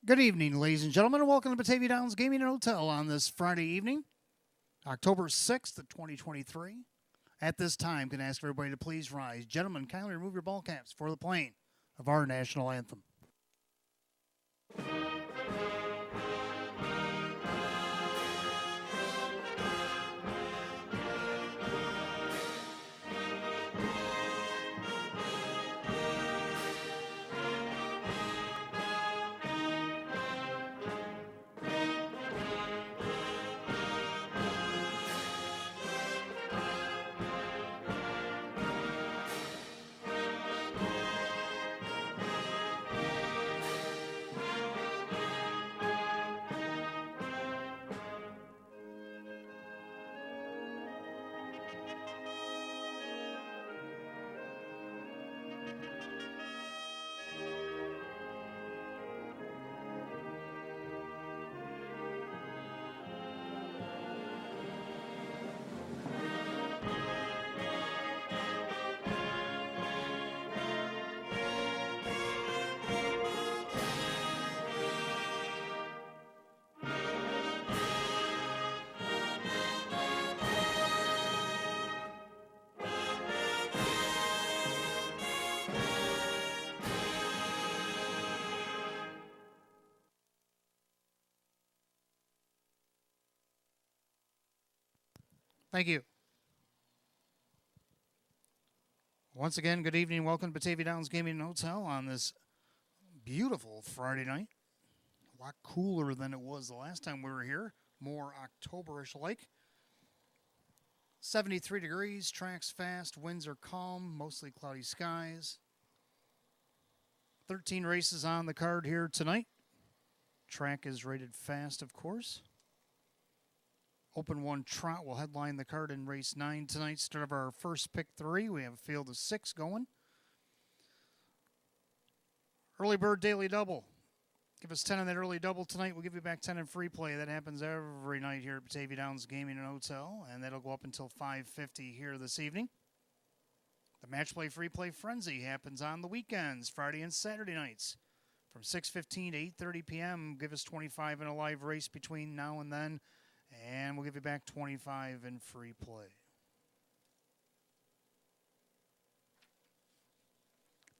Good evening, ladies and gentlemen, and welcome to Batavia Downs Gaming and Hotel on this Friday evening, October 6th, 2023. At this time, can I ask everybody to please rise. Gentlemen, kindly remove your ball caps for the playing of our national anthem. Thank you. Once again, good evening. Welcome to Batavia Downs Gaming and Hotel on this beautiful Friday night. A lot cooler than it was the last time we were here. More Octoberish like. 73 degrees, tracks fast, winds are calm, mostly cloudy skies. 13 races on the card here tonight. Track is rated fast, of course. Open 1 Trot will headline the card in race 9 tonight. Start of our first pick 3. We have a field of 6 going. Early Bird Daily Double. Give us 10 on that early double tonight. We'll give you back 10 in free play. That happens every night here at Batavia Downs Gaming and Hotel, and that'll go up until 5:50 here this evening. The Match Play Free Play Frenzy happens on the weekends, Friday and Saturday nights, from 6:15 to 8:30 p.m. Give us 25 in a live race between now and then, and we'll give you back 25 in free play.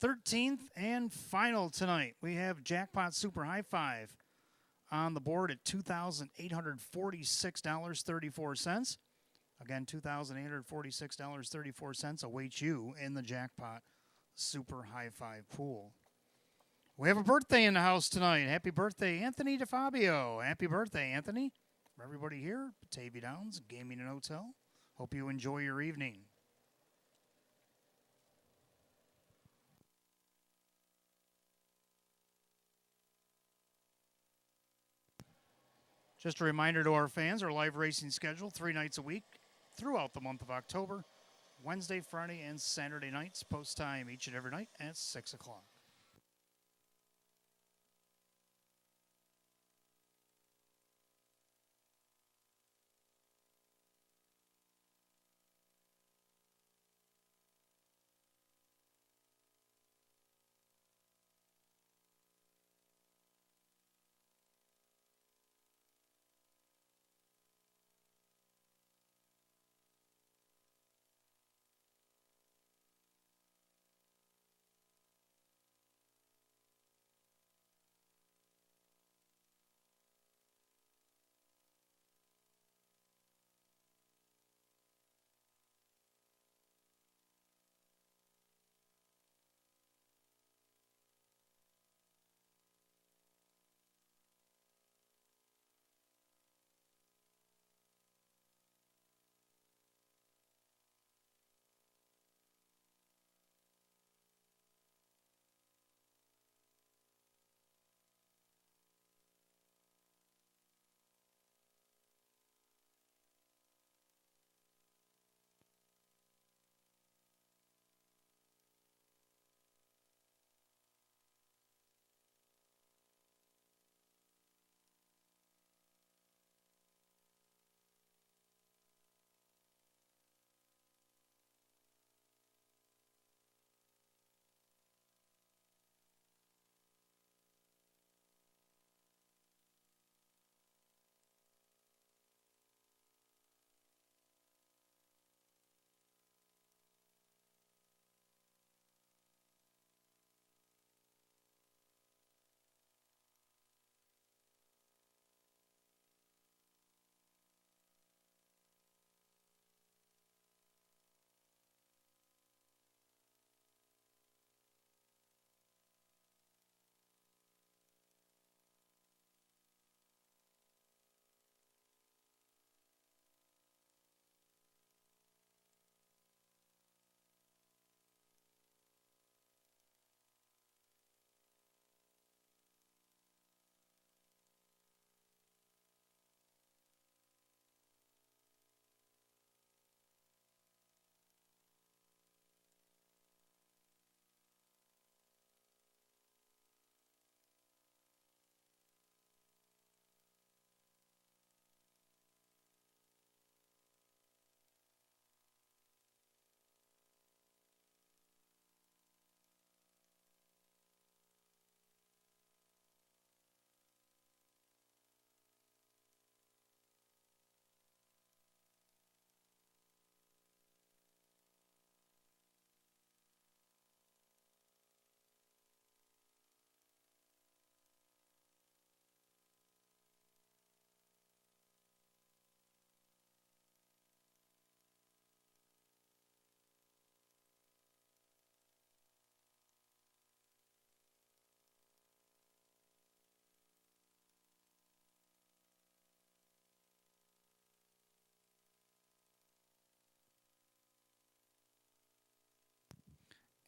13th and final tonight, we have Jackpot Super High Five on the board at $2,846.34. Again, $2,846.34 awaits you in the Jackpot Super High Five pool. We have a birthday in the house tonight. Happy birthday, Anthony DeFabio. Happy birthday, Anthony. For everybody here, Batavia Downs Gaming and Hotel. Hope you enjoy your evening. Just a reminder to our fans, our live racing schedule, 3 nights a week throughout the month of October. Wednesday, Friday, and Saturday nights, post time each and every night at 6 o'clock.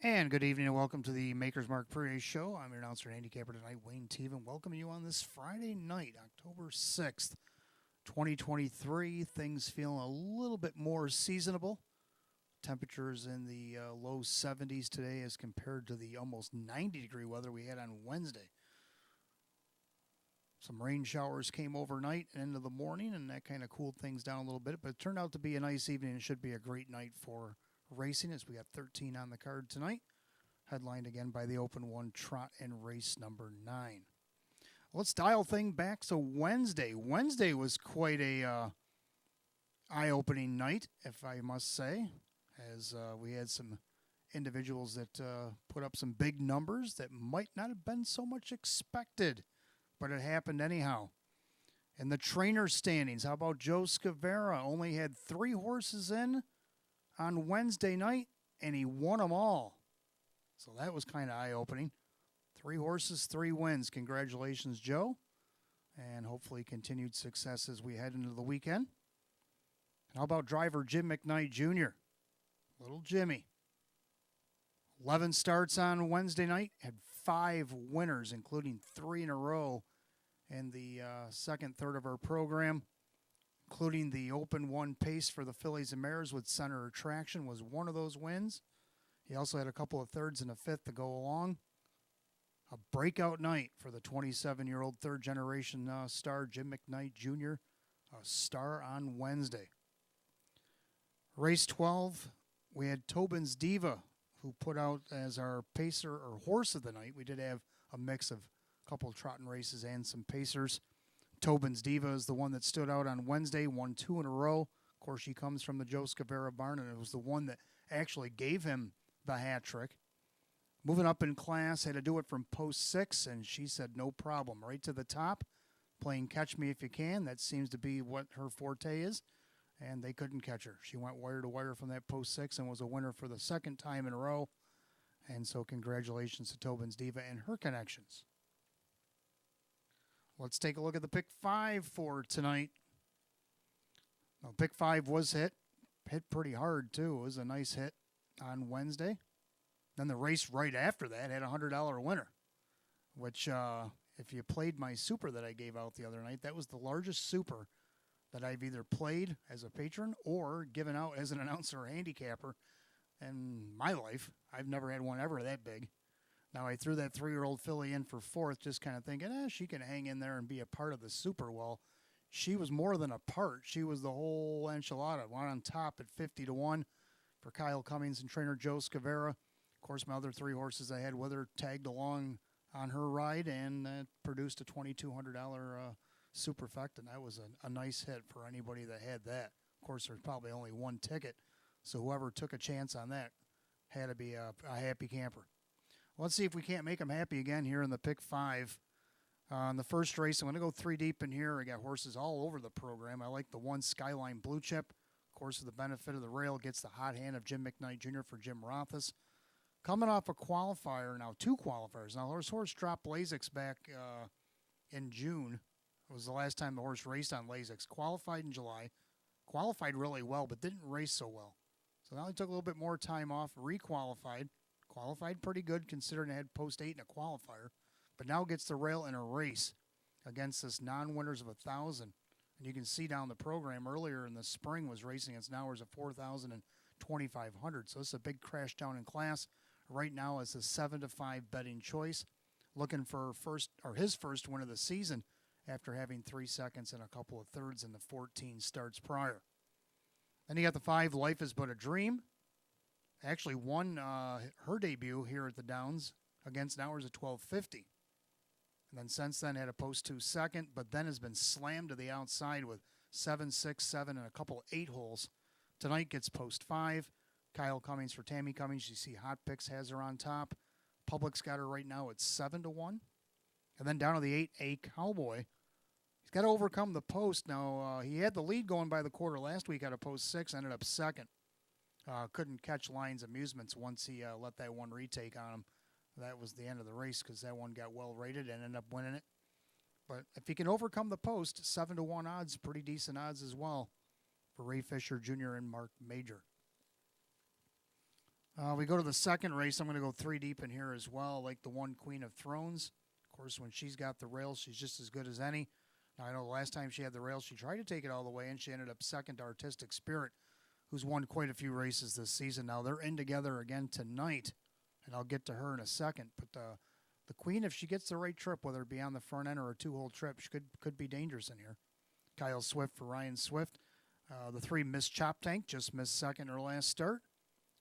And good evening and welcome to the Maker's Mark Pre Show. I'm your announcer and handicapper tonight, Wayne Teven. Welcoming you on this Friday night, October 6th, 2023. Things feeling a little bit more seasonable. Temperatures in the low 70s today as compared to the almost 90-degree weather we had on Wednesday. Some rain showers came overnight and into the morning, and that kind of cooled things down a little bit. But it turned out to be a nice evening. It should be a great night for racing as we got 13 on the card tonight. Headlined again by the Open 1 Trot and race number 9. Let's dial thing back to Wednesday. Wednesday was quite a eye-opening night, if I must say, as we had some individuals that put up some big numbers that might not have been so much expected. But it happened anyhow. In the trainer standings, how about Joe Scavera? Only had 3 horses in on Wednesday night, and he won them all. So that was kind of eye-opening. 3 horses, 3 wins. Congratulations, Joe. And hopefully continued success as we head into the weekend. And how about driver Jim McKnight Jr.? Little Jimmy. 11 starts on Wednesday night. Had 5 winners, including 3 in a row in the second third of our program, including the Open 1 pace for the Fillies and Mares with Center Attraction was one of those wins. He also had a couple of thirds and a fifth to go along. A breakout night for the 27-year-old third-generation star Jim McKnight Jr., a star on Wednesday. Race 12, we had Tobin's Diva, who put out as our pacer or horse of the night. We did have a mix of a couple of trotting races and some pacers. Tobin's Diva is the one that stood out on Wednesday, won 2 in a row. Of course, she comes from the Joe Scavera barn, and it was the one that actually gave him the hat trick. Moving up in class, had to do it from post 6, and she said no problem. Right to the top, playing Catch Me If You Can. That seems to be what her forte is, and they couldn't catch her. She went wire to wire from that post 6 and was a winner for the second time in a row. And so congratulations to Tobin's Diva and her connections. Let's take a look at the pick 5 for tonight. Well, pick 5 was hit pretty hard too. It was a nice hit on Wednesday. Then the race right after that had a $100 winner, which if you played my super that I gave out the other night, that was the largest super that I've either played as a patron or given out as an announcer or handicapper in my life. I've never had one ever that big. Now, I threw that 3-year-old filly in for 4th, just kind of thinking, she can hang in there and be a part of the super. Well, she was more than a part. She was the whole enchilada. One on top at 50-1 for Kyle Cummings and trainer Joe Scavera. Of course, my other 3 horses I had with her tagged along on her ride and produced a $2,200 superfecta, and that was a nice hit for anybody that had that. Of course, there's probably only 1 ticket, so whoever took a chance on that had to be a happy camper. Let's see if we can't make them happy again here in the pick 5. In the first race, I'm going to go 3 deep in here. I got horses all over the program. I like the 1 Skyline Blue Chip. Of course, for the benefit of the rail, gets the hot hand of Jim McKnight Jr. for Jim Rothas. Coming off a qualifier now, 2 qualifiers. Now, this horse dropped Lasix back in June. It was the last time the horse raced on Lasix. Qualified in July. Qualified really well, but didn't race so well. So now he took a little bit more time off, requalified. Qualified pretty good considering it had post 8 in a qualifier, but now gets the rail in a race against this non-winners of 1,000. And you can see down the program earlier in the spring was racing against Nowers of 4,000 and 2,500. So this is a big crash down in class. Right now it's a 7-5 betting choice, looking for his first win of the season after having 3 seconds and a couple of thirds in the 14 starts prior. Then you got the 5 Life Is But a Dream. Actually won her debut here at the Downs against Nowers at 12.50. And then since then had a post 2 second, but then has been slammed to the outside with 7, 6, 7, and a couple 8 holes. Tonight gets post 5. Kyle Cummings for Tammy Cummings. You see Hot Picks has her on top. Public's got her right now at 7-1. And then down to the 8A Cowboy. He's got to overcome the post. Now, he had the lead going by the quarter last week at a post 6, ended up second. Couldn't catch Lions Amusements once he let that one retake on him. That was the end of the race because that one got well rated and ended up winning it. But if he can overcome the post, 7-1 odds, pretty decent odds as well for Ray Fisher Jr. and Mark Major. We go to the second race. I'm going to go three deep in here as well, like the one Queen of Thrones. Of course, when she's got the rails, she's just as good as any. Now, I know the last time she had the rails, she tried to take it all the way, and she ended up second to Artistic Spirit, who's won quite a few races this season. Now, they're in together again tonight, and I'll get to her in a second. But the Queen, if she gets the right trip, whether it be on the front end or a two-hole trip, she could be dangerous in here. Kyle Swift for Ryan Swift. The three Miss Chop Tank just missed second in her last start.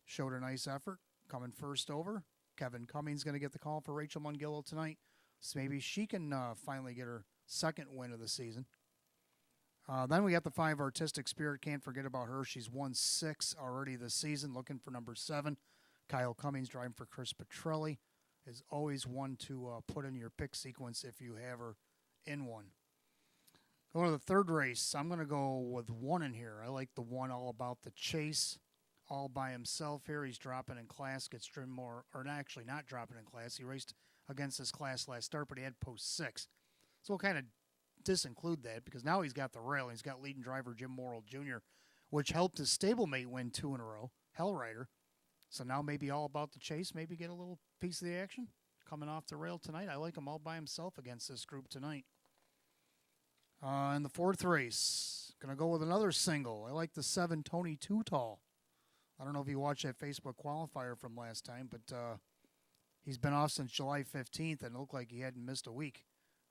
Showed a nice effort, coming first over. Kevin Cummings going to get the call for Rachel Mungillo tonight. So maybe she can finally get her second win of the season. Then we got the 5 Artistic Spirit. Can't forget about her. She's won 6 already this season, looking for number 7. Kyle Cummings driving for Chris Petrelli is always one to put in your pick sequence if you have her in one. Going to the third race, I'm going to go with 1 in here. I like the 1 all about the chase. All by himself here. He's dropping in class, gets driven more, or actually not dropping in class. He raced against this class last start, but he had post 6. So we'll kind of disinclude that because now he's got the rail. He's got leading driver Jim Morrill Jr., which helped his stablemate win 2 in a row, Hellrider. So now maybe all about the chase, maybe get a little piece of the action. Coming off the rail tonight. I like him all by himself against this group tonight. In the fourth race, going to go with another single. I like the 7 Tony Too Tall. I don't know if you watched that Facebook qualifier from last time, but he's been off since July 15th, and it looked like he hadn't missed a week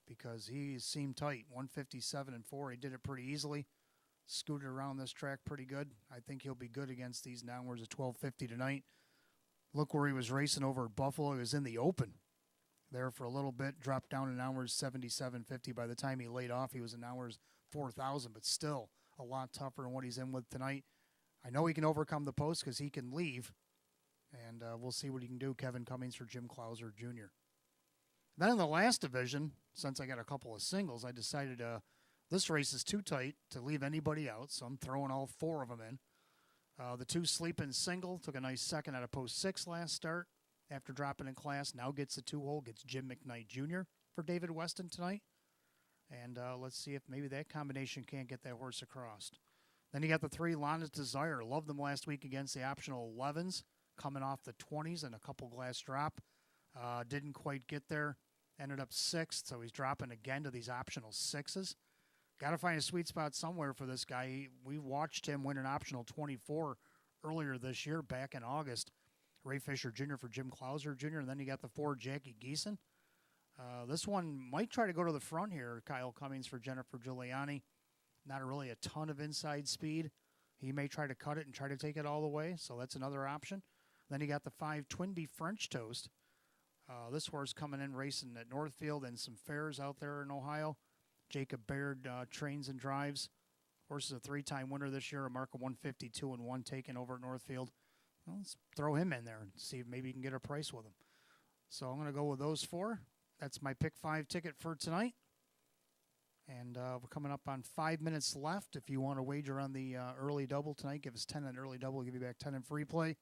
because he seemed tight. 157-4. He did it pretty easily. Scooted around this track pretty good. I think he'll be good against these downwards at 1250 tonight. Look where he was racing over at Buffalo. He was in the open there for a little bit. Dropped down in hours 77.50. By the time he laid off, he was in hours 4,000, but still a lot tougher than what he's in with tonight. I know he can overcome the post because he can leave, and we'll see what he can do. Kevin Cummings for Jim Clouser Jr. Then in the last division, since I got a couple of singles, I decided this race is too tight to leave anybody out, so I'm throwing all 4 of them in. The 2 Sleepin' Single took a nice second out of post 6 last start after dropping in class. Now gets the 2-hole, gets Jim McKnight Jr. for David Weston tonight. And let's see if maybe that combination can't get that horse across. Then you got the 3 Lana's Desire. Loved them last week against the optional 11s, coming off the 20s and a couple glass drop. Didn't quite get there. Ended up 6th, so he's dropping again to these optional 6s. Got to find a sweet spot somewhere for this guy. We watched him win an optional 24 earlier this year, back in August. Ray Fisher Jr. for Jim Clouser Jr., and then you got the 4 Jackie Geeson. This one might try to go to the front here. Kyle Cummings for Jennifer Giuliani. Not really a ton of inside speed. He may try to cut it and try to take it all the way, so that's another option. Then you got the 5 Twinbee French Toast. This horse coming in racing at Northfield and some fairs out there in Ohio. Jacob Baird trains and drives. Horse is a 3-time winner this year, a mark of 152-1 taken over at Northfield. Well, let's throw him in there and see if maybe you can get a price with him. So I'm going to go with those 4. That's my pick 5 ticket for tonight. And we're coming up on 5 minutes left. If you want to wager on the early double tonight, give us 10 on early double. We'll give you back 10 in free play. You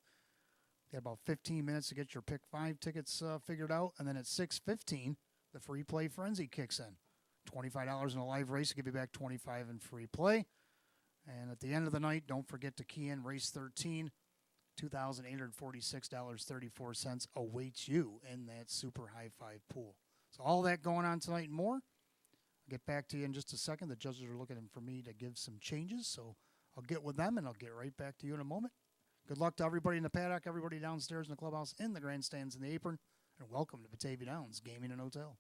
got about 15 minutes to get your pick 5 tickets figured out. And then at 6:15, the free play frenzy kicks in. $25 in a live race will give you back 25 in free play. And at the end of the night, don't forget to key in race 13. $2,846.34 awaits you in that super high 5 pool. So all that going on tonight and more. I'll get back to you in just a second. The judges are looking for me to give some changes, so I'll get with them and I'll get right back to you in a moment. Good luck to everybody in the paddock, everybody downstairs in the clubhouse, in the grandstands, in the apron, and welcome to Batavia Downs Gaming and Hotel.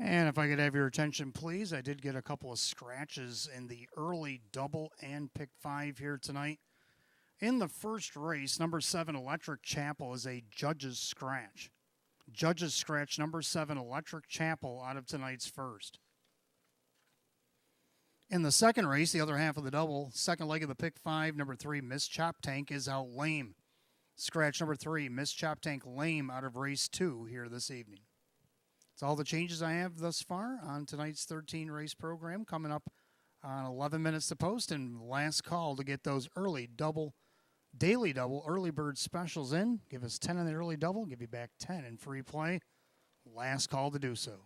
And if I could have your attention, please, I did get a couple of scratches in the early double and pick 5 here tonight. In the first race, number 7, Electric Chapel, is a judge's scratch. Judge's scratch, number 7, Electric Chapel, out of tonight's first. In the second race, the other half of the double, second leg of the pick 5, number 3, Miss Chop Tank, is out lame. Scratch number 3, Miss Chop Tank, lame, out of race 2 here this evening. That's all the changes I have thus far on tonight's 13 race program. Coming up on 11 minutes to post, and last call to get those early double, daily double, early bird specials in. Give us 10 in the early double, give you back 10 in free play. Last call to do so.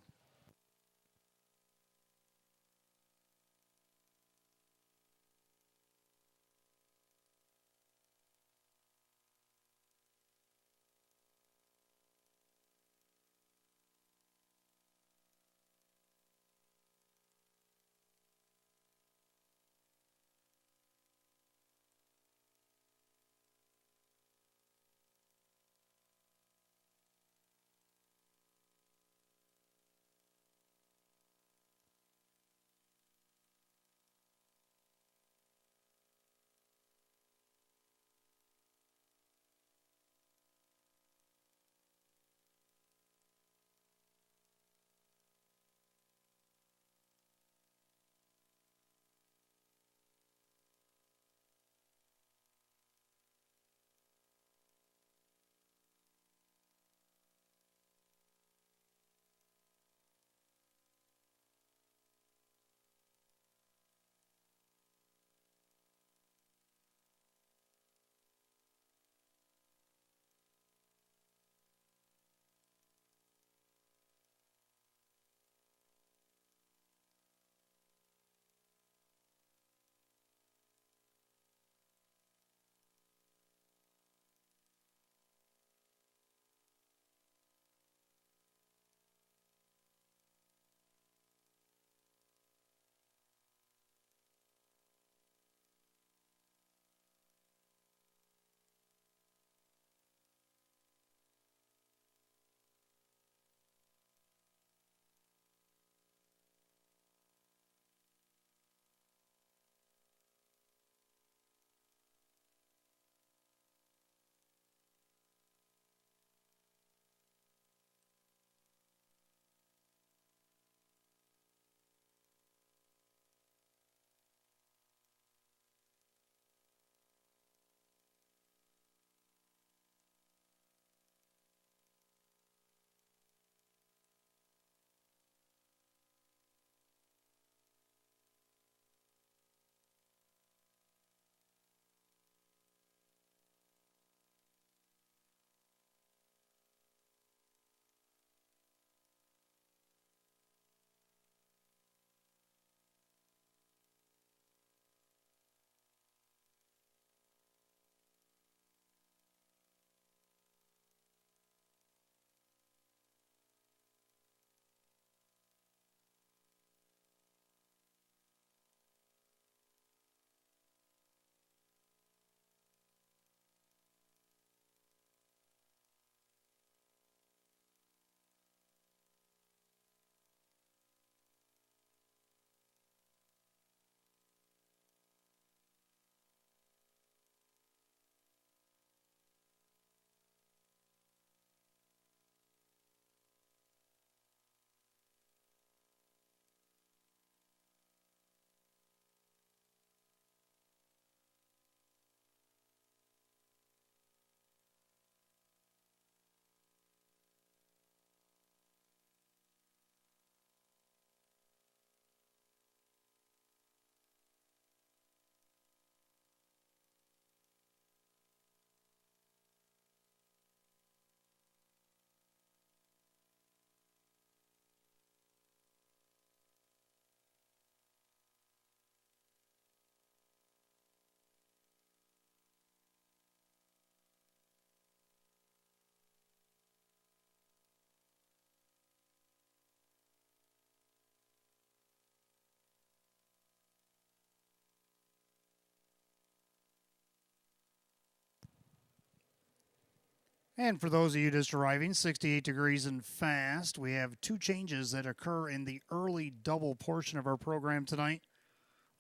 And for those of you just arriving, 68 degrees and fast. We have two changes that occur in the early double portion of our program tonight.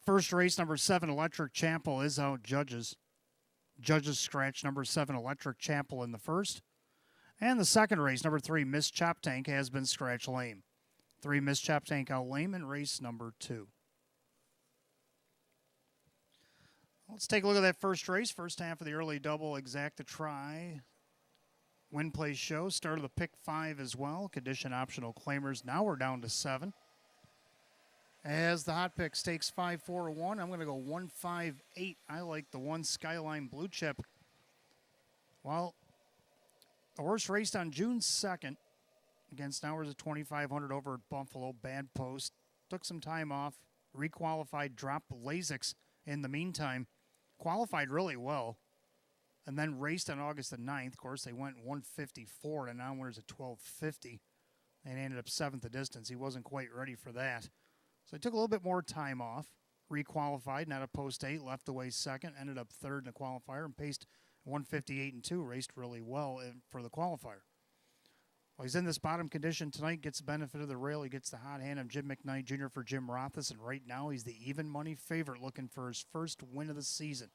First race, number 7, Electric Chapel, is out judges. Judges scratch number 7, Electric Chapel in the first. And the second race, number 3, Miss Chop Tank, has been scratched lame. 3, Miss Chop Tank out lame in race number 2. Let's take a look at that first race. First half of the early double, Exacta Try. Win Place Show. Start of the pick 5 as well. Condition optional claimers. Now we're down to 7. As the hot pick takes 5-4-1, I'm going to go 1-5-8. I like the 1 Skyline Blue Chip. Well, the horse raced on June 2nd against hours of 2,500 over at Buffalo. Bad post. Took some time off. Requalified. Dropped Lasix in the meantime. Qualified really well. And then raced on August the 9th. Of course, they went 154 and now winners at 1250. And ended up 7th the distance. He wasn't quite ready for that. So he took a little bit more time off. Requalified, not a post 8. Left away 2nd. Ended up 3rd in the qualifier and paced 158 and 2. Raced really well for the qualifier. Well, he's in this bottom condition tonight. Gets the benefit of the rail. He gets the hot hand of Jim McKnight Jr. for Jim Rothis. And right now he's the even money favorite looking for his first win of the season.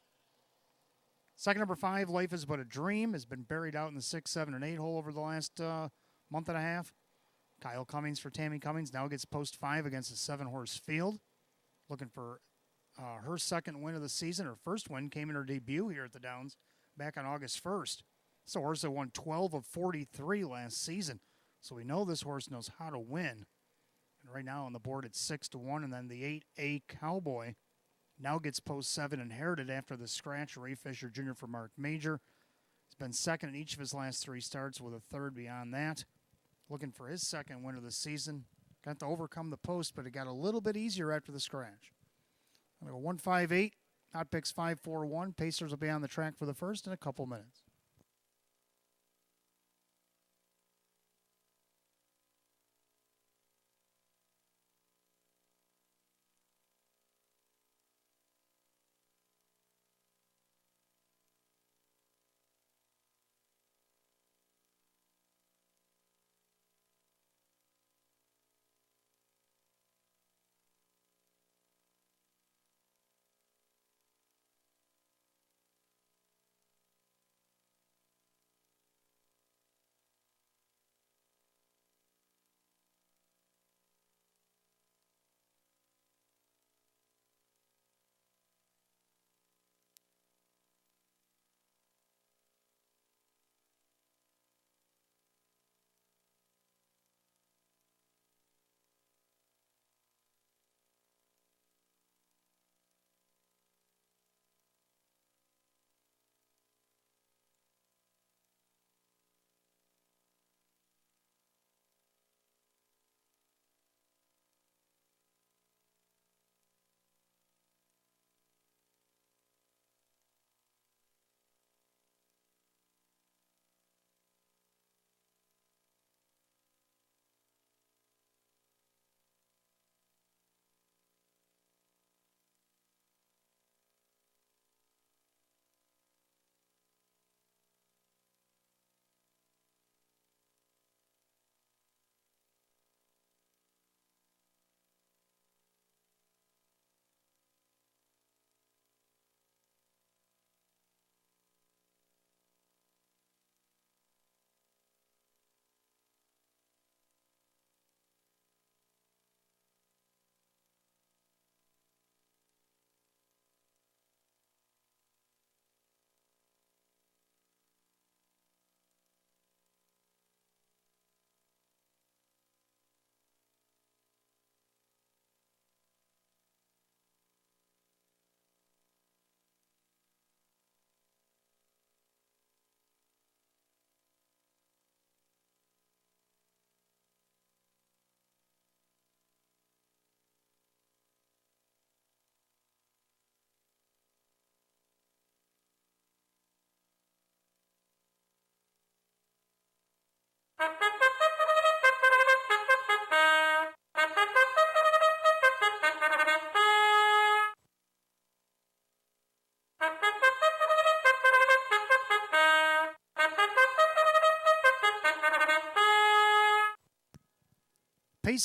Second, number 5, Life is But a Dream, has been buried out in the 6, 7, and 8 hole over the last month and a half. Kyle Cummings for Tammy Cummings now gets post 5 against a 7-horse field. Looking for her second win of the season. Her first win came in her debut here at the Downs back on August 1st. It's a horse that won 12 of 43 last season. So we know this horse knows how to win. And right now on the board it's 6-1. And then the 8A Cowboy now gets post 7, inherited after the scratch. Ray Fisher Jr. for Mark Major. He's been second in each of his last 3 starts with a third beyond that. Looking for his second win of the season. Got to overcome the post, but it got a little bit easier after the scratch. I'm going to go 1-5-8. Hot picks 5-4-1. Pacers will be on the track for the first in a couple minutes.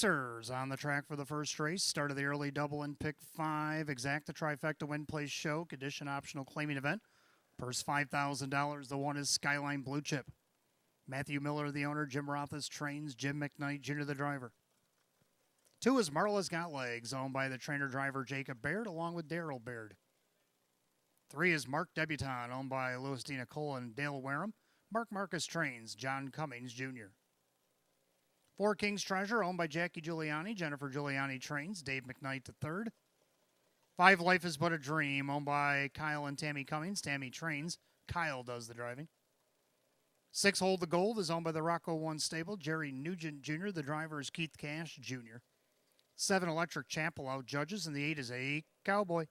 racers on the track for the first race. Start of the early double in pick 5. Exacta trifecta win place show. Condition optional claiming event. Purse $5,000. The one is Skyline Blue Chip. Matthew Miller, the owner. Jim Rothis trains. Jim McKnight Jr., the driver. 2 is Marla's Got Legs, owned by the trainer-driver Jacob Baird, along with Darrell Baird. 3 is Mark Debutant, owned by Louis D. Nicola and Dale Wareham. Mark Marcus trains. John Cummings Jr. 4 King's Treasure, owned by Jackie Giuliani. Jennifer Giuliani trains. Dave McKnight the third. 5 Life is But a Dream, owned by Kyle and Tammy Cummings. Tammy trains. Kyle does the driving. 6 Hold the Gold is owned by the Rocco One stable. Jerry Nugent Jr. The driver is Keith Cash Jr. 7 Electric Chapel out judges, and the 8 is a Cowboy,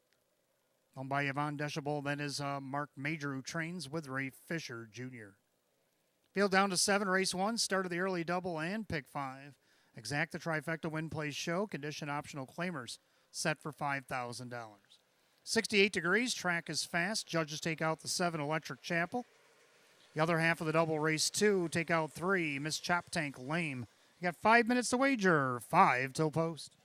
owned by Yvonne Deschable. Then is Mark Major, who trains with Ray Fisher Jr. Field down to 7, race 1, start of the early double and pick 5. Exacta trifecta win place show. Condition optional claimers set for $5,000. 68 degrees, track is fast. Judges take out the 7 Electric Chapel. The other half of the double race 2, take out 3 Miss Chop Tank Lame. You got 5 minutes to wager, 5 till post.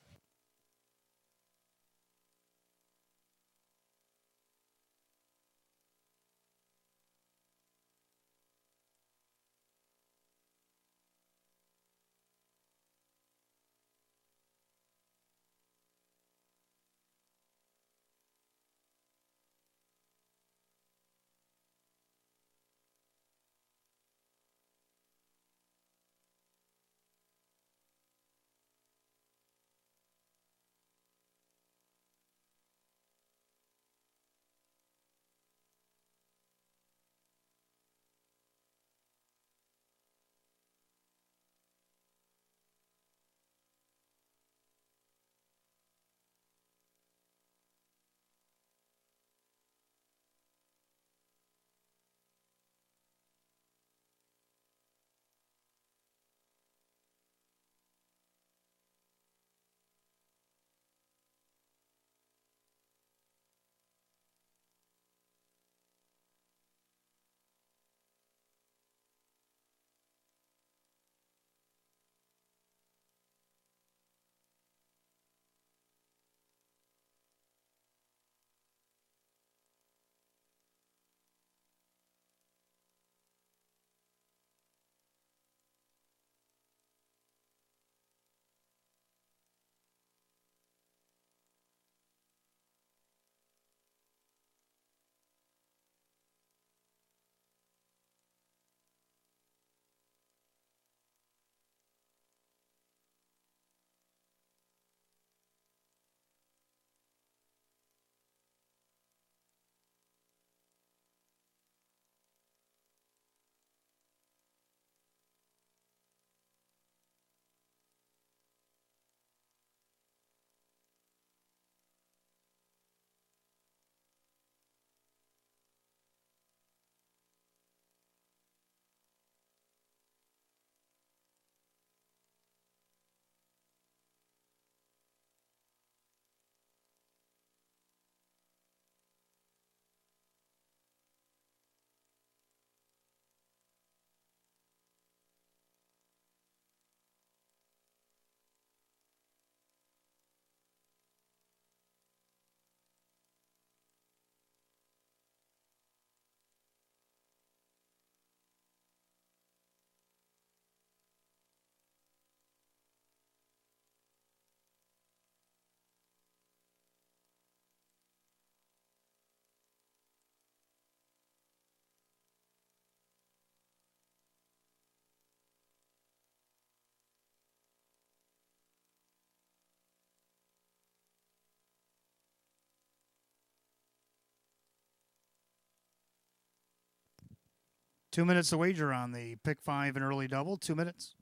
Two minutes to wager on the pick 5 and early double. 2 minutes.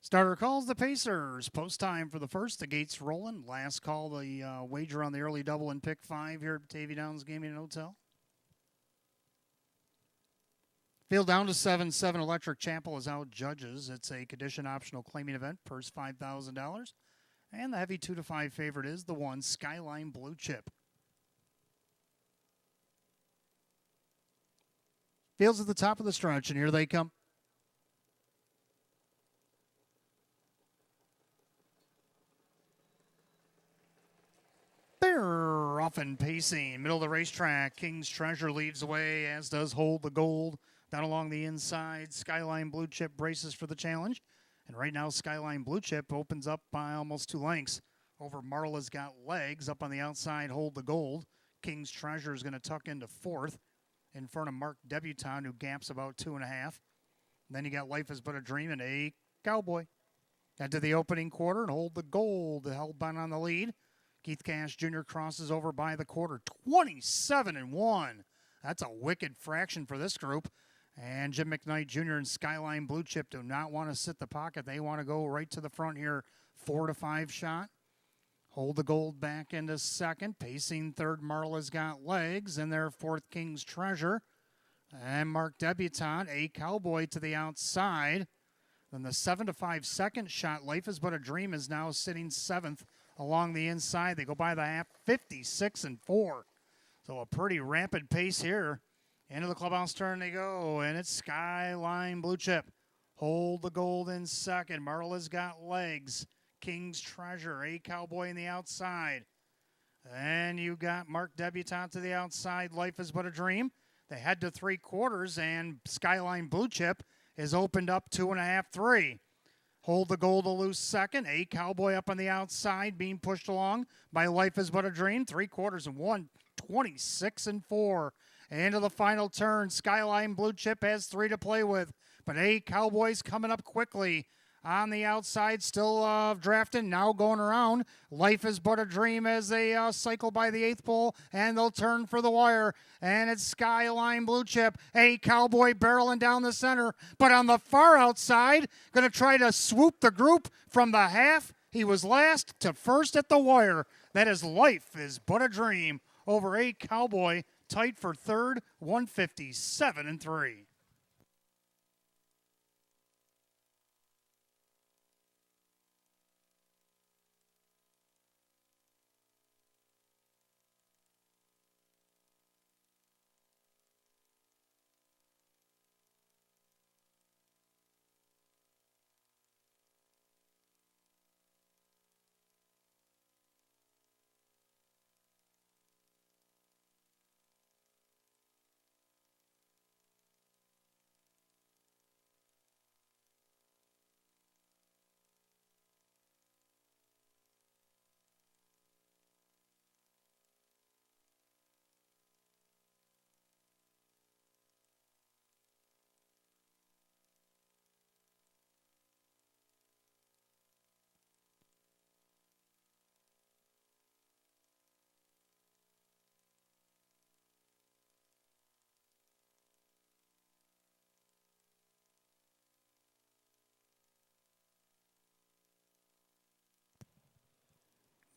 Starter calls the Pacers. Post time for the first. The gates rolling. Last call, the wager on the early double in pick 5 here at Batavia Downs Gaming and Hotel. Field down to 7-7. Electric Chapel is out judges. It's a condition optional claiming event. Purse $5,000. And the heavy 2-5 favorite is the 1, Skyline Blue Chip. Field's at the top of the stretch, and here they come. They're off and pacing. Middle of the racetrack. King's Treasure leads away, as does Hold the Gold. Down along the inside, Skyline Blue Chip braces for the challenge. And right now, Skyline Blue Chip opens up by almost 2 lengths. Over Marla's Got Legs. Up on the outside, Hold the Gold. King's Treasure is going to tuck into 4th. In front of Mark Debutant, who gaps about 2.5. Then you got Life is But a Dream and A Cowboy. Into the opening quarter and Hold the Gold. Held on the lead. Keith Cash Jr. crosses over by the quarter. 27-1. That's a wicked fraction for this group. And Jim McKnight Jr. and Skyline Blue Chip do not want to sit the pocket. They want to go right to the front here. 4-5 shot. Hold the Gold back into second. Pacing third, Marla's Got Legs. In there, 4th, King's Treasure. And Mark Debutant, A Cowboy to the outside. Then the 7-5 second shot, Life is But a Dream, is now sitting 7th along the inside. They go by the half, 56-4. So a pretty rapid pace here. Into the clubhouse turn they go, and it's Skyline Blue Chip. Hold the Gold in second. Marla's Got Legs. King's Treasure. A Cowboy in the outside. Then you got Mark Debutant to the outside. Life is But a Dream. They head to 3/4, and Skyline Blue Chip is opened up 2.5, 3. Hold the Gold a loose second. A Cowboy up on the outside, being pushed along by Life is But a Dream. 3/4 and 1, 26-4. Into the final turn, Skyline Blue Chip has 3 to play with, but A Cowboy's coming up quickly. On the outside, still drafting, now going around. Life is But a Dream as they cycle by the 8th pole, and they'll turn for the wire. And it's Skyline Blue Chip, A Cowboy barreling down the center. But on the far outside, going to try to swoop the group from the half. He was last to first at the wire. That is Life is But a Dream over A Cowboy, tight for third, 157-3.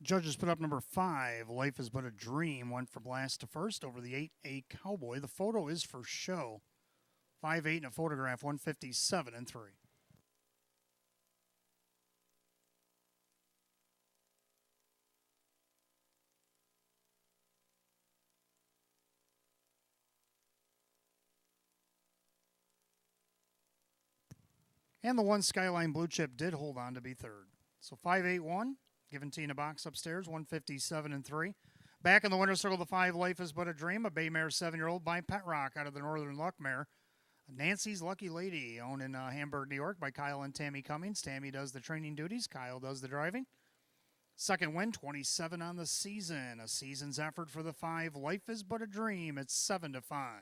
Judges put up number 5. Life is But a Dream. Went from last to first over the 8, A Cowboy. The photo is for show. 5'8" in a photograph, 157-3. And the 1, Skyline Blue Chip, did hold on to be third. So 5-8-1. Giving Tina box upstairs, 157-3. Back in the winner's circle, the 5, Life is But a Dream, a bay mare 7-year-old by Pet Rock out of the Northern Luck Mare. Nancy's Lucky Lady, owned in Hamburg, New York by Kyle and Tammy Cummings. Tammy does the training duties. Kyle does the driving. Second win, 27 on the season. A season's effort for the 5, Life is But a Dream. It's 7-5.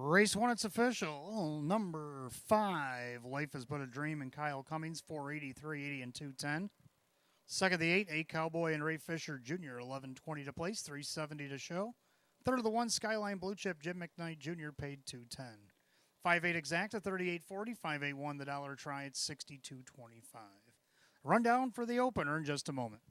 Race 1, it's official. Number 5, Life is But a Dream, and Kyle Cummings, 480, 380, and 210. Second, the 8, A Cowboy and Ray Fisher Jr., 1120 to place, 370 to show. Third of the 1, Skyline Blue Chip, Jim McKnight Jr., paid 210. 5-8 exacta, 38.40. 5-8-1 the dollar try at 62.25. Rundown for the opener in just a moment.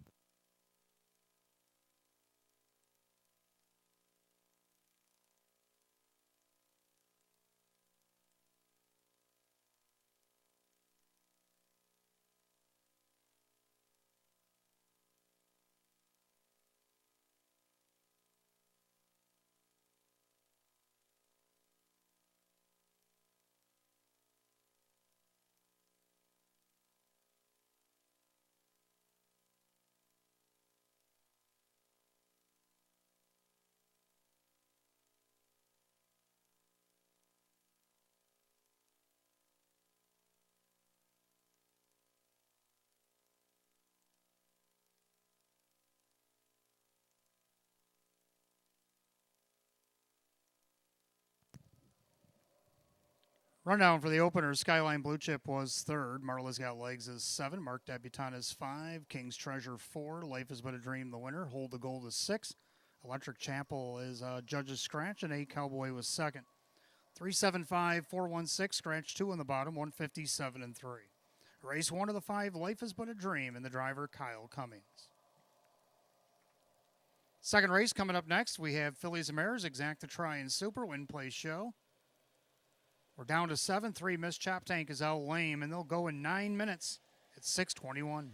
Rundown for the opener, Skyline Blue Chip was third. Marla's Got Legs is 7. Mark Debutant is 5. King's Treasure 4. Life is But a Dream the winner. Hold the Gold is 6. Electric Chapel is Judge's Scratch, and A Cowboy was second. 375, 416, scratch 2 on the bottom, 157 and 3. Race 1 of the 5, Life is But a Dream, and the driver Kyle Cummings. Second race coming up next, we have Fillies and Mares, Exacta Try and Super, Win Play Show. We're down to 7. 3, Miss Chop Tank is out lame, and they'll go in 9 minutes at 6:21.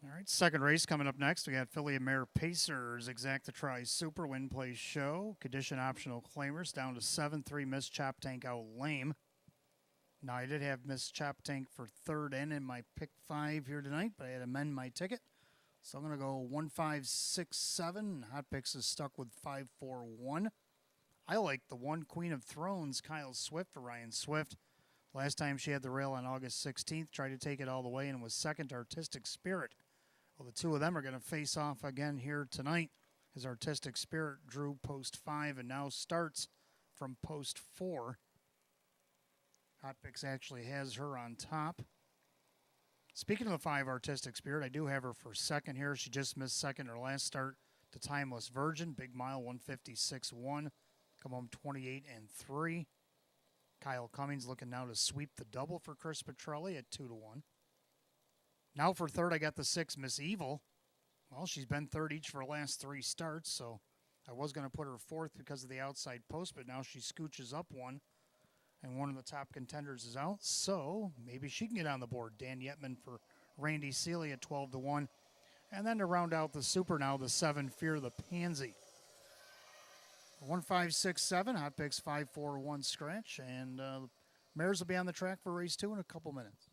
All right, second race coming up next. We got Filly and Mare Pacers, Exacta Try Super, Win Play Show. Condition optional claimers down to 7. 3, Miss Chop Tank out lame. Now, I did have Miss Chop Tank for third in my pick 5 here tonight, but I had to amend my ticket. So I'm going to go 1, 5, 6, 7. Hot Picks is stuck with 5, 4, 1. I like the 1, Queen of Thrones, Kyle Swift, Ryan Swift. Last time she had the rail on August 16th, tried to take it all the way and was second to Artistic Spirit. So the two of them are going to face off again here tonight as Artistic Spirit drew post 5 and now starts from post 4. Hot Picks actually has her on top. Speaking of the 5 Artistic Spirit, I do have her for second here. She just missed second her last start to Timeless Virgin. Big mile 156.1. Come home 28-3. Kyle Cummings looking now to sweep the double for Chris Petrelli at 2-1. Now for third, I got the 6 Miss Evil. Well, she's been third each for her last 3 starts, so I was going to put her fourth because of the outside post, but now she scooches up one, and one of the top contenders is out, so maybe she can get on the board. Dan Yetman for Randy Seeley at 12-1. And then to round out the super now, the 7 Fear the Pansy. 1-5-6-7, Hot Picks 5-4-1 scratch, and mares will be on the track for race 2 in a couple minutes.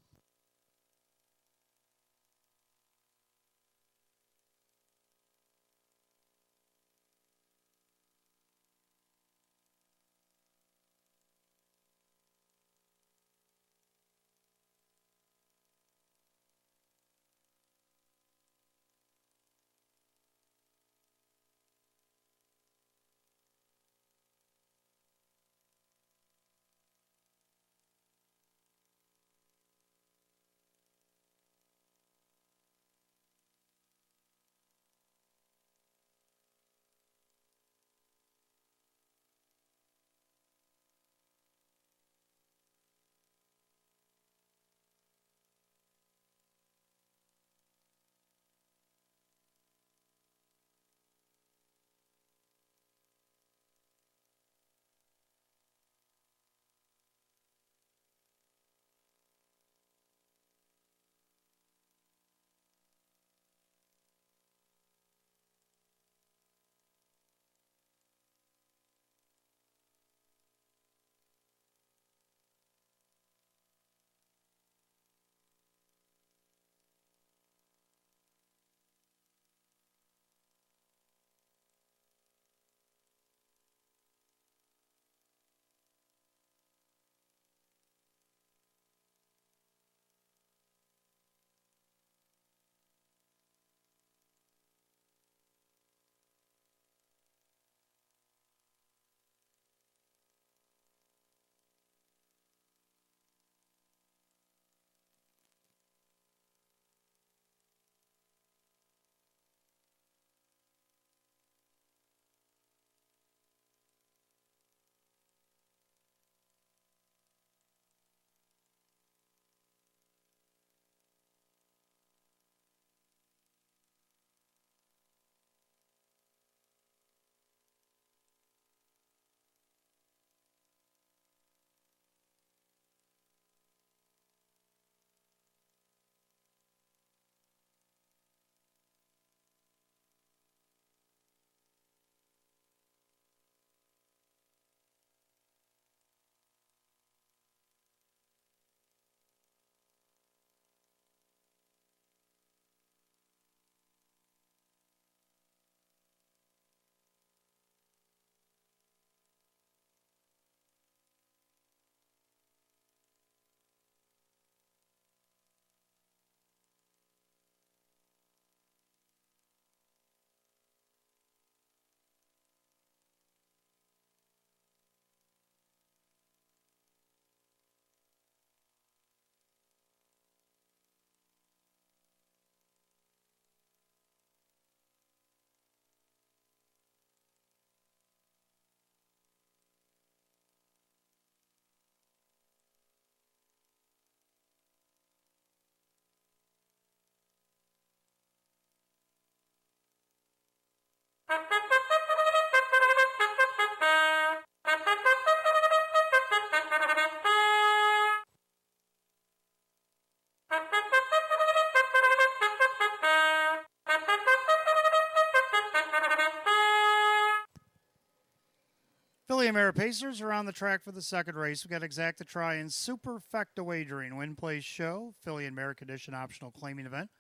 Philly and Mare Pacers are on the track for the second race. We've got Exacta Try and Superfecta Wagering Win Place Show. Philly and Mare Condition Optional Claiming Event.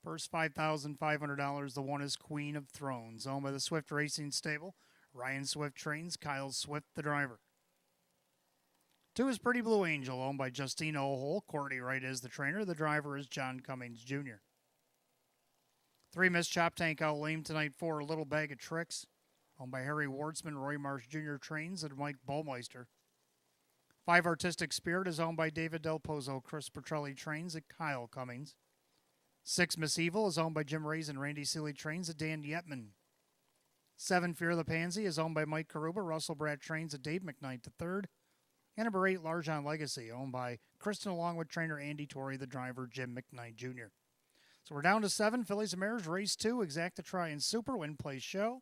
First $5,500. The one is Queen of Thrones. Owned by the Swift Racing Stable. Ryan Swift trains. Kyle Swift the driver. 2 is Pretty Blue Angel. Owned by Justina O'Hole. Courtney Wright is the trainer. The driver is John Cummings Jr. 3 missed Chop Tank out lame tonight. 4 Little Bag of Tricks, owned by Harry Wardsman, Roy Marsh Jr. Trains, and Mike Bullmeister. 5 Artistic Spirit is owned by David Del Pozo, Chris Petrelli Trains, and Kyle Cummings. 6 Miss Evil is owned by Jim Rays and Randy Seeley Trains, and Dan Yetman. 7 Fear the Pansy is owned by Mike Karuba, Russell Brad Trains, and Dave McKnight III. And number 8, Large on Legacy, owned by Kristen along with trainer Andy Torrey, the driver Jim McKnight Jr. So we're down to 7. Fillies and Mares, race 2, Exacta Try and Super, Win Place Show.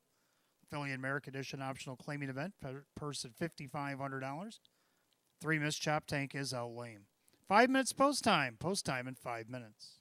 Philly and Merrick Edition optional claiming event, purse at $5,500. 3 missed Chop Tank is out lame. 5 minutes post time in 5 minutes.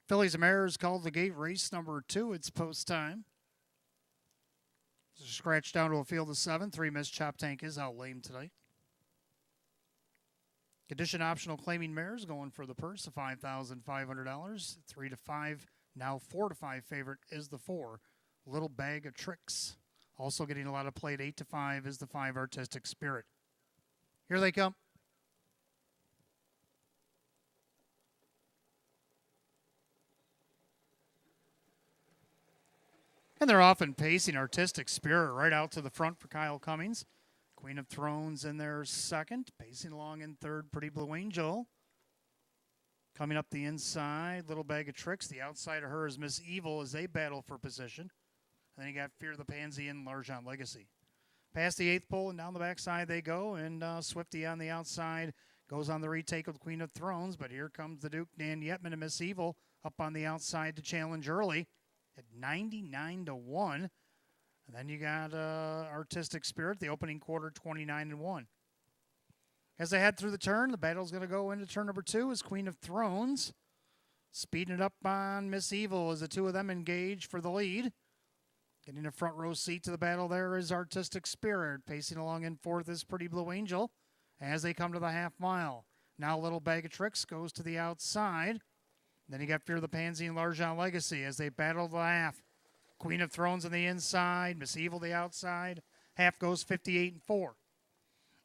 Fillies and Mares called the gate, race number 2. It's post time. Scratch down to a field of 7. 3 missed. Chop Tank is out lame tonight. Condition optional claiming mares going for the purse of $5,500. 3 to 5. Now 4 to 5 favorite is the 4. Little Bag of Tricks. Also getting a lot of play at 8 to 5 is the 5 Artistic Spirit. Here they come. And they're often pacing Artistic Spirit right out to the front for Kyle Cummings. Queen of Thrones in there second. Pacing along in third, Pretty Blue Angel. Coming up the inside, Little Bag of Tricks. The outside of her is Miss Evil as they battle for position. And then you got Fear the Pansy and L'Argent Legacy. Past the 8th pole and down the backside they go. And Swifty on the outside goes on the retake with Queen of Thrones. But here comes the Duke, Dan Yetman, and Miss Evil up on the outside to challenge early at 99 to 1. And then you got Artistic Spirit, the opening quarter, 29 and 1. As they head through the turn, the battle's going to go into turn number 2 as Queen of Thrones. Speeding it up on Miss Evil as the two of them engage for the lead. Getting a front row seat to the battle there is Artistic Spirit. Pacing along in fourth is Pretty Blue Angel as they come to the half mile. Now Little Bag of Tricks goes to the outside. Then you got Fear the Pansy and L'Argent Legacy as they battle the half. Queen of Thrones on the inside, Miss Evil the outside. Half goes 58 and 4.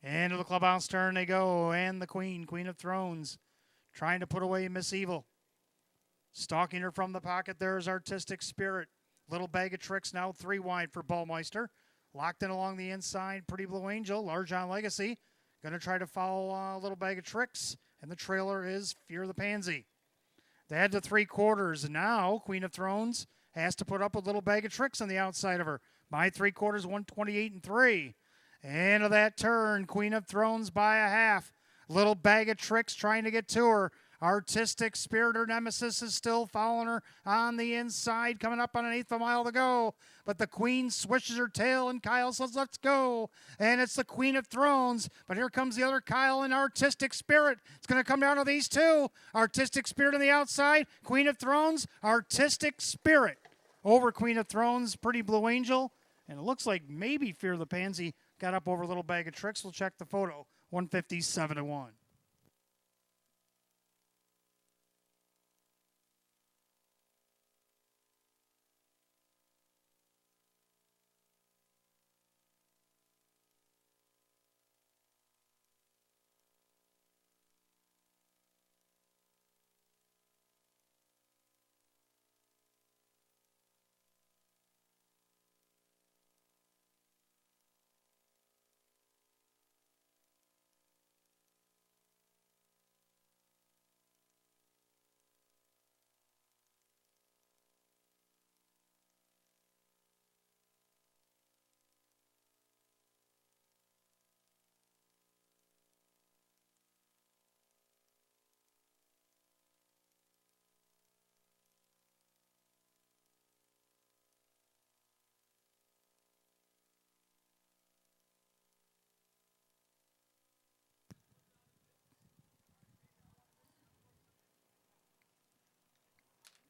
Into the clubhouse turn they go, and the Queen of Thrones, trying to put away Miss Evil. Stalking her from the pocket there is Artistic Spirit. Little Bag of Tricks now 3 wide for Ballmeister. Locked in along the inside, Pretty Blue Angel, L'Argent Legacy. Going to try to follow Little Bag of Tricks, and the trailer is Fear the Pansy. They head to 3/4, and now Queen of Thrones has to put up a Little Bag of Tricks on the outside of her. By 3/4, 128 and 3. Into that turn, Queen of Thrones by a half. Little Bag of Tricks trying to get to her. Artistic Spirit, her nemesis, is still following her on the inside, coming up on an 1/8 of a mile to go. But the Queen swishes her tail, and Kyle says, let's go. And it's the Queen of Thrones. But here comes the other Kyle and Artistic Spirit. It's going to come down to these two. Artistic Spirit on the outside, Queen of Thrones, Artistic Spirit over Queen of Thrones, Pretty Blue Angel. And it looks like maybe Fear the Pansy got up over Little Bag of Tricks. We'll check the photo. 157 to 1.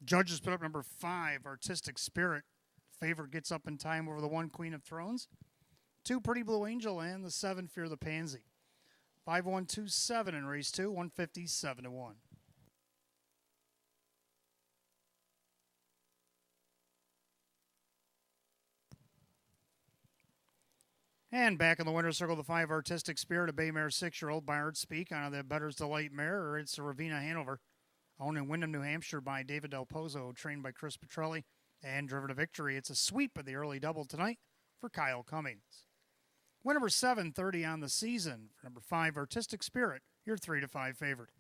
Judges put up number 5, Artistic Spirit. Favorite gets up in time over the 1, Queen of Thrones. 2, Pretty Blue Angel, and the 7, Fear the Pansy. 5-1-2-7 in race 2, 157 to 1. And back in the winner's circle, the 5, Artistic Spirit, a bay mare 6-year-old, Byard Speak, on the Better's Delight mare. It's a Ravina Hanover, owned in Windham, New Hampshire by David Del Pozo, trained by Chris Petrelli, and driven to victory. It's a sweep of the early double tonight for Kyle Cummings. Win number 730 on the season for number 5, Artistic Spirit, your 3 to 5 favorite.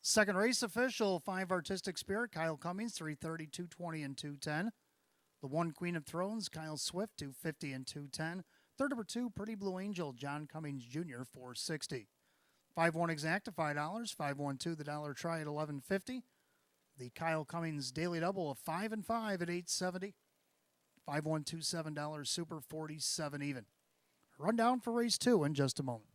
Second race official, 5 Artistic Spirit, Kyle Cummings, 330, 220, and 210. The 1 Queen of Thrones, Kyle Swift, 250 and 210. Third number 2, Pretty Blue Angel, John Cummings Jr., 460. 5-1 exacta, $5. 5-1-2, the dollar try at $11.50. The Kyle Cummings Daily Double of 5 and 5 at $8.70. 5-1-2, $7 super, 47 even. Rundown for race 2 in just a moment.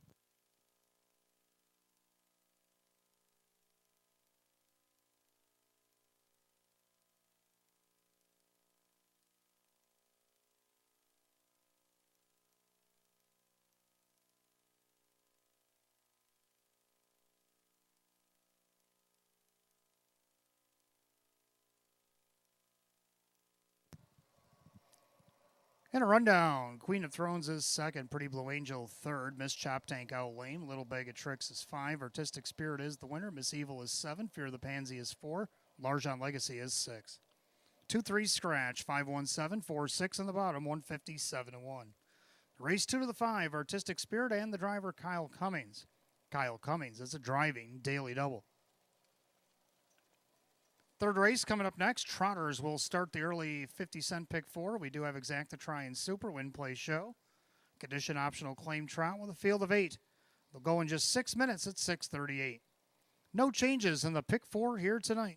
And a rundown. Queen of Thrones is second. Pretty Blue Angel third. Miss Chop Tank out lame. Little Bag of Tricks is 5. Artistic Spirit is the winner. Miss Evil is 7. Fear of the Pansy is 4. Largent Legacy is 6. 2-3 scratch. 5-1-7. 4-6 on the bottom. 157-1. Race 2 to the 5. Artistic Spirit and the driver Kyle Cummings. Kyle Cummings is a driving daily double. Third race coming up next. Trotters will start the early 50-cent pick 4. We do have exacta try and super win play show. Condition optional claim trot with a field of 8. They'll go in just 6 minutes at 6:38. No changes in the pick 4 here tonight.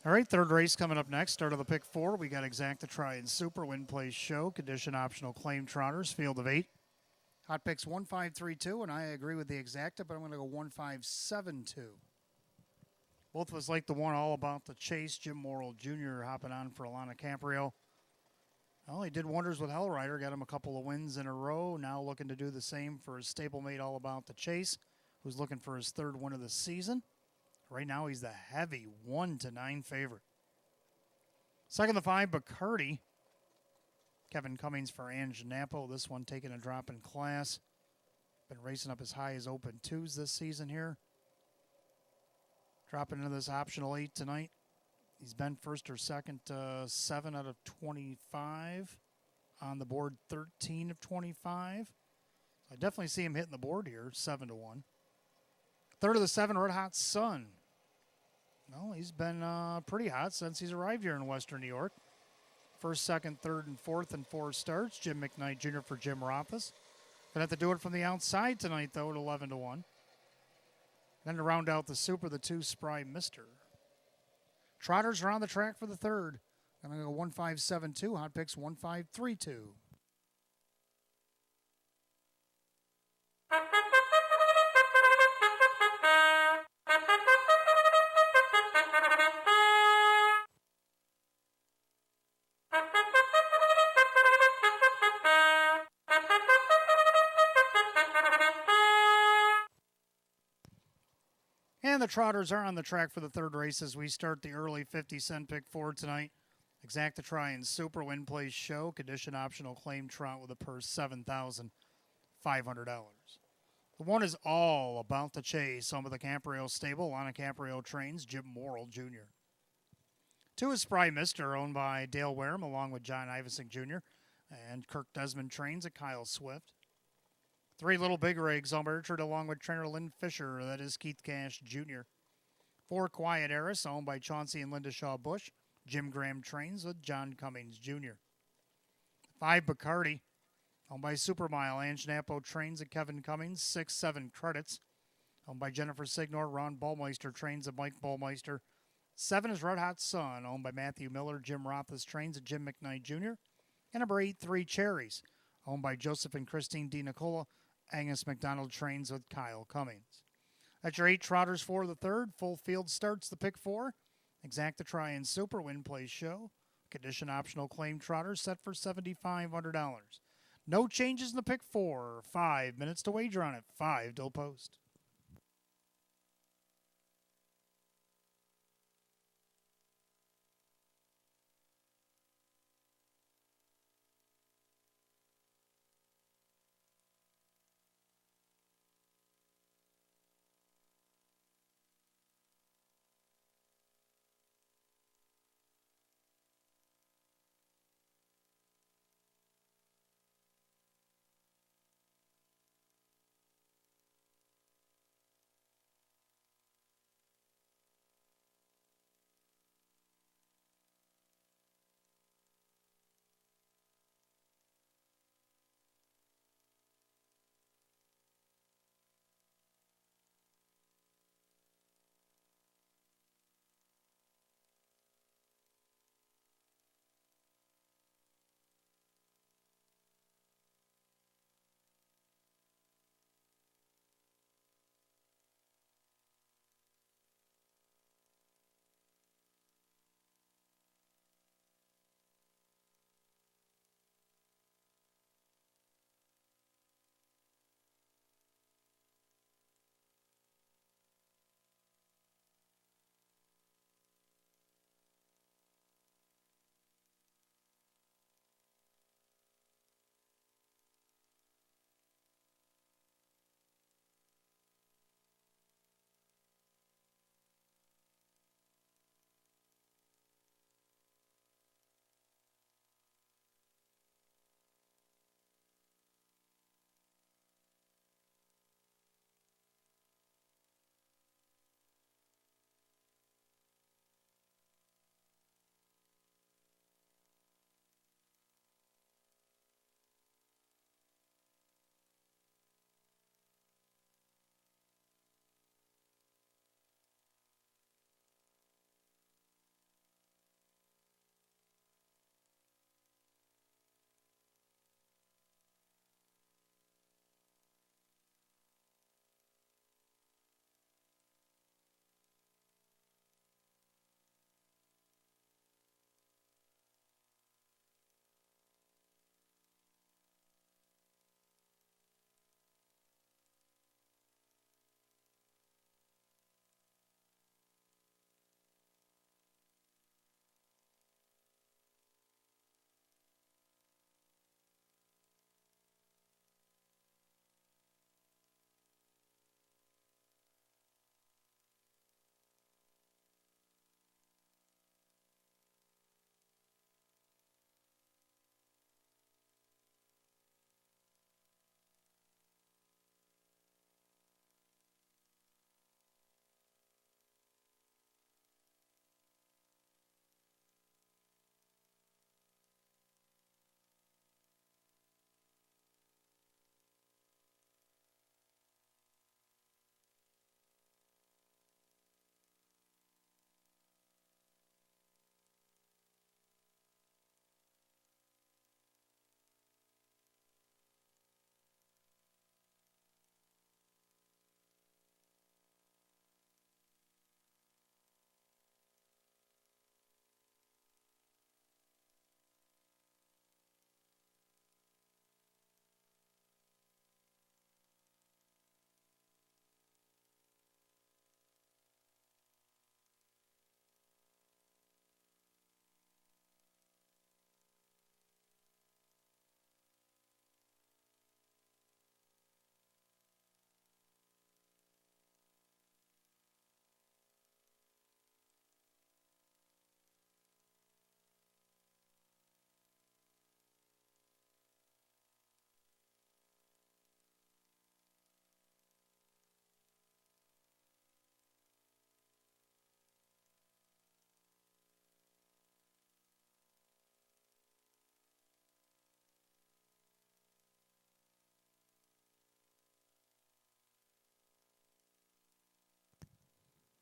All right, third race coming up next. Start of the pick 4. We got exacta try and super win play show. Condition optional claim trotters. Field of 8. Hot picks 1-5-3-2, and I agree with the exacta, but I'm going to go 1-5-7-2. Both of us like the one all about the chase. Jim Morrill Jr. hopping on for Alana Caprio. Well, he did wonders with Hellrider, got him a couple of wins in a row. Now looking to do the same for his stablemate All About the Chase, who's looking for his third win of the season. Right now he's the heavy 1-9 favorite. Second to 5, Bacardi. Kevin Cummings for Ange Napo. This one taking a drop in class. Been racing up as high as open 2s this season here. Dropping into this optional 8 tonight. He's been first or second 7 out of 25. On the board 13 of 25. I definitely see him hitting the board here, 7-1. Third of the 7, Red Hot Sun. Well, he's been pretty hot since he's arrived here in Western New York. First, second, third, and fourth in 4 starts. Jim McKnight Jr. for Jim Rothfuss. Gonna have to do it from the outside tonight, though, at 11-1. Then to round out the super, the 2 Spry Mister. Trotters are on the track for the third. Gonna go 1-5-7-2. Hot picks 1-5-3-2. And the Trotters are on the track for the third race as we start the early 50-cent pick 4 tonight. Exacta Try and Super Win Place Show. Condition optional claim trot with a purse $7,500. The one is All About the Chase. Home of the Camp-Rail stable. Lana Camp-Rail trains. Jim Morrill Jr. 2 is Spry Mister, owned by Dale Wareham along with John Ivisick Jr. And Kirk Desmond trains at Kyle Swift. 3 Little Big Rigs, owned by Richard along with trainer Lynn Fisher. That is Keith Cash Jr. 4 Quiet Eris, owned by Chauncey and Linda Shaw Bush. Jim Graham trains with John Cummings Jr. 5 Bacardi, owned by Supermile. Ange Napo trains at Kevin Cummings. 6-7 Credits, owned by Jennifer Signor. Ron Ballmeister trains at Mike Ballmeister. 7 is Red Hot Sun, owned by Matthew Miller. Jim Rothfuss trains at Jim McKnight Jr. And number 8, 3 Cherries, owned by Joseph and Christine DiNicola. Angus McDonald trains with Kyle Cummings. That's your 8 Trotters for the third. Full field starts the pick 4. Exacta Try and Super Win Place Show. Condition optional claim trotter set for $7,500. No changes in the pick 4. 5 minutes to wager on it. 5 till post.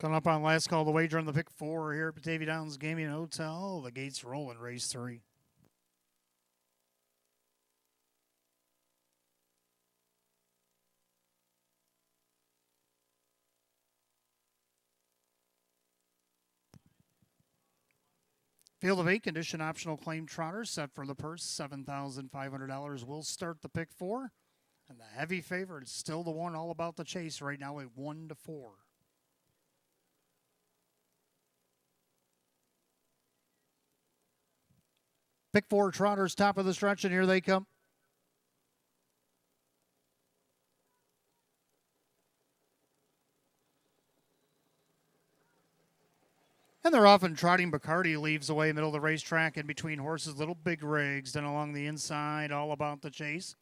Coming up on last call, the wager on the pick 4 here at Batavia Downs Gaming and Hotel. The gates roll in race 3. Field of 8, condition optional claim trotters set for the purse, $7,500 will start the pick 4. And the heavy favorite is still the one all about the chase right now at 1-4. Pick 4 trotters, top of the stretch, and here they come. And they're off and trotting. Bacardi leaves away middle of the racetrack in between horses. Little Big Rigs then along the inside, all about the chase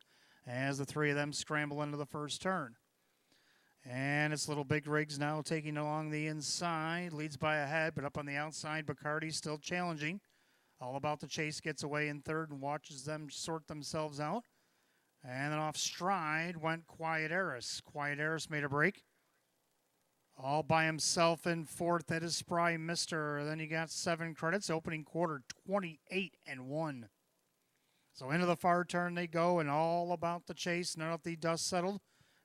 as the three of them scramble into the first turn. And it's Little Big Rigs now taking along the inside. Leads by a head, but up on the outside, Bacardi still challenging. All about the chase gets away in third and watches them sort themselves out. And then off stride went Quiet Eris. Quiet Eris made a break. All by himself in fourth. That is Spry Mister. Then you got 7 credits. Opening quarter, 28-1. So into the far turn they go, and all about the chase. None of the dust settled.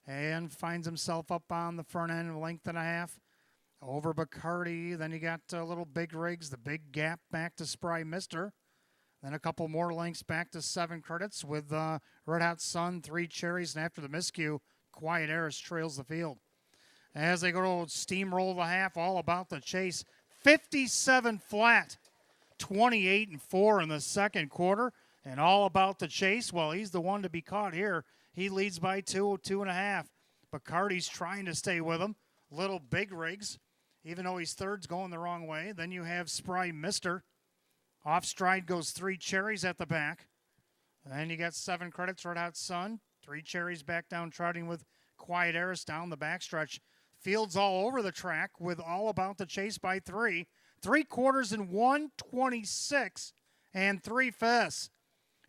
And finds himself up on the front end, a length and a half. Over Bacardi. Then you got Little Big Rigs. The big gap back to Spry Mister. Then a couple more lengths back to 7 credits with Red Hot Sun, 3 Cherries. And after the miscue, Quiet Eris trails the field. As they go to steamroll the half, all about the chase. 57 flat, 28-4 in the second quarter, and all about the chase. Well, he's the one to be caught here. He leads by 2.5. Bacardi's trying to stay with him. Little Big Rigs, even though he's third's going the wrong way. Then you have Spry Mister. Off stride goes 3 Cherries at the back. Then you got 7 credits, Red Hot Sun. 3 Cherries back down trotting with Quiet Eris down the backstretch. Fields all over the track with all about the chase by 3. 3/4 in 1:26 and 3/5.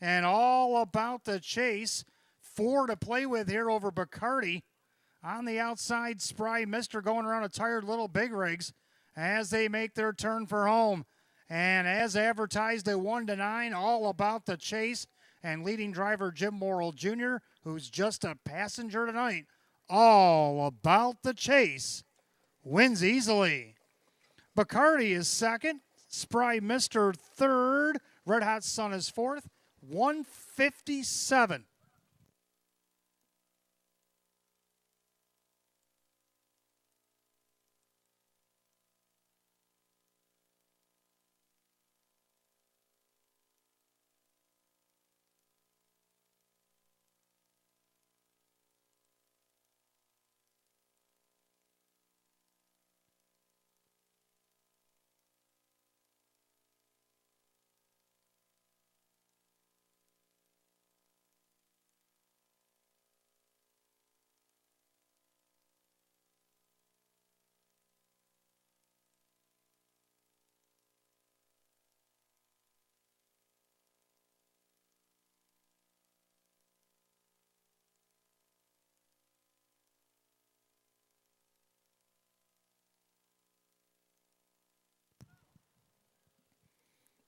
And all about the chase. 4 to play with here over Bacardi. On the outside, Spry Mister going around a tired Little Big Rigs as they make their turn for home. And as advertised at 1-9, all about the chase. And leading driver Jim Morrill Jr., who's just a passenger tonight, all about the chase, wins easily. Bacardi is second. Spry Mister third. Red Hot Sun is fourth. 157.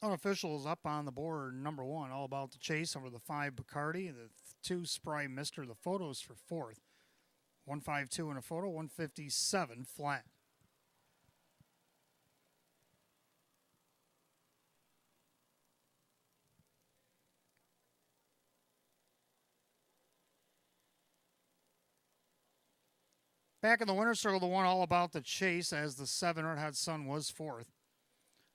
Unofficials up on the board. Number 1, all about the chase over the 5 Bacardi. The 2 Spry Mister. The photos for fourth. 152 in a photo. 157 flat. Back in the winner's circle, the 1 all about the chase as the 7 Red Hot Sun was fourth.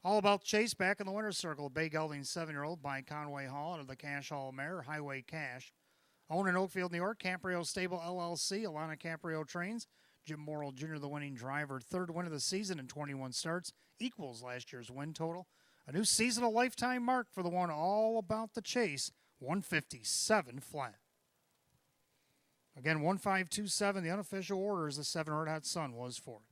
All about chase back in the winner's circle. Bay Gelding 7-year-old by Conway Hall out of the Cash Hall mare, Highway Cash. Owned in Oakfield, New York, Caprio Stable LLC, Alana Caprio Trains. Jim Morrill Jr., the winning driver. Third win of the season in 21 starts. Equals last year's win total. A new seasonal lifetime mark for the 1 all about the chase. 157 flat. Again, 1527. The unofficial order is the 7 Red Hot Sun was fourth.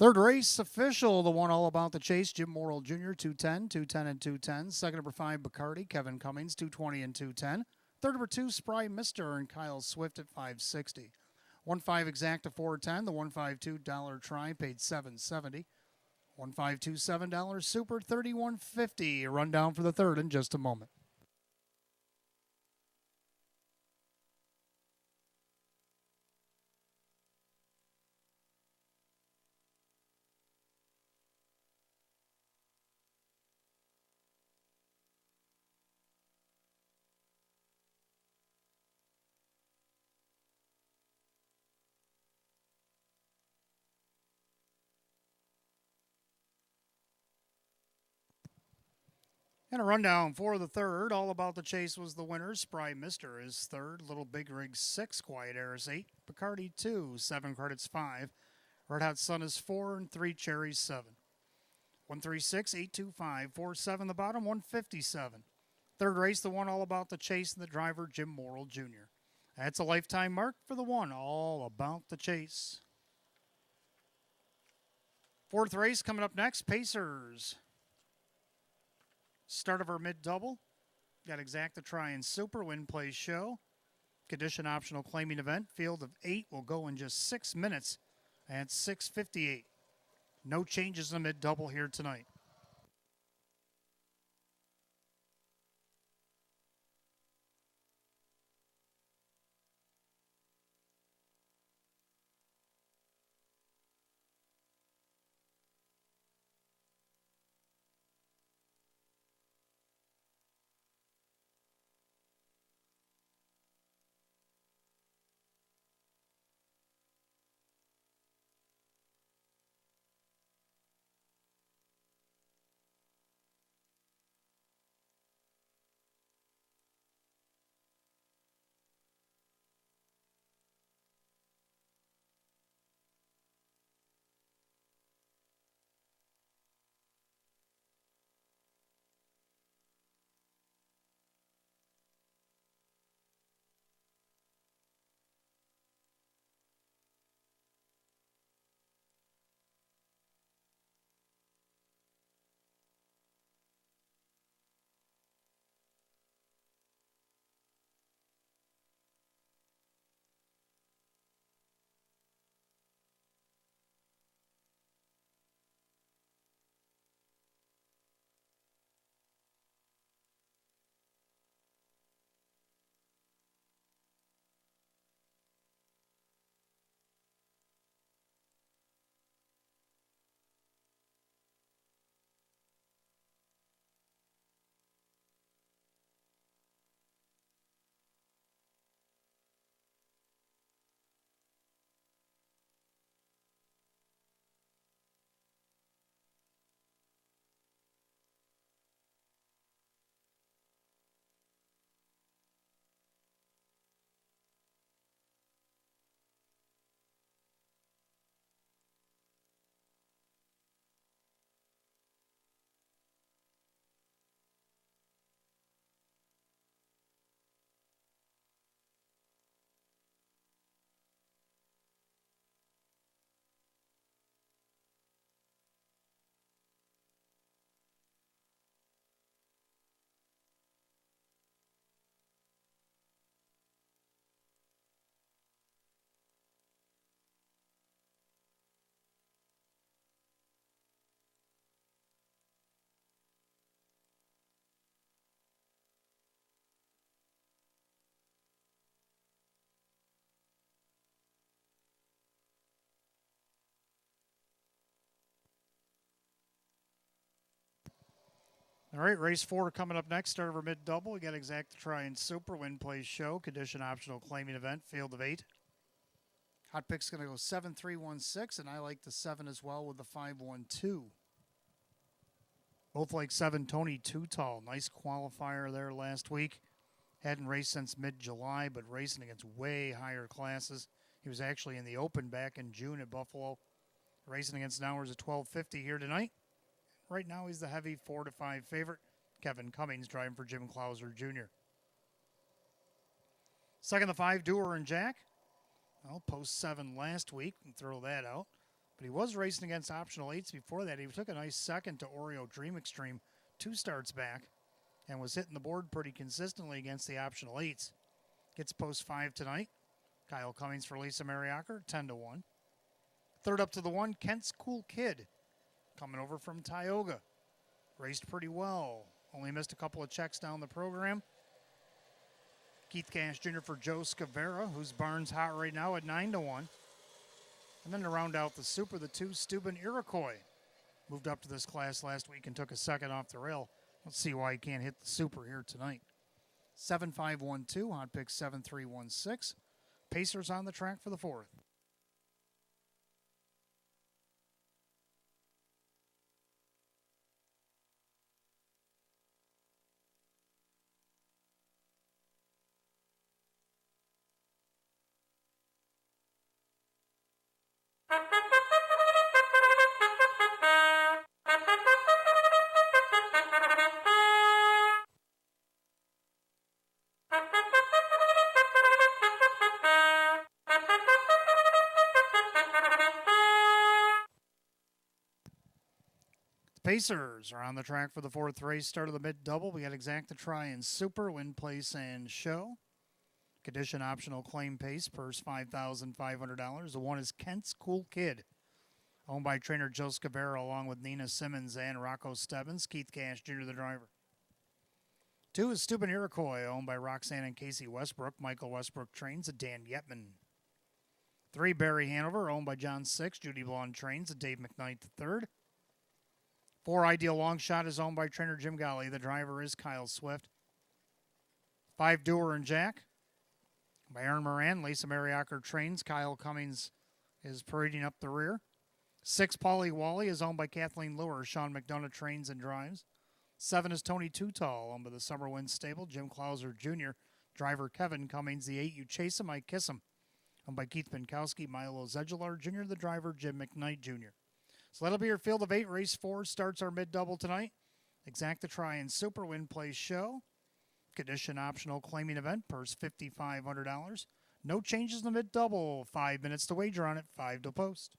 Third race official, the one all about the chase, Jim Morrill Jr., 210, 210 and 210. Second number 5, Bacardi, Kevin Cummings, 220 and 210. Third number 2, Spry Mister and Kyle Swift at 560. 1-5 exacta 410. The 152 dollar try paid $770. 1527 $7 super 3150. A rundown for the third in just a moment. And a rundown for the third. All about the chase was the winner. Spry Mister is third. Little Big Rig 6. Quiet Airs 8. Bacardi 2. 7 Credits 5. Red Hot Sun is 4. And 3 Cherries 7. 136, 825, 47 the bottom, 157. Third race, the one all about the chase and the driver, Jim Morrill Jr. That's a lifetime mark for the one all about the chase. Fourth race coming up next, Pacers. Start of our mid-double. Got exacta try and super, win, play, show. Condition optional claiming event. Field of 8 will go in just 6 minutes at 6:58. No changes in the mid-double here tonight. All right, race 4 coming up next. Start of our mid-double. We got exacta try and super, win, play, show. Condition optional claiming event. Field of 8. Hot pick's going to go 7-3-1-6, and I like the 7 as well with the 5-1-2. Both like 7. Tony Too Tall. Nice qualifier there last week. Hadn't raced since mid-July, but racing against way higher classes. He was actually in the Open back in June at Buffalo. Racing against Nowers at 12:50 here tonight. Right now, he's the heavy 4-5 favorite. Kevin Cummings driving for Jim Clouser Jr. Second, the 5, Doer and Jack. Well, post 7 last week. And throw that out. But he was racing against optional 8s before that. He took a nice second to Oreo Dream Extreme 2 starts back and was hitting the board pretty consistently against the optional 8s. Gets post 5 tonight. Kyle Cummings for Lisa Mariacker, 10-1. Third up to the 1, Kent's Cool Kid, coming over from Tioga. Raced pretty well. Only missed a couple of checks down the program. Keith Cash Jr. for Joe Scavera, whose barn's hot right now at 9-1. And then to round out the Super, the 2, Steuben Iroquois. Moved up to this class last week and took a second off the rail. Let's see why he can't hit the Super here tonight. 7-5-1-2, hot pick 7-3-1-6. Pacers on the track for the 4th. Pacers are on the track for the 4th race. Start of the mid-double. We got Exacta Try and Super, Win, Place, and Show. Condition optional claim pace, purse $5,500. The 1 is Kent's Cool Kid, owned by trainer Joe Scavera along with Nina Simmons and Rocco Stebbins. Keith Cash Jr. the driver. 2 is Steuben Iroquois, owned by Roxanne and Casey Westbrook. Michael Westbrook trains a Dan Yetman. 3, Barry Hanover, owned by John Six. Judy Blonde trains a Dave McKnight III. 4, Ideal Long Shot is owned by trainer Jim Golly. The driver is Kyle Swift. 5, Doer and Jack by Aaron Moran. Lisa Mariacker trains. Kyle Cummings is parading up the rear. 6, Paulie Wally is owned by Kathleen Lure. Sean McDonough trains and drives. 7 is Tony Tootal, owned by the Summer Wind Stable. Jim Clauser Jr. Driver Kevin Cummings. The 8, You Chase 'Em, I Kiss 'Em, owned by Keith Pinkowski. Milo Zedular Jr. The driver, Jim McKnight Jr. So that'll be your field of 8. Race 4 starts our mid-double tonight. Exacta Try and Super, Win, Place, Show. Condition optional claiming event, purse $5,500. No changes in the mid-double. 5 minutes to wager on it, 5 to post.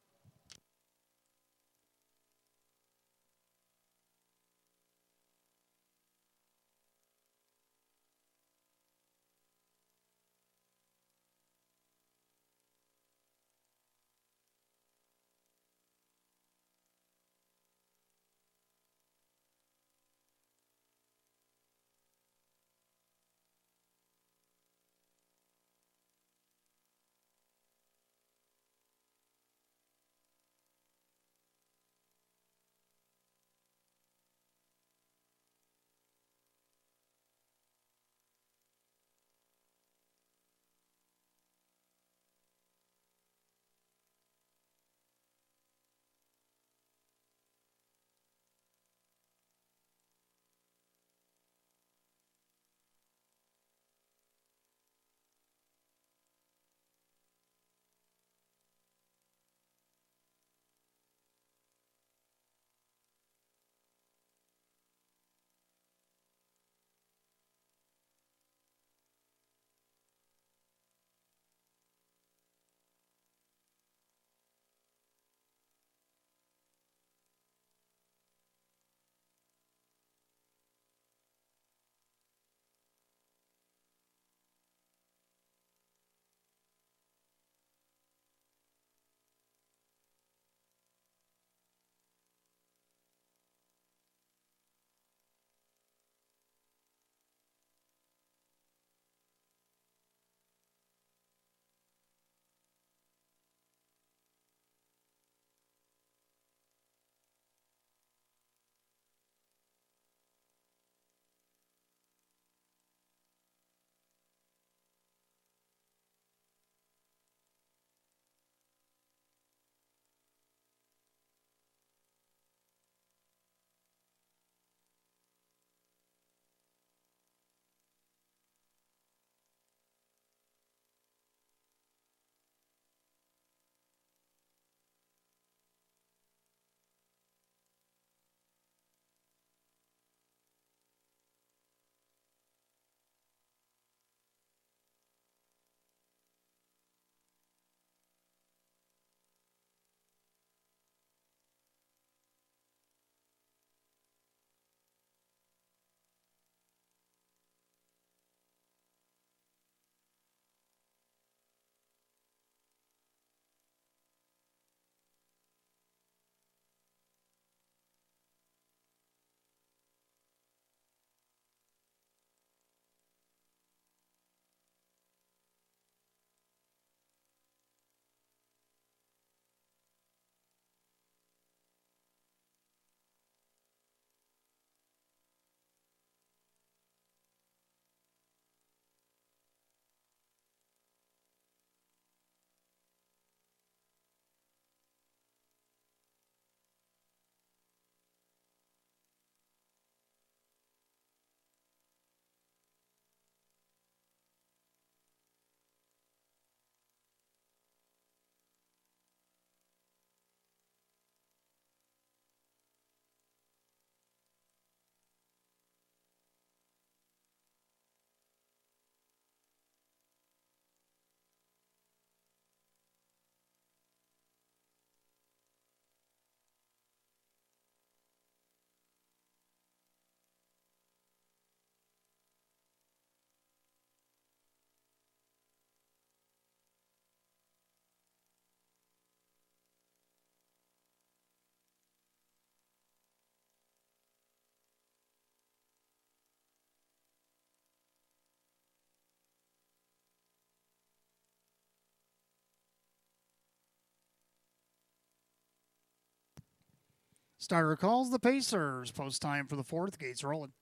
Starter calls the Pacers. Post time for the fourth. Gates rolling.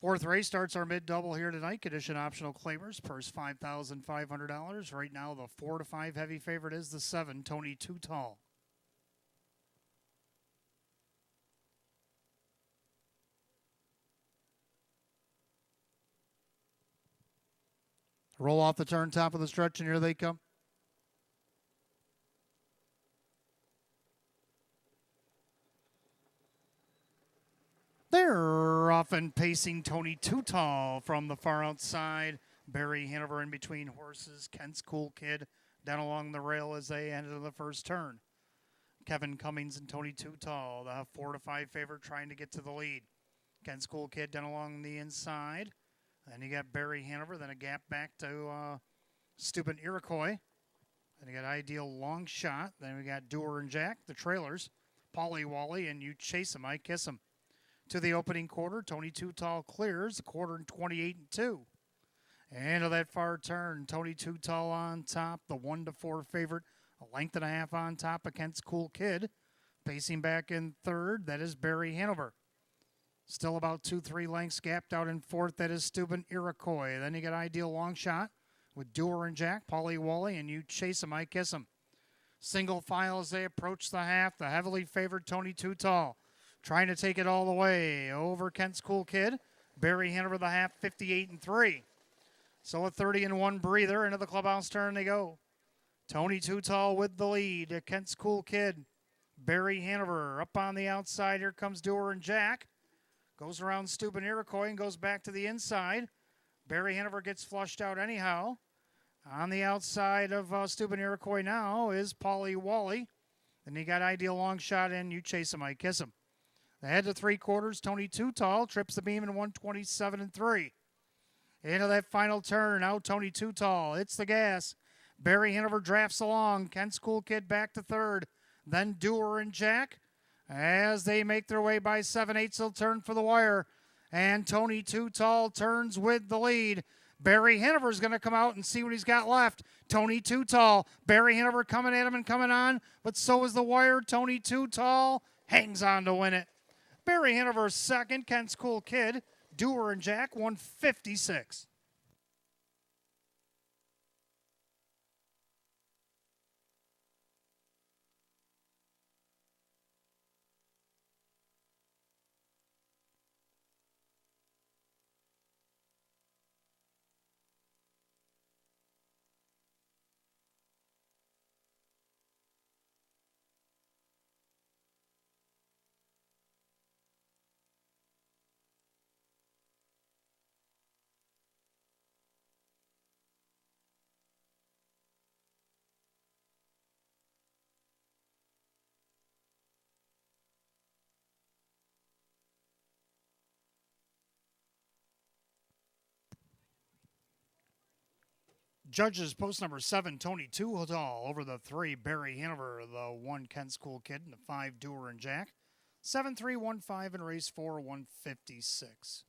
Fourth race starts our mid-double here tonight. Condition optional claimers. Purse $5,500. Right now the 4 to 5 heavy favorite is the 7, Tony Too Tall. Roll off the turn, top of the stretch, and here they come. They're often pacing Tony Too Tall from the far outside. Barry Hanover in between horses. Kent's Cool Kid down along the rail as they enter the first turn. Kevin Cummings and Tony Too Tall, the 4 to 5 favorite, trying to get to the lead. Kent's Cool Kid down along the inside. Then you got Barry Hanover, then a gap back to Stupid Iroquois. Then you got Ideal Long Shot. Then we got Doer and Jack, the trailers. Polly Wally and You Chase 'Em, I Kiss 'Em. To the opening quarter, Tony Too Tall clears the quarter in 28-2. And to that far turn, Tony Too Tall on top, the 1 to 4 favorite, a length and a half on top of Kent's Cool Kid. Pacing back in third, that is Barry Hanover. Still about 2-3 lengths gapped out in fourth, that is Stupid Iroquois. Then you got Ideal Long Shot with Doer and Jack, Polly Wally, and You Chase 'Em, I Kiss 'Em. Single file as they approach the half, the heavily favored Tony Too Tall. Trying to take it all the way over Kent's Cool Kid. Barry Hanover the half, 58-3. So a 30-1 breather. Into the clubhouse turn they go. Tony Too Tall with the lead. Kent's Cool Kid. Barry Hanover up on the outside. Here comes Doer and Jack. Goes around Stupid Iroquois and goes back to the inside. Barry Hanover gets flushed out anyhow. On the outside of Stupid Iroquois now is Polly Wally. Then you got Ideal Long Shot and You Chase 'Em, I Kiss 'Em. The head to 3/4, Tony Too Tall trips the beam in 127-3. Into that final turn, now Tony Too Tall. It's the gas. Barry Hanover drafts along. Kent's Cool Kid back to third. Then Doer and Jack. As they make their way by 7/8, they'll turn for the wire. And Tony Too Tall turns with the lead. Barry Hanover's going to come out and see what he's got left. Tony Too Tall. Barry Hanover coming at him and coming on, but so is the wire. Tony Too Tall hangs on to win it. Barry Hanover second, Kent's Cool Kid, Doer and Jack 156. Judges post number 7, Tony Too Tall over the 3, Barry Hanover, the 1, Kent's Cool Kid, and the 5, Doer and Jack. 7-3-1-5 in race 4, 156.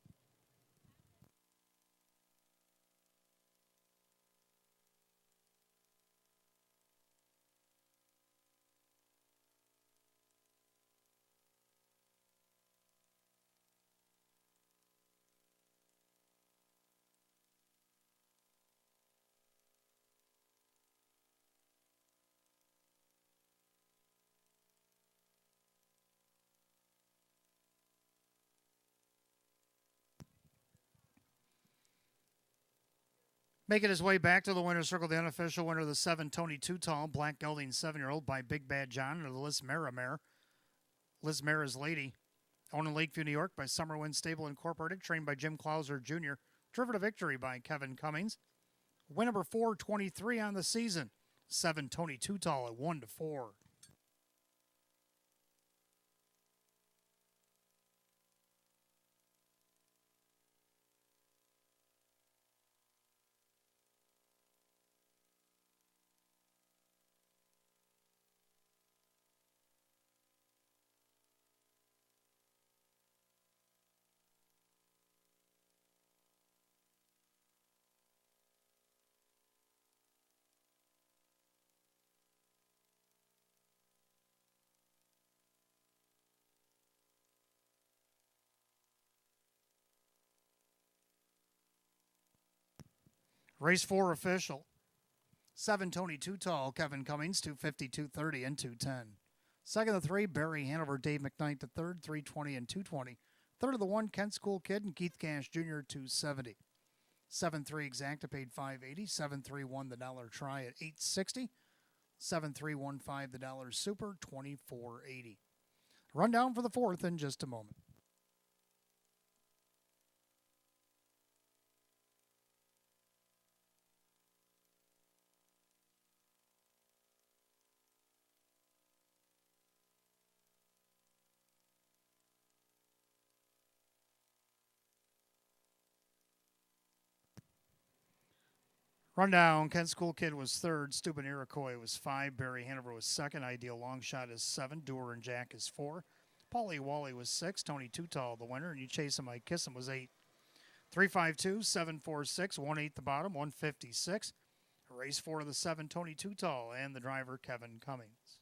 Making his way back to the winner's circle, the unofficial winner of the 7, Tony Too Tall, black gelding 7-year-old by Big Bad John, under the Liz Mara mare. Liz Mara's Lady, owned in Lakeview, New York by Summerwind Stable Incorporated, trained by Jim Clauser Jr., driven to victory by Kevin Cummings. Win number 423 on the season. 7, Tony Too Tall at 1 to 4. Race 4 official. 7 Tony Too Tall, Kevin Cummings, 250, 230, and 210. Second of the 3, Barry Hanover, Dave McKnight the third, 320 and 220. Third of the 1, Kent School Kid and Keith Cash Jr., 270. 7-3 Exacta paid 580. 7-3 won the dollar try at 860. 7-3 won 5 the dollar super, 2480. Rundown for the 4th in just a moment. Rundown, Kent School Kid was 3rd, Steuben Iroquois was 5, Barry Hanover was 2nd, Ideal Longshot is 7, Doer and Jack is 4, Paulie Wally was 6, Tony Too Tall the winner, and You Chase Him, I Kiss Him was 8. 352, 746, 1-8 the bottom, 156. Race 4 of the 7, Tony Too Tall, and the driver, Kevin Cummings.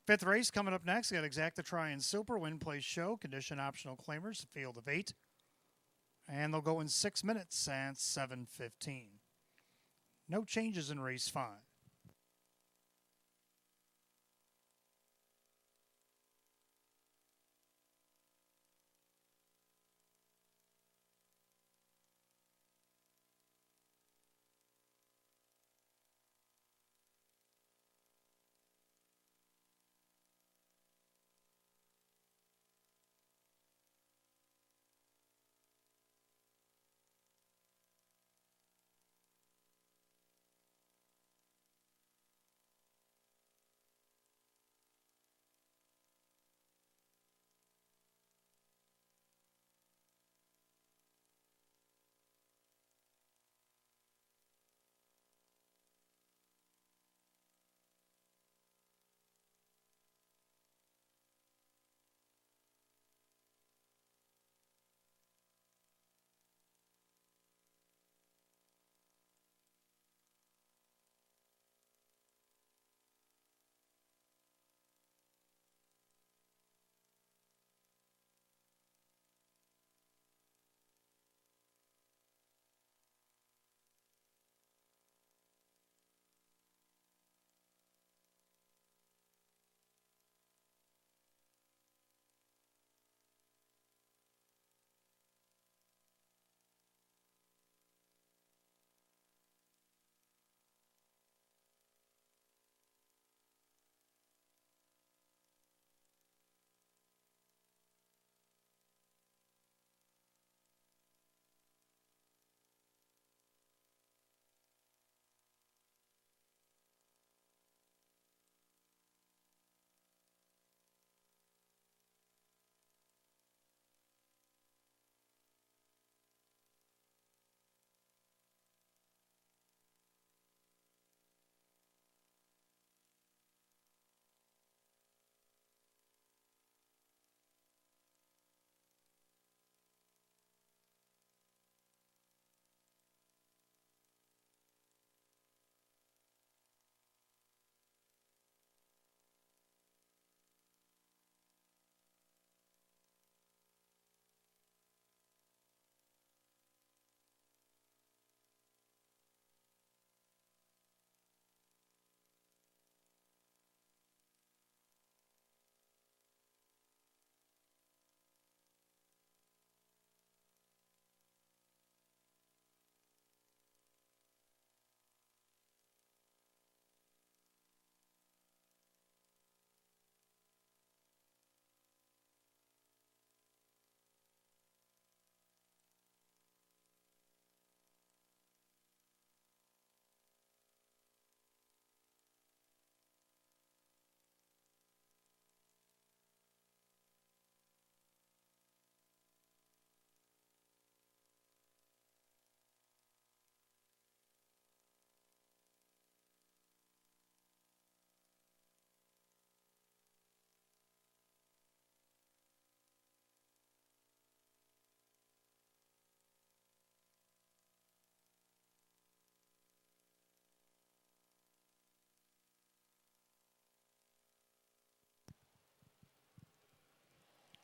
5th race coming up next. Got Exacta Try and Super, Win Place Show, Condition Optional Claimers, field of 8. And they'll go in 6 minutes at 7:15. No changes in race 5.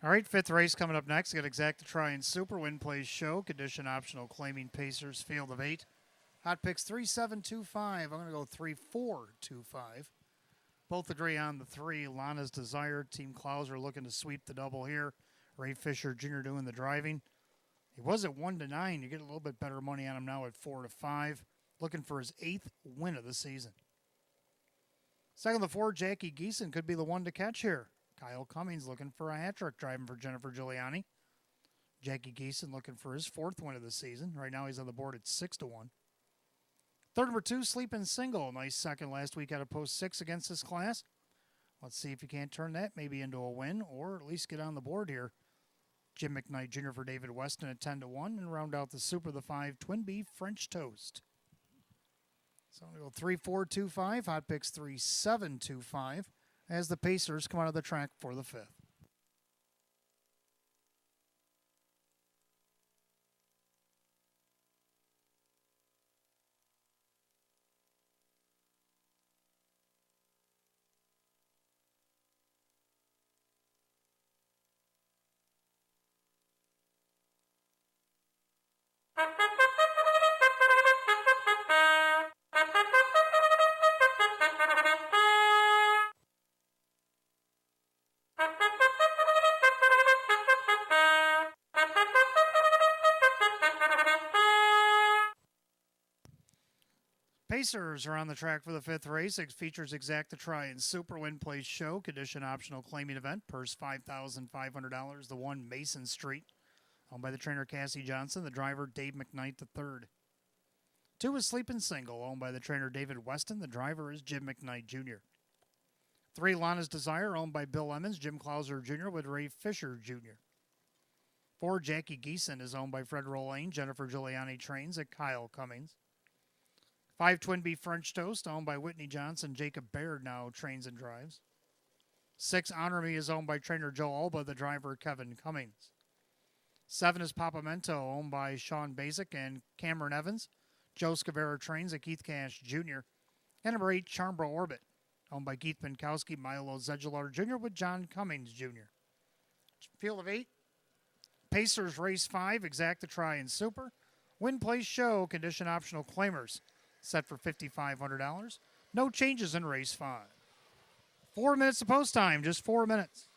All right, fifth race coming up next. Got Exacta Try and Super Win Plays Show. Condition optional claiming Pacers field of 8. Hot picks 3725. I'm going to go 3425. Both agree on the 3. Lana's Desire. Team Klauser looking to sweep the double here. Ray Fisher Jr. doing the driving. He was at 1-9. You get a little bit better money on him now at 4-5. Looking for his 8th win of the season. Second, the 4, Jackie Geeson could be the one to catch here. Kyle Cummings looking for a hat trick driving for Jennifer Giuliani. Jackie Geeson looking for his 4th win of the season. Right now he's on the board at 6-1. Third, number 2, Sleeping Single. Nice second last week out of post 6 against this class. Let's see if you can't turn that maybe into a win or at least get on the board here. Jim McKnight Jr. for David Weston at 10-1 and round out the Super, the 5, Twin Beef French Toast. So I'm going to go 3-4-2-5, hot picks 3-7-2-5 as the Pacers come out of the track for the 5th. Pacers are on the track for the 5th race. It features Exacta Try and Super Win Plays Show. Condition optional claiming event. Purse $5,500. The 1, Mason Street. Owned by the trainer Cassie Johnson. The driver Dave McKnight III. 2 is Sleeping Single. Owned by the trainer David Weston. The driver is Jim McKnight Jr. 3, Lana's Desire. Owned by Bill Emmons. Jim Klauser Jr. with Ray Fisher Jr. 4, Jackie Geeson is owned by Fred Rolane. Jennifer Giuliani trains at Kyle Cummings. 5, Twin Beef French Toast, owned by Whitney Johnson. Jacob Baird now trains and drives. 6, Honor Me is owned by trainer Joe Alba, the driver Kevin Cummings. 7 is Papamento, owned by Sean Basic and Cameron Evans. Joe Scavera trains at Keith Cash Jr. And number 8, Charmbro Orbit, owned by Keith Pinkowski, Milo Zedular Jr. with John Cummings Jr. Field of 8, Pacers race 5, Exacta Try and Super. Win Place Show, condition optional claimers. Set for $5,500. No changes in race 5. 4 minutes of post time, just 4 minutes.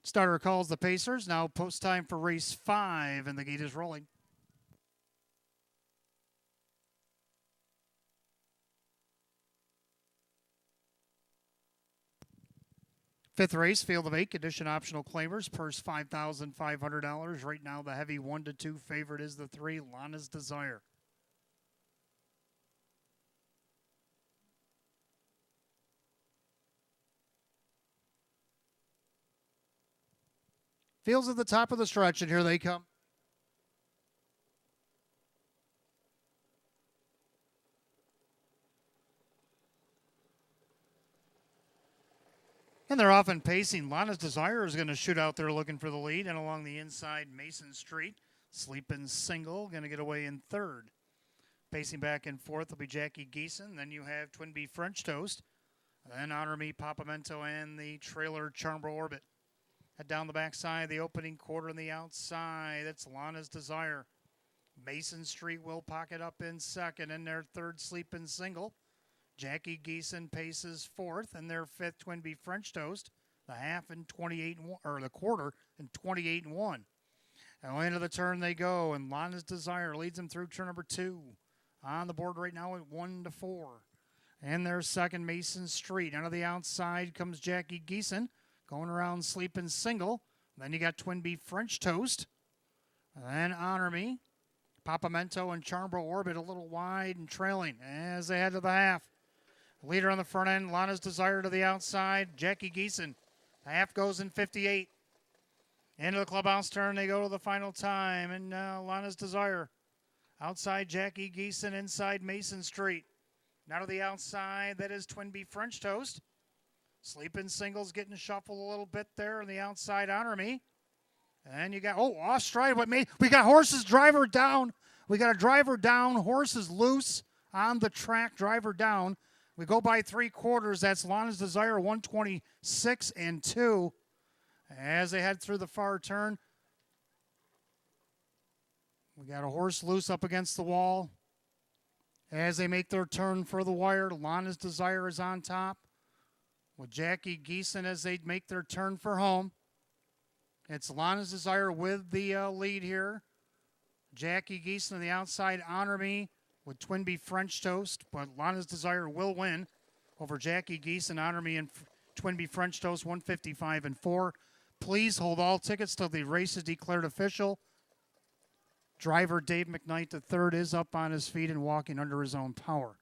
Starter calls the Pacers. Now post time for race 5, and the gate is rolling. Fifth race, field of 8, condition optional claimers, purse $5,500. Right now, the heavy 1-2 favorite is the 3, Lana's Desire. Fields at the top of the stretch, and here they come. And they're often pacing. Lana's Desire is going to shoot out there looking for the lead. And along the inside, Mason Street. Sleepin' Single going to get away in third. Pacing back and forth will be Jackie Geeson. Then you have Twin B French Toast. Then Honor Me, Papamento, and the trailer Charmbro Orbit. Head down the backside, the opening quarter on the outside. That's Lana's Desire. Mason Street will pocket up in second. In their third, Sleepin' Single. Jackie Geeson paces fourth, and their fifth, Twin B French Toast. The half and 28 or the quarter and 28-1. And into the turn they go, and Lana's Desire leads them through turn number 2. On the board right now at 1-4. And their second, Mason Street. Out of the outside comes Jackie Geeson, going around Sleepin' Single. Then you got Twin B French Toast. And then Honor Me, Papamento, and Charmbro Orbit a little wide and trailing as they head to the half. Leader on the front end, Lana's Desire to the outside, Jackie Geeson. The half goes in 58. Into the clubhouse turn, they go to the final time, and Lana's Desire. Outside, Jackie Geeson, inside Mason Street. Now to the outside, that is Twin B French Toast. Sleepin' Singles getting shuffled a little bit there on the outside, Honor Me. And you got, off stride, we got horses, driver down. We got a driver down, horses loose on the track, driver down. We go by 3/4. That's Lana's Desire, 126-2. As they head through the far turn, we got a horse loose up against the wall. As they make their turn for the wire, Lana's Desire is on top. With Jackie Geeson as they make their turn for home. It's Lana's Desire with the lead here. Jackie Geeson on the outside, Honor Me with Twin B French Toast, but Lana's Desire will win over Jackie Geeson, Honor Me, and Twin B French Toast, 155-4. Please hold all tickets till the race is declared official. Driver Dave McKnight III is up on his feet and walking under his own power.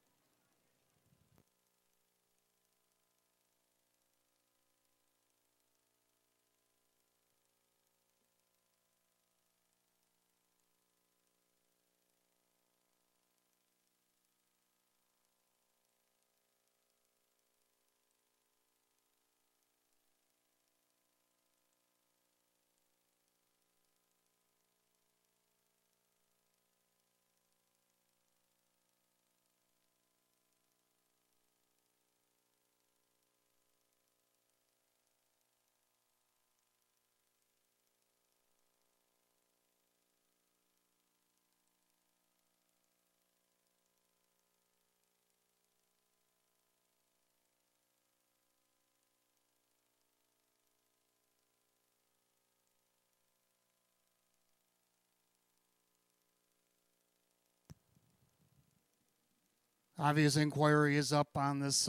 Obvious inquiry is up on this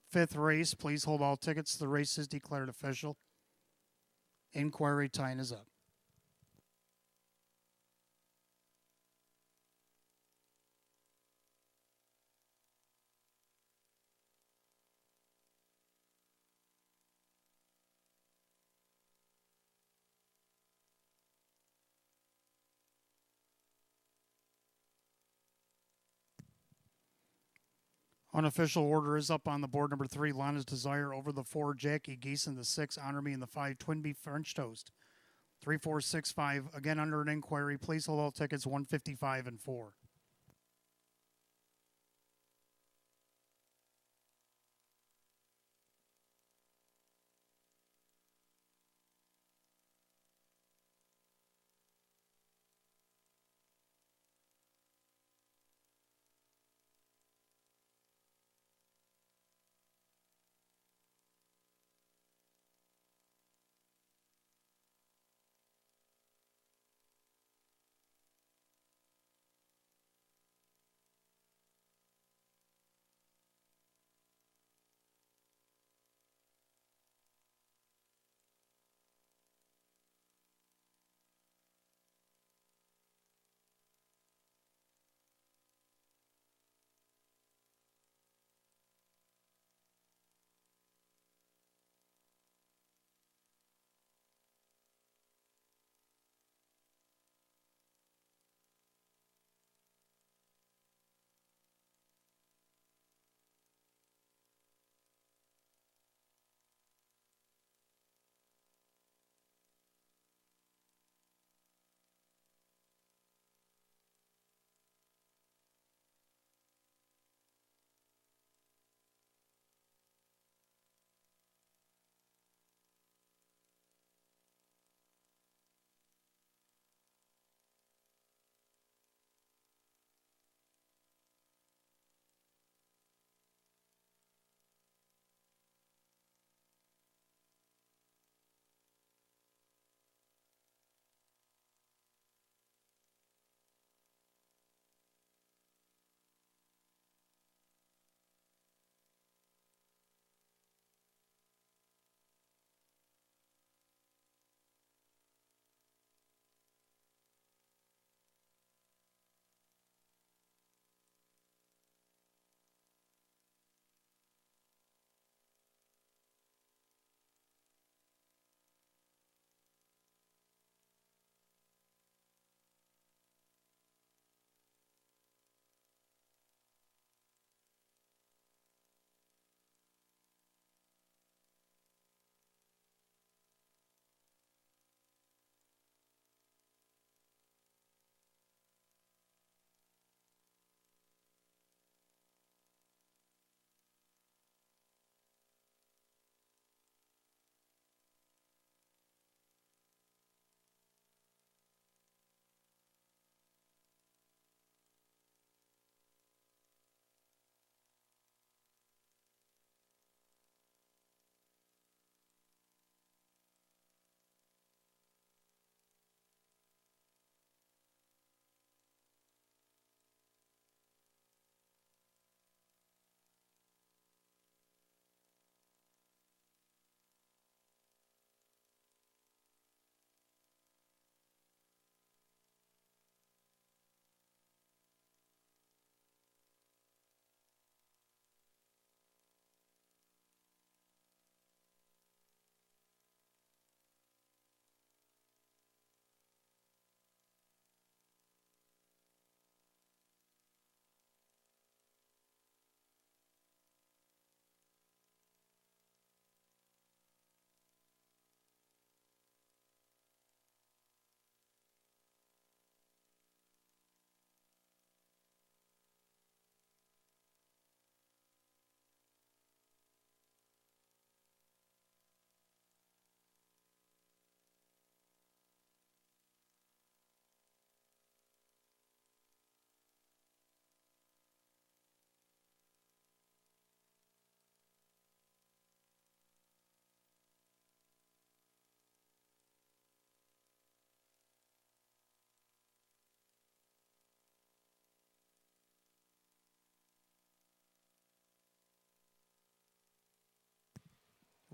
fifth race. Please hold all tickets. The race is declared official. Inquiry time is up. Unofficial order is up on the board. Number 3, Lana's Desire over the 4, Jackie Geeson, the 6, Honor Me, and the 5, Twin B French Toast. 3, 4, 6, 5. Again, under an inquiry. Please hold all tickets, 155-4.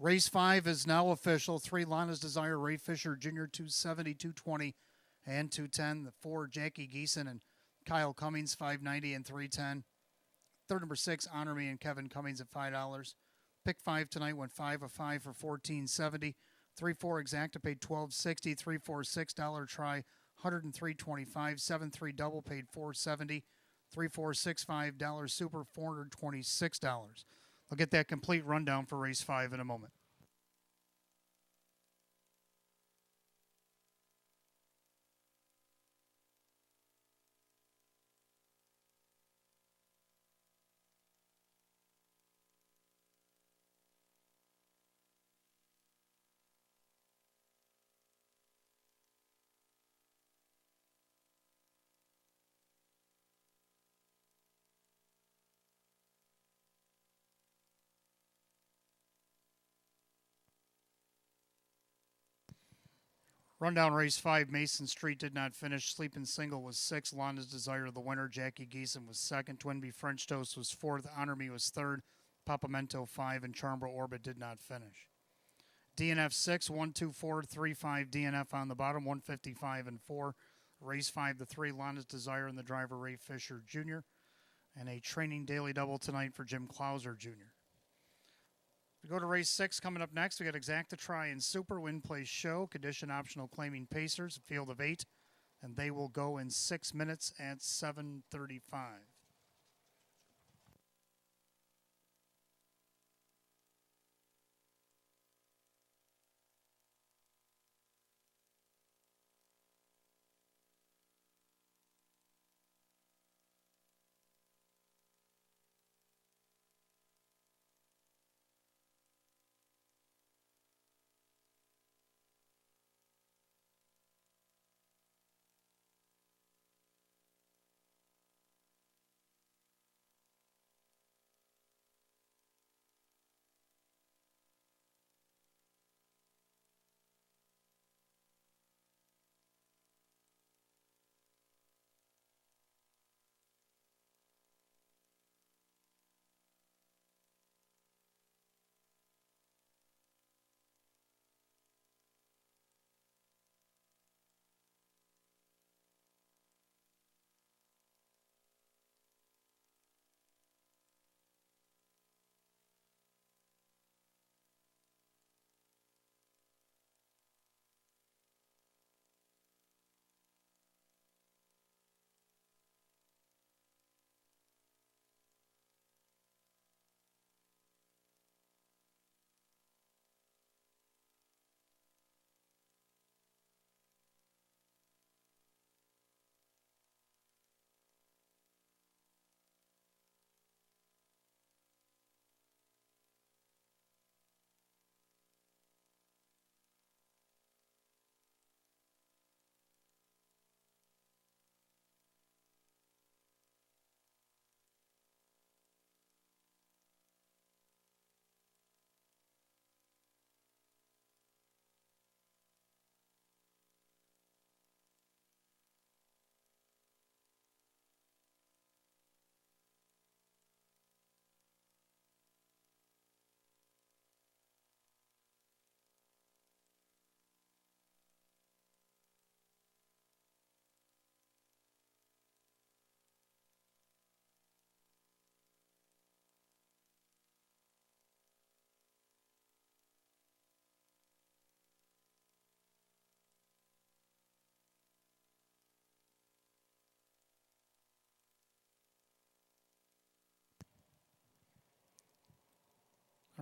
Race 5 is now official. 3, Lana's Desire, Ray Fisher Jr., 270, 220, and 210. The 4, Jackie Geeson and Kyle Cummings, 590 and 310. Third, number 6, Honor Me and Kevin Cummings at $5. Pick 5 tonight went 5 of 5 for $14.70. 3-4 Exacta paid $12.60. 3-4 $6 try, $103.25. 7-3 double paid $4.70. 3-4 $6-5 super, $426. I'll get that complete rundown for race 5 in a moment. Rundown race 5, Mason Street did not finish. Sleeping Single was 6. Lana's Desire, the winner. Jackie Geeson was 2nd. Twinbee French Toast was 4th. Honor Me was 3rd. Papamento 5, and Charmbro Orbit did not finish. DNF 6, 1, 2, 4, 3, 5. DNF on the bottom, 155 and 4. Race 5 to 3, Lana's Desire and the driver Ray Fisher Jr. And a training daily double tonight for Jim Clauser Jr. We go to race 6 coming up next. We got Exacta Try and Super, Win Place Show, condition optional claiming Pacers, a field of 8, and they will go in 6 minutes at 7:35.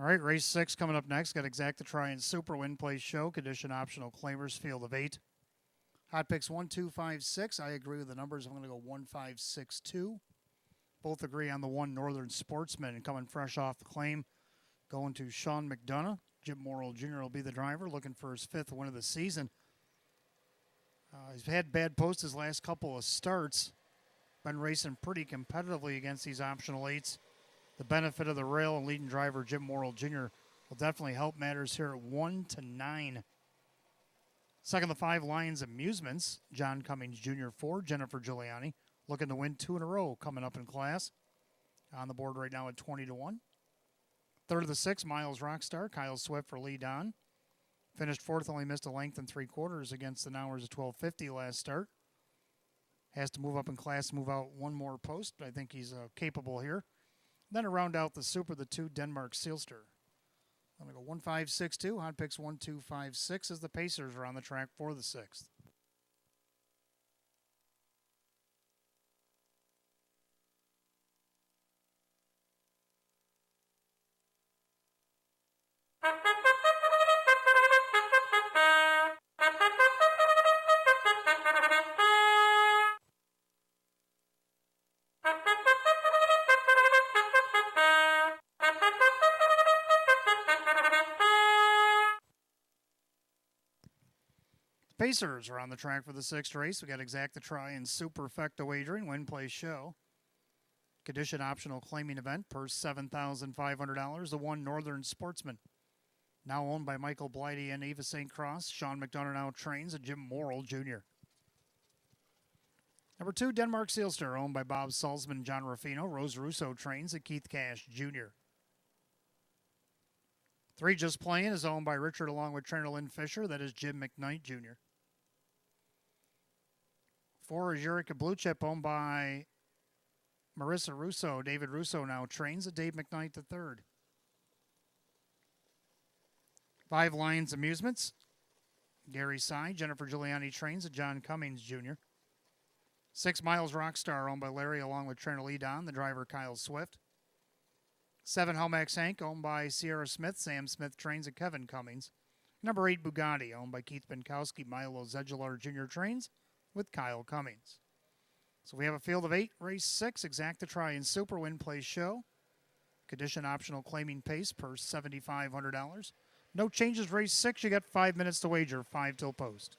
All right, race 6 coming up next. Got Exacta Try and Super, Win Place Show, condition optional claimers, field of 8. Hot picks 1, 2, 5, 6. I agree with the numbers. I'm going to go 1, 5, 6, 2. Both agree on the 1, Northern Sportsman, and coming fresh off the claim, going to Sean McDonough. Jim Morrill Jr. will be the driver, looking for his 5th win of the season. He's had bad posts his last couple of starts. Been racing pretty competitively against these optional 8s. The benefit of the rail and leading driver Jim Morrill Jr. will definitely help matters here at 1 to 9. Second, the 5, Lions Amusements. John Cummings Jr. 4, Jennifer Giuliani looking to win 2 in a row coming up in class. On the board right now at 20 to 1. Third of the six, Miles Rockstar, Kyle Swift for lead on. Finished fourth, only missed a length and 3/4 against the Nowers at 12:50 last start. Has to move up in class, move out one more post, but I think he's capable here. Then to round out the Super, the 2 Denmark Sealster. I'm going to go 1-5-6-2. Hot picks 1-2-5-6 as the Pacers are on the track for the 6th. Pacers are on the track for the 6th race. We got Exacta Try and Superfecta Wagering, Win Play Show. Condition optional claiming event, purse $7,500. The 1 Northern Sportsman, now owned by Michael Blighty and Eva St. Cross. Sean McDonough now trains, and Jim Morrill Jr. Number 2 Denmark Sealster, owned by Bob Salzman and John Ruffino. Rose Russo trains, and Keith Cash Jr. 3 Just Playing is owned by Richard along with trainer Lynn Fisher. That is Jim McKnight Jr. 4 is Eureka Blue Chip, owned by Marissa Russo. David Russo now trains, at Dave McKnight III. 5 Lions Amusements, Gary Sy. Jennifer Giuliani trains, at John Cummings Jr. 6 Miles Rockstar, owned by Larry along with trainer Lee Don, the driver Kyle Swift. 7 Helmax Hank, owned by Sierra Smith. Sam Smith trains, at Kevin Cummings. Number 8 Bugatti, owned by Keith Binkowski. Milo Zedular Jr. trains, with Kyle Cummings. So we have a field of 8, race 6, Exacta Try and Super, Win Play Show. Condition optional claiming pace, purse $7,500. No changes, race 6, you got 5 minutes to wager, 5 till post.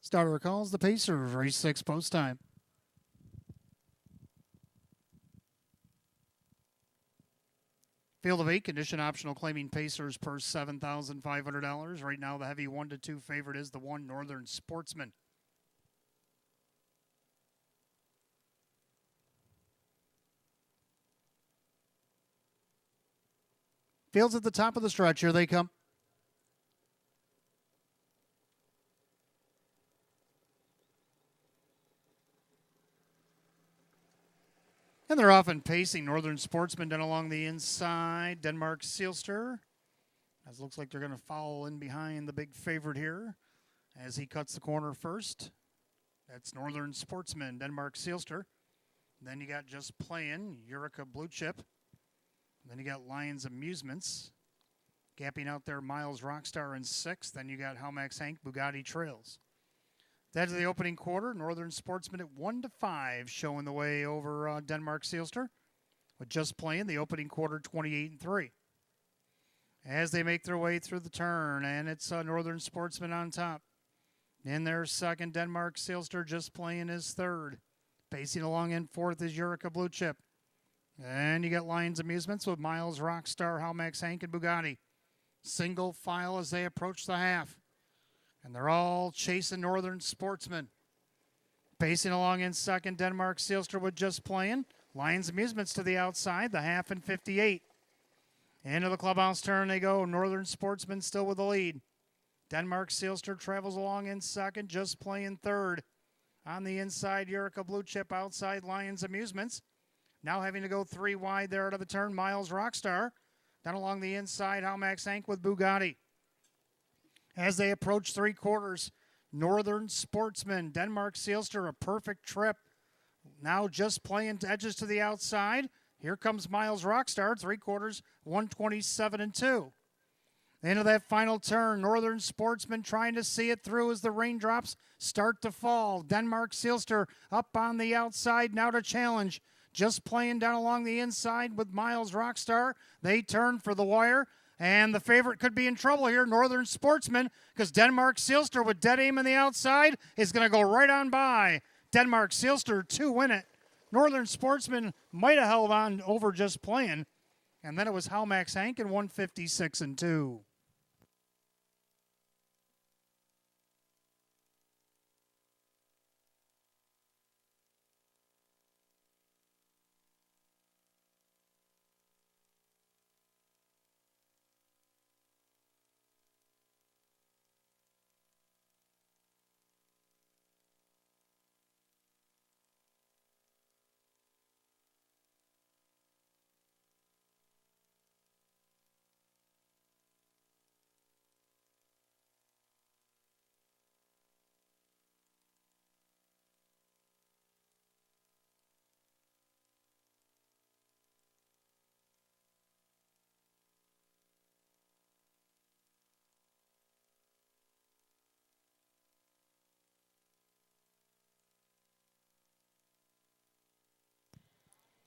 Starter calls the Pacers, race 6 post time. Field of 8, condition optional, claiming Pacers per $7,500. Right now, the heavy 1-2 favorite is the 1 Northern Sportsman. Fields at the top of the stretch. Here they come. And they're off and pacing. Northern Sportsman down along the inside. Denmark Seelster. As it looks like they're going to follow in behind the big favorite here as he cuts the corner first. That's Northern Sportsman, Denmark Seelster. Then you got Just Playing, Eureka Blue Chip. Then you got Lions Amusements. Gapping out there, Miles Rockstar in 6th. Then you got Halmax Hank, Bugatti Trails. That's the opening quarter. Northern Sportsman at 1-5, showing the way over Denmark Seelster. With Just Playing, the opening quarter, 28-3. As they make their way through the turn, and it's Northern Sportsman on top. In their second, Denmark Seelster. Just Playing is third. Pacing along in fourth is Eureka Blue Chip. And you got Lions Amusements with Miles Rockstar, Halmax Hank, and Bugatti. Single file as they approach the half. And they're all chasing Northern Sportsman. Pacing along in second, Denmark Seelster with Just Playing. Lions Amusements to the outside, the half and 58. Into the clubhouse turn they go. Northern Sportsman still with the lead. Denmark Seelster travels along in second, Just Playing third. On the inside, Eureka Blue Chip outside, Lions Amusements. Now having to go 3 wide there out of the turn, Miles Rockstar. Down along the inside, Halmax Hank with Bugatti. As they approach 3 quarters, Northern Sportsman, Denmark Seelster, a perfect trip. Now Just Playing edges to the outside. Here comes Miles Rockstar, 3 quarters, 127-2. Into that final turn, Northern Sportsman trying to see it through as the raindrops start to fall. Denmark Seelster up on the outside now to challenge. Just Playing down along the inside with Miles Rockstar. They turn for the wire. And the favorite could be in trouble here, Northern Sportsman, because Denmark Seelster with dead aim on the outside is going to go right on by. Denmark Seelster to win it. Northern Sportsman might have held on over Just Playing. And then it was Halmax Hank in 156-2.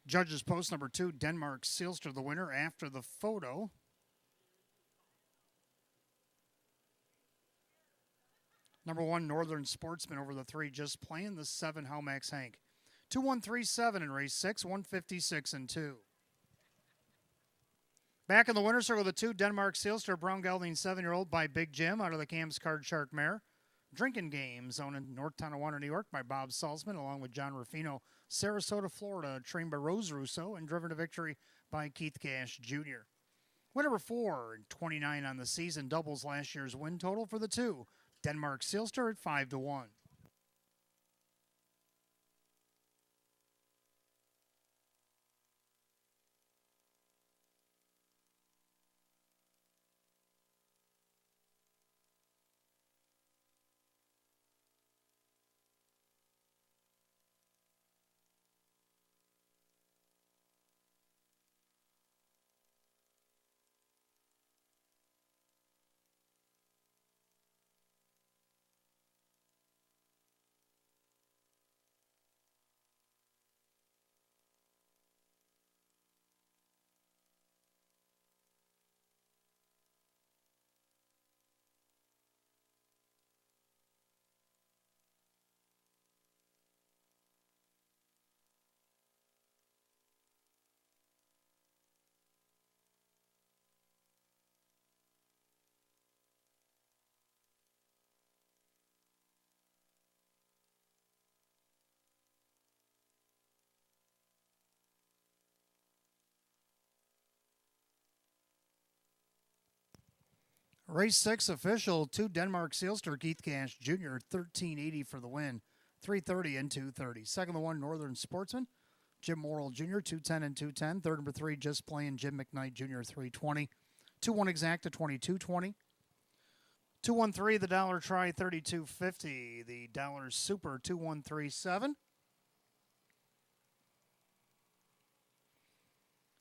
Judges post number 2, Denmark Seelster, the winner after the photo. Number 1, Northern Sportsman over the 3, Just Playing, the 7, Halmax Hank. 2-1-3-7 in race 6, 156-2. Back in the winner's circle, the 2, Denmark Seelster, brown gelding 7-year-old by Big Jim out of the Cam's Card Shark mare. Drinking Games, owned in North Tonawanda, New York by Bob Salzman, along with John Ruffino. Sarasota, Florida, trained by Rose Russo and driven to victory by Keith Cash Jr. Win number 4, 29 on the season, doubles last year's win total for the 2. Denmark Seelster at 5-1. Race 6 official, 2 Denmark Sealster, Keith Cash Jr., 1380 for the win, 330 and 230. Second, the 1 Northern Sportsman, Jim Morrill Jr., 210 and 210. Third, number 3, Just Playing, Jim McKnight Jr., 320. 2-1 Exacta, 2220. 213, the Dollar Try, 3250. The Dollar Super, 2137.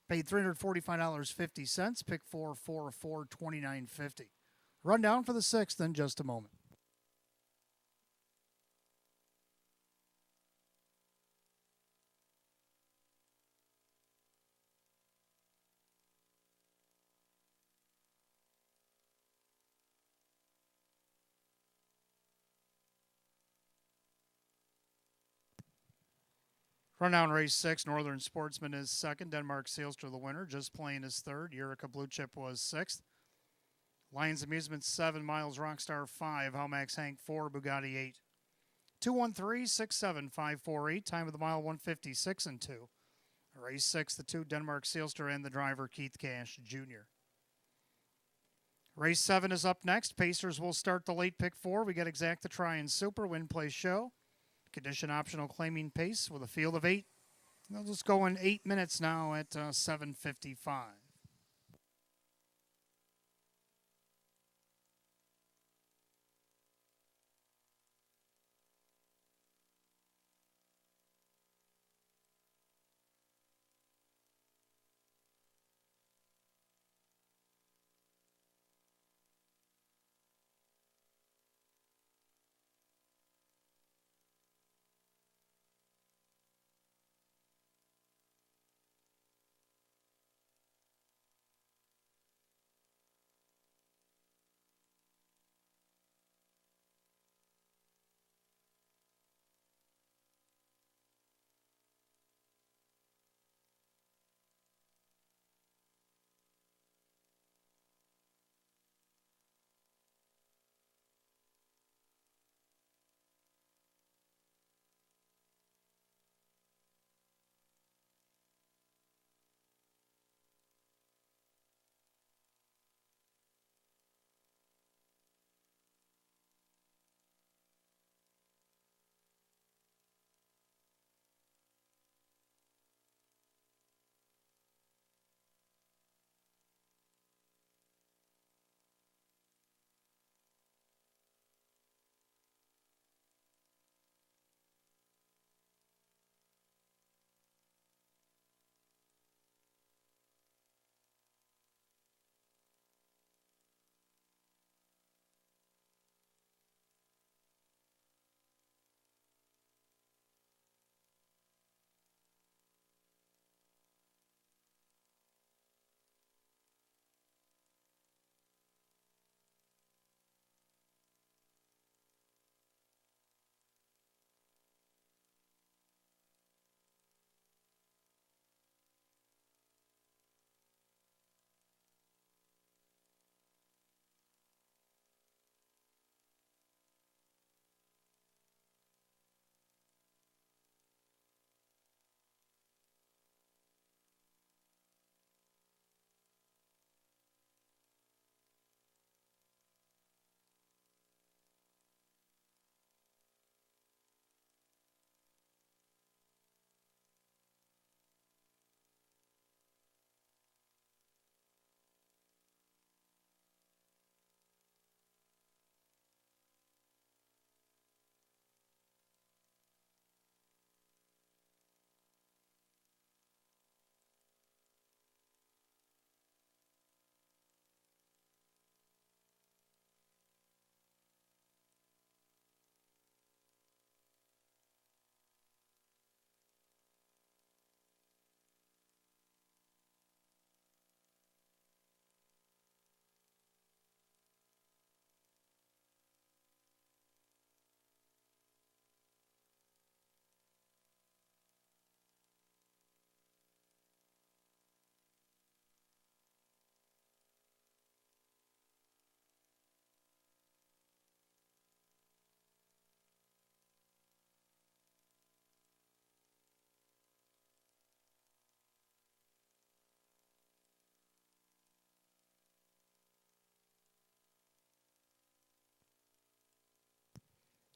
Paid $345.50. Pick 4, 4, 4, $29.50. Rundown for the 6th in just a moment. Rundown race 6, Northern Sportsman is second. Denmark Sealster the winner. Just Playing is third. Eureka Blue Chip was 6th. Lions Amusement 7, Miles Rockstar 5, Halmax Hank 4, Bugatti 8. 213 67 548. Time of the mile 156 and 2. Race 6, the 2 Denmark Sealster and the driver Keith Cash Jr. Race 7 is up next. Pacers will start the late pick 4. We got Exacta Try and Super, Win Play Show. Condition optional claiming pace with a field of 8. They'll just go in 8 minutes now at 7:55.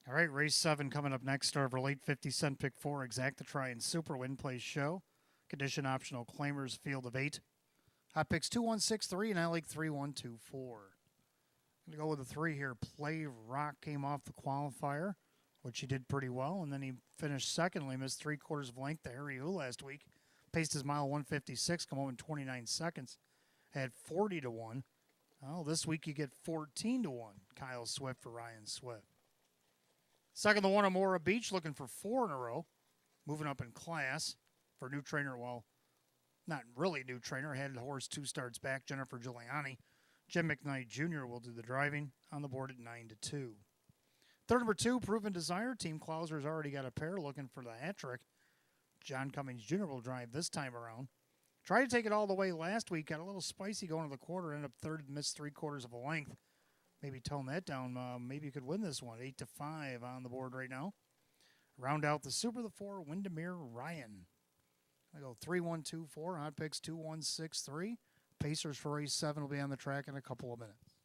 All right, race 7 coming up next. Start of our late 50-cent pick 4, Exact the Try and Super Win Place Show. Condition optional claimers, field of 8. Hot picks 2163 and I like 3124. I'm going to go with the 3 here. Play Rock came off the qualifier, which he did pretty well, and then he finished second. Only missed 3/4 of length to Harry Who last week. Paced his mile 156, come home in 29 seconds. Had 40 to 1. Oh, this week you get 14 to 1. Kyle Swift for Ryan Swift. Second, the one Amora Beach, looking for 4 in a row. Moving up in class for new trainer. Well, not really new trainer. Had the horse 2 starts back. Jennifer Giuliani. Jim McKnight Jr. will do the driving on the board at 9-2. Third, number 2, Proven Desire. Team Clauser's already got a pair looking for the hat trick. John Cummings Jr. will drive this time around. Tried to take it all the way last week. Got a little spicy going to the quarter. Ended up third, missed 3/4 of a length. Maybe tone that down. Maybe you could win this one. 8-5 on the board right now. Round out the Super, the 4, Windermere Ryan. I go 3-1-2-4. Hot picks 2-1-6-3. Pacers for race 7 will be on the track in a couple of minutes.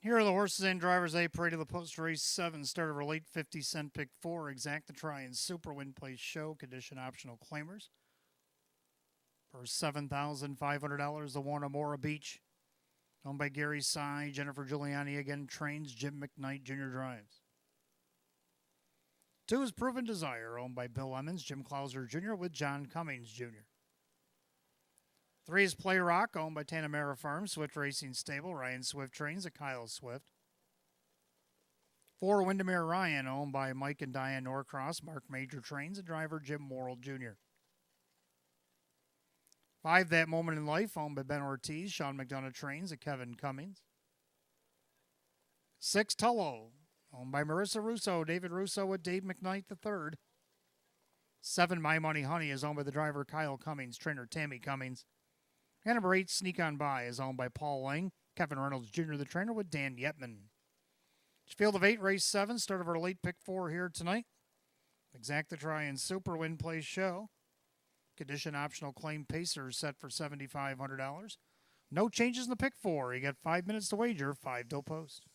Here are the horses and drivers. A parade of the post race 7. Start of our late 50-cent pick 4. Exact the Try and Super Win Place Show. Condition optional claimers. For $7,500, the 1 Amora Beach. Owned by Gary Sy. Jennifer Giuliani again trains. Jim McKnight Jr. drives. 2 is Proven Desire. Owned by Bill Emmons. Jim Clauser Jr. with John Cummings Jr. 3 is Play Rock, owned by Tanamera Farms, Swift Racing Stable. Ryan Swift trains at Kyle Swift. 4, Windermere Ryan, owned by Mike and Diane Norcross. Mark Major trains at driver Jim Morrill Jr. 5, That Moment in Life, owned by Ben Ortiz. Sean McDonough trains at Kevin Cummings. 6, Tullo, owned by Marissa Russo. David Russo with Dave McKnight III. 7, My Money Honey is owned by the driver Kyle Cummings, trainer Tammy Cummings. And number 8, Sneak On By, is owned by Paul Lang. Kevin Reynolds Jr., the trainer, with Dan Yetman. Field of 8, race 7, start of our late pick 4 here tonight. Exact the Try and Super Win Place Show. Condition optional claim Pacers set for $7,500. No changes in the pick 4. You got 5 minutes to wager, 5 till post.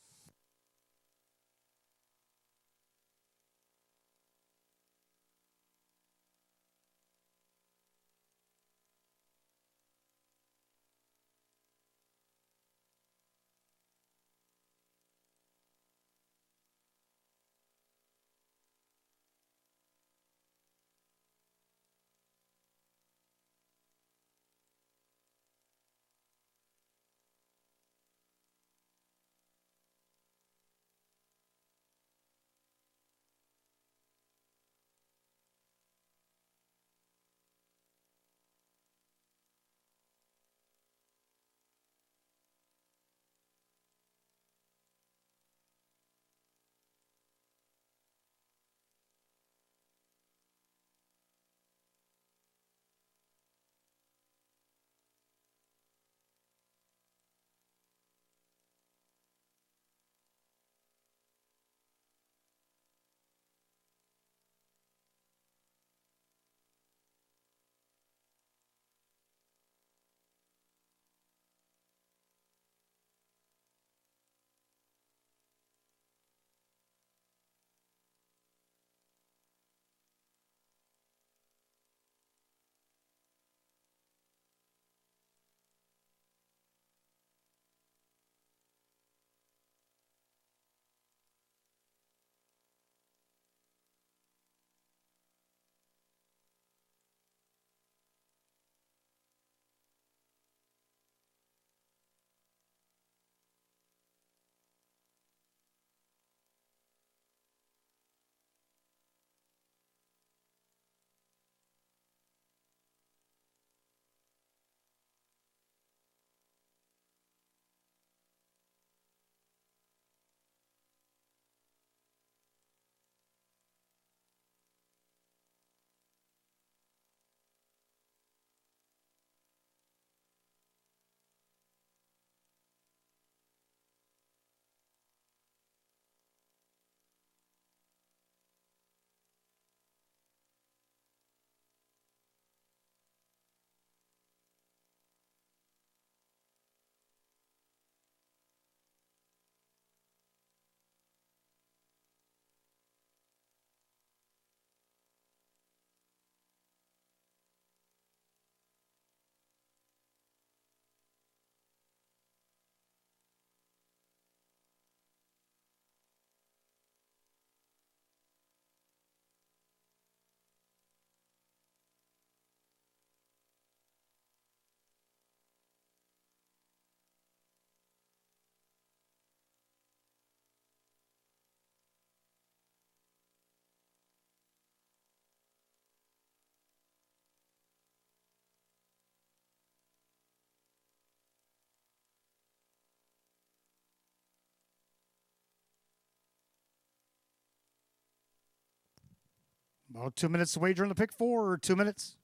About 2 minutes to wager on the pick 4, 2 minutes.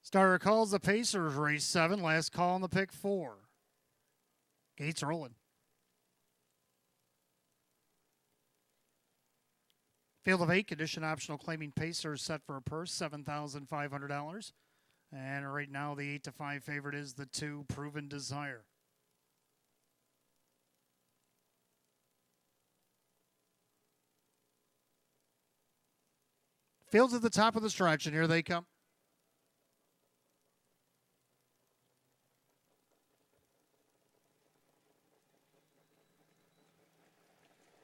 Starter calls the Pacers, race 7. Last call on the pick 4. Gates rolling. Field of 8, condition optional, claiming Pacers set for a purse, $7,500. And right now the 8-5 favorite is the 2, Proven Desire. Field's at the top of the stretch, and here they come.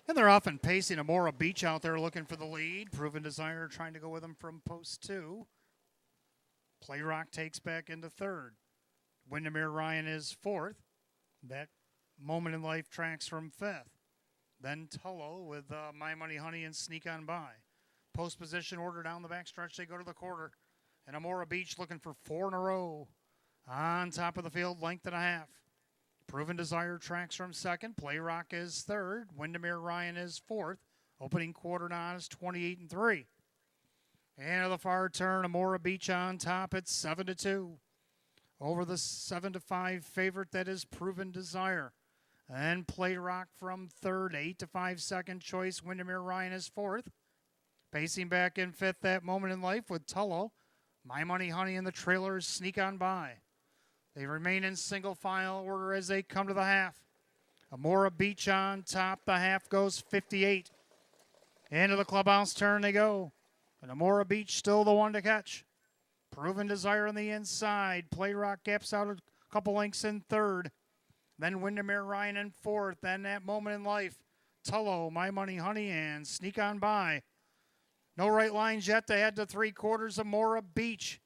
And they're often pacing Amora Beach out there looking for the lead. Proven Desire trying to go with him from post 2. Playrock takes back into 3rd. Windermere Ryan is 4th. That Moment in Life tracks from 5th. Then Tullo with My Money Honey and Sneak On By. Post position order down the backstretch. They go to the quarter. And Amora Beach looking for 4 in a row. On top of the field, length and a half. Proven Desire tracks from 2nd. Playrock is 3rd. Windermere Ryan is 4th. Opening quarter now is 28-3. And to the far turn, Amora Beach on top at 7-2. Over the 7-5 favorite, that is Proven Desire. And Playrock from 3rd. 8-5 second choice. Windermere Ryan is 4th. Pacing back in 5th, that Moment in Life with Tullo. My Money Honey and the trailers Sneak On By. They remain in single file order as they come to the half. Amora Beach on top. The half goes 58. Into the clubhouse turn they go. And Amora Beach still the one to catch. Proven Desire on the inside. Playrock gaps out a couple lengths in 3rd. Then Windermere Ryan in 4th. Then that Moment in Life. Tullo, My Money Honey, and Sneak On By. No right lines yet to head to 3/4. Amora Beach.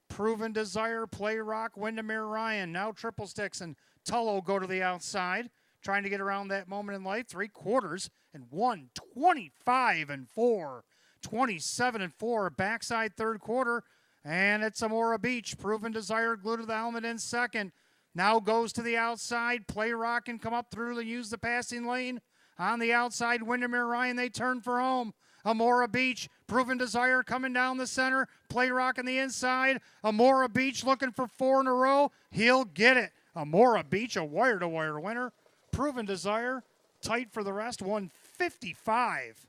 Proven Desire, Playrock, Windermere Ryan. Now triple sticks and Tullo go to the outside. Trying to get around that Moment in Life. 3/4 and 1, 25-4. 27-4. Backside 3rd quarter. And it's Amora Beach. Proven Desire glued to the helmet in 2nd. Now goes to the outside. Playrock can come up through and use the passing lane. On the outside, Windermere Ryan, they turn for home. Amora Beach, Proven Desire coming down the center. Playrock on the inside. Amora Beach looking for 4 in a row. He'll get it. Amora Beach, a wire-to-wire winner. Proven Desire, tight for the rest, 155.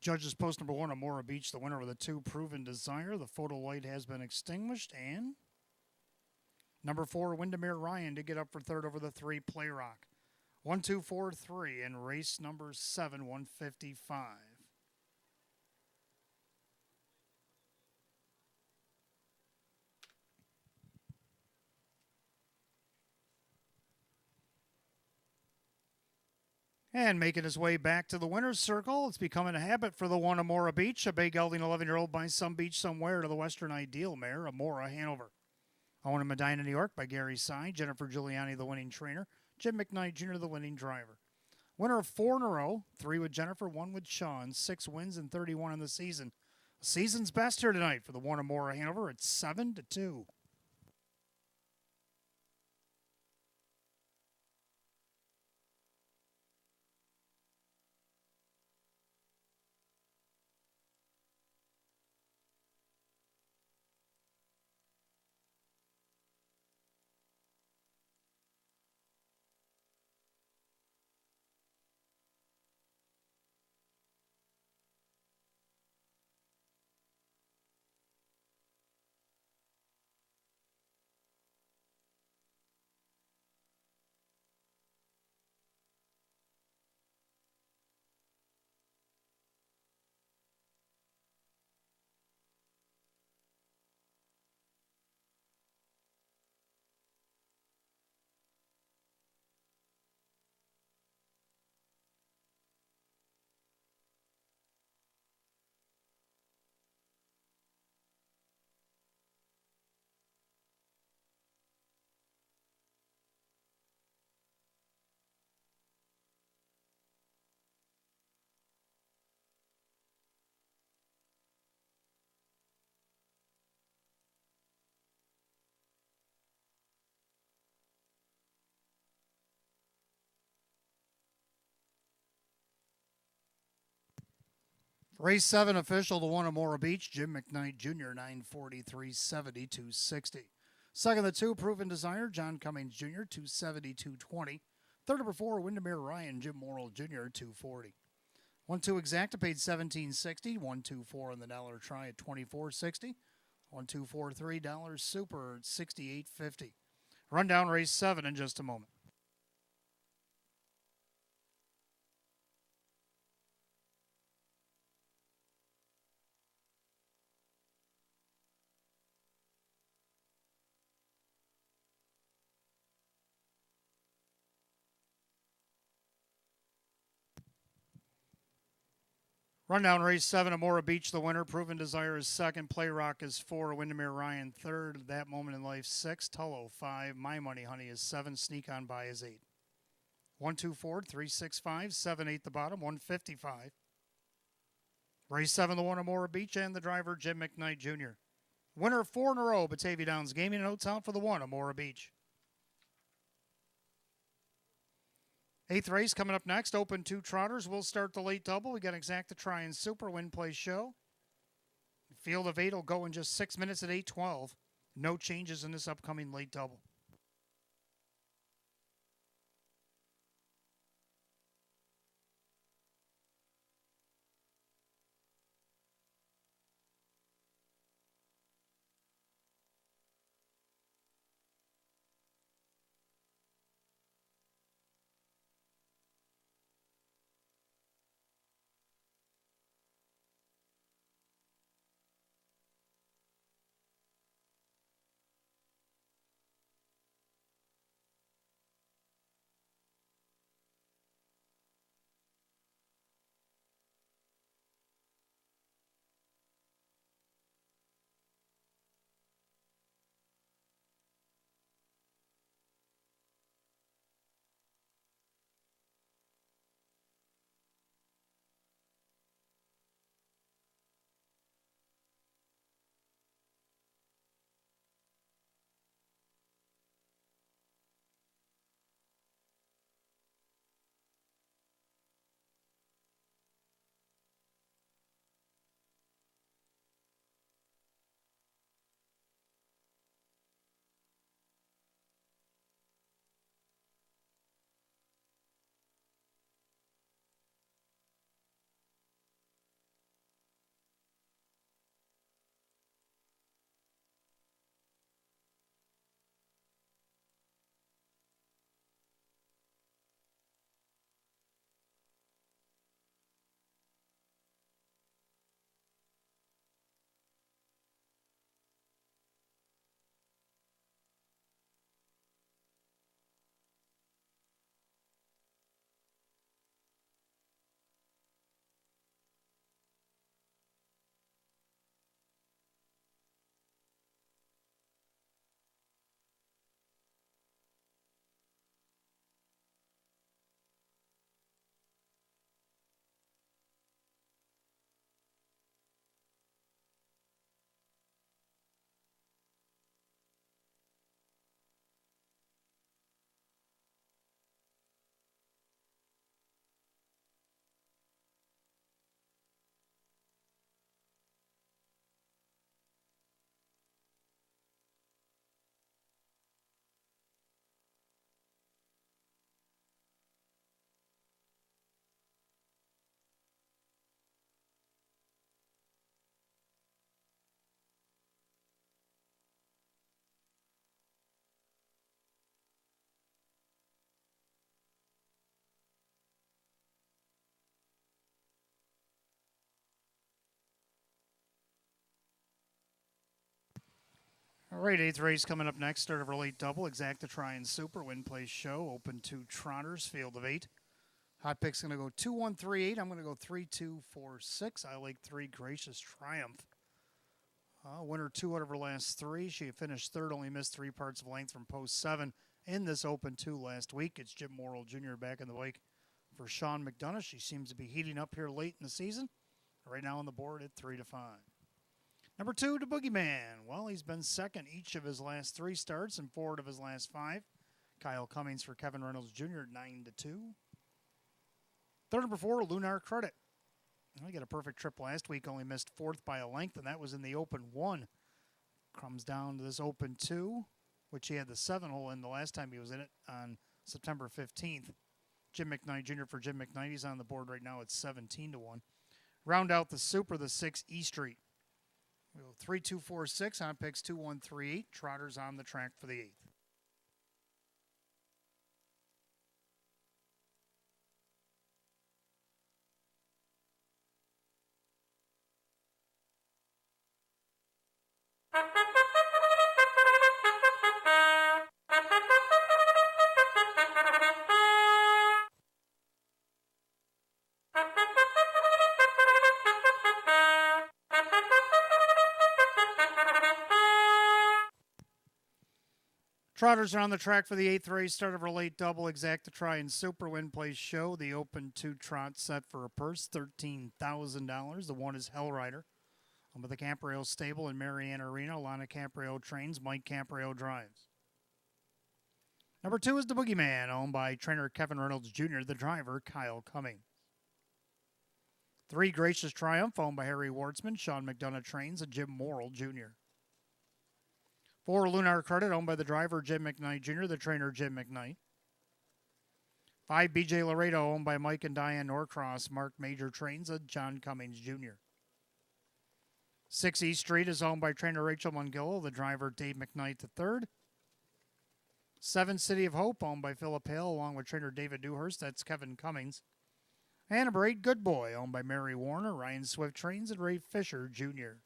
Judges post number 1, Amora Beach, the winner with a 2, Proven Desire. The photo light has been extinguished. And number 4, Windermere Ryan to get up for 3rd over the 3, Playrock. 1, 2, 4, 3 in race number 7, 155. And making his way back to the winner's circle, it's becoming a habit for the 1, Amora Beach, a big gelding 11-year-old by Some Beach Somewhere to the Western Ideal mare, Amora Hanover. Owen and Medina, New York by Gary Sy. Jennifer Giuliani, the winning trainer. Jim McKnight Jr., the winning driver. Winner of 4 in a row, 3 with Jennifer, 1 with Sean, 6 wins and 31 in the season. Season's best here tonight for the Warnemore Hanover. It's 7-2. Race 7 official, the Warnemore Beach, Jim McKnight Jr., 943.70, 260. Second, the 2, Proven Desire, John Cummings Jr., 270, 220. Third, number 4, Windermere Ryan, Jim Morrill Jr., 240. 1-2 Exacta paid $17.60. 1-2-4 on the dollar try at $24.60. 1-2-4 $3 Super at $68.50. Rundown race 7 in just a moment. Rundown race 7, Amora Beach, the winner. Proven Desire is second. Play Rock is 4. Windermere Ryan third. That Moment in Life 6. Tullo 5. My Money Honey is 7. Sneak On By is 8. 1-2-4 3-6-5 7-8 the bottom. 155. Race 7, the one Amora Beach, and the driver Jim McKnight Jr. Winner 4 in a row, Batavia Downs Gaming and Hotel for the one Amora Beach. 8th race coming up next. Open 2 trotters. We'll start the late double. We got Exacta Try and Super Win Play Show. Field of 8 will go in just 6 minutes at 8:12. No changes in this upcoming late double. All right, eighth race coming up next. Start of our late double. Exacta Try and Super. Win Place Show. Open 2 Trotters. Field of 8. Hot pick's going to go 2, 1, 3, 8. I'm going to go 3, 2, 4, 6. I like 3 Gracious Triumph. Winner 2 out of her last 3. She finished third, only missed 3 parts of length from post 7 in this Open 2 last week. It's Jim Morrill Jr. back in the wake for Sean McDonough. She seems to be heating up here late in the season. Right now on the board at 3 to 5. Number 2, the Boogeyman. Well, he's been second each of his last 3 starts and forward of his last 5. Kyle Cummings for Kevin Reynolds Jr. 9 to 2. Third, number 4, Lunar Credit. He got a perfect trip last week, only missed 4th by a length, and that was in the Open 1. Comes down to this Open 2, which he had the 7-hole in the last time he was in it on September 15th. Jim McKnight Jr. for Jim McKnight. He's on the board right now at 17 to 1. Round out the Super, the 6, E Street. We go 3, 2, 4, 6. On picks 2, 1, 3, 8. Trotters on the track for the 8th. Trotters are on the track for the 8th race. Start of our late double. Exacta Try and Super. Win Place Show. The Open 2 trot set for a purse, $13,000. The 1 is Hellrider. I'm with the Camprail stable in Marianne Arena. Lana Camprail trains. Mike Camprail drives. Number 2 is the Boogeyman, owned by trainer Kevin Reynolds Jr., the driver Kyle Cummings. 3, Gracious Triumph, owned by Harry Wartzman, Sean McDonough trains, and Jim Morrill Jr. 4, Lunar Credit, owned by the driver Jim McKnight Jr., the trainer Jim McKnight. 5, BJ Laredo, owned by Mike and Diane Norcross, Mark Major trains, and John Cummings Jr. 6, East Street is owned by trainer Rachel Mungillo, the driver Dave McKnight III. 7, City of Hope, owned by Philip Hale, along with trainer David Dewhurst, that's Kevin Cummings. And number 8, Good Boy, owned by Mary Warner, Ryan Swift trains, and Ray Fisher Jr.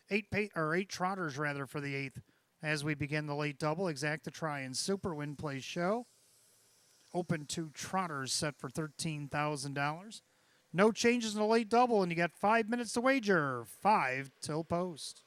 8 Trotters for the 8th. As we begin the late double, Exacta Try and Super. Win Place Show. Open 2 Trotters set for $13,000. No changes in the late double, and you got 5 minutes to wager. 5 till post.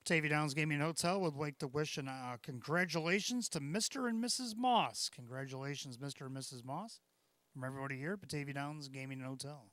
Batavia Downs Gaming Hotel would like to wish congratulations to Mr. and Mrs. Moss. Congratulations, Mr. and Mrs. Moss. From everybody here at Batavia Downs Gaming Hotel.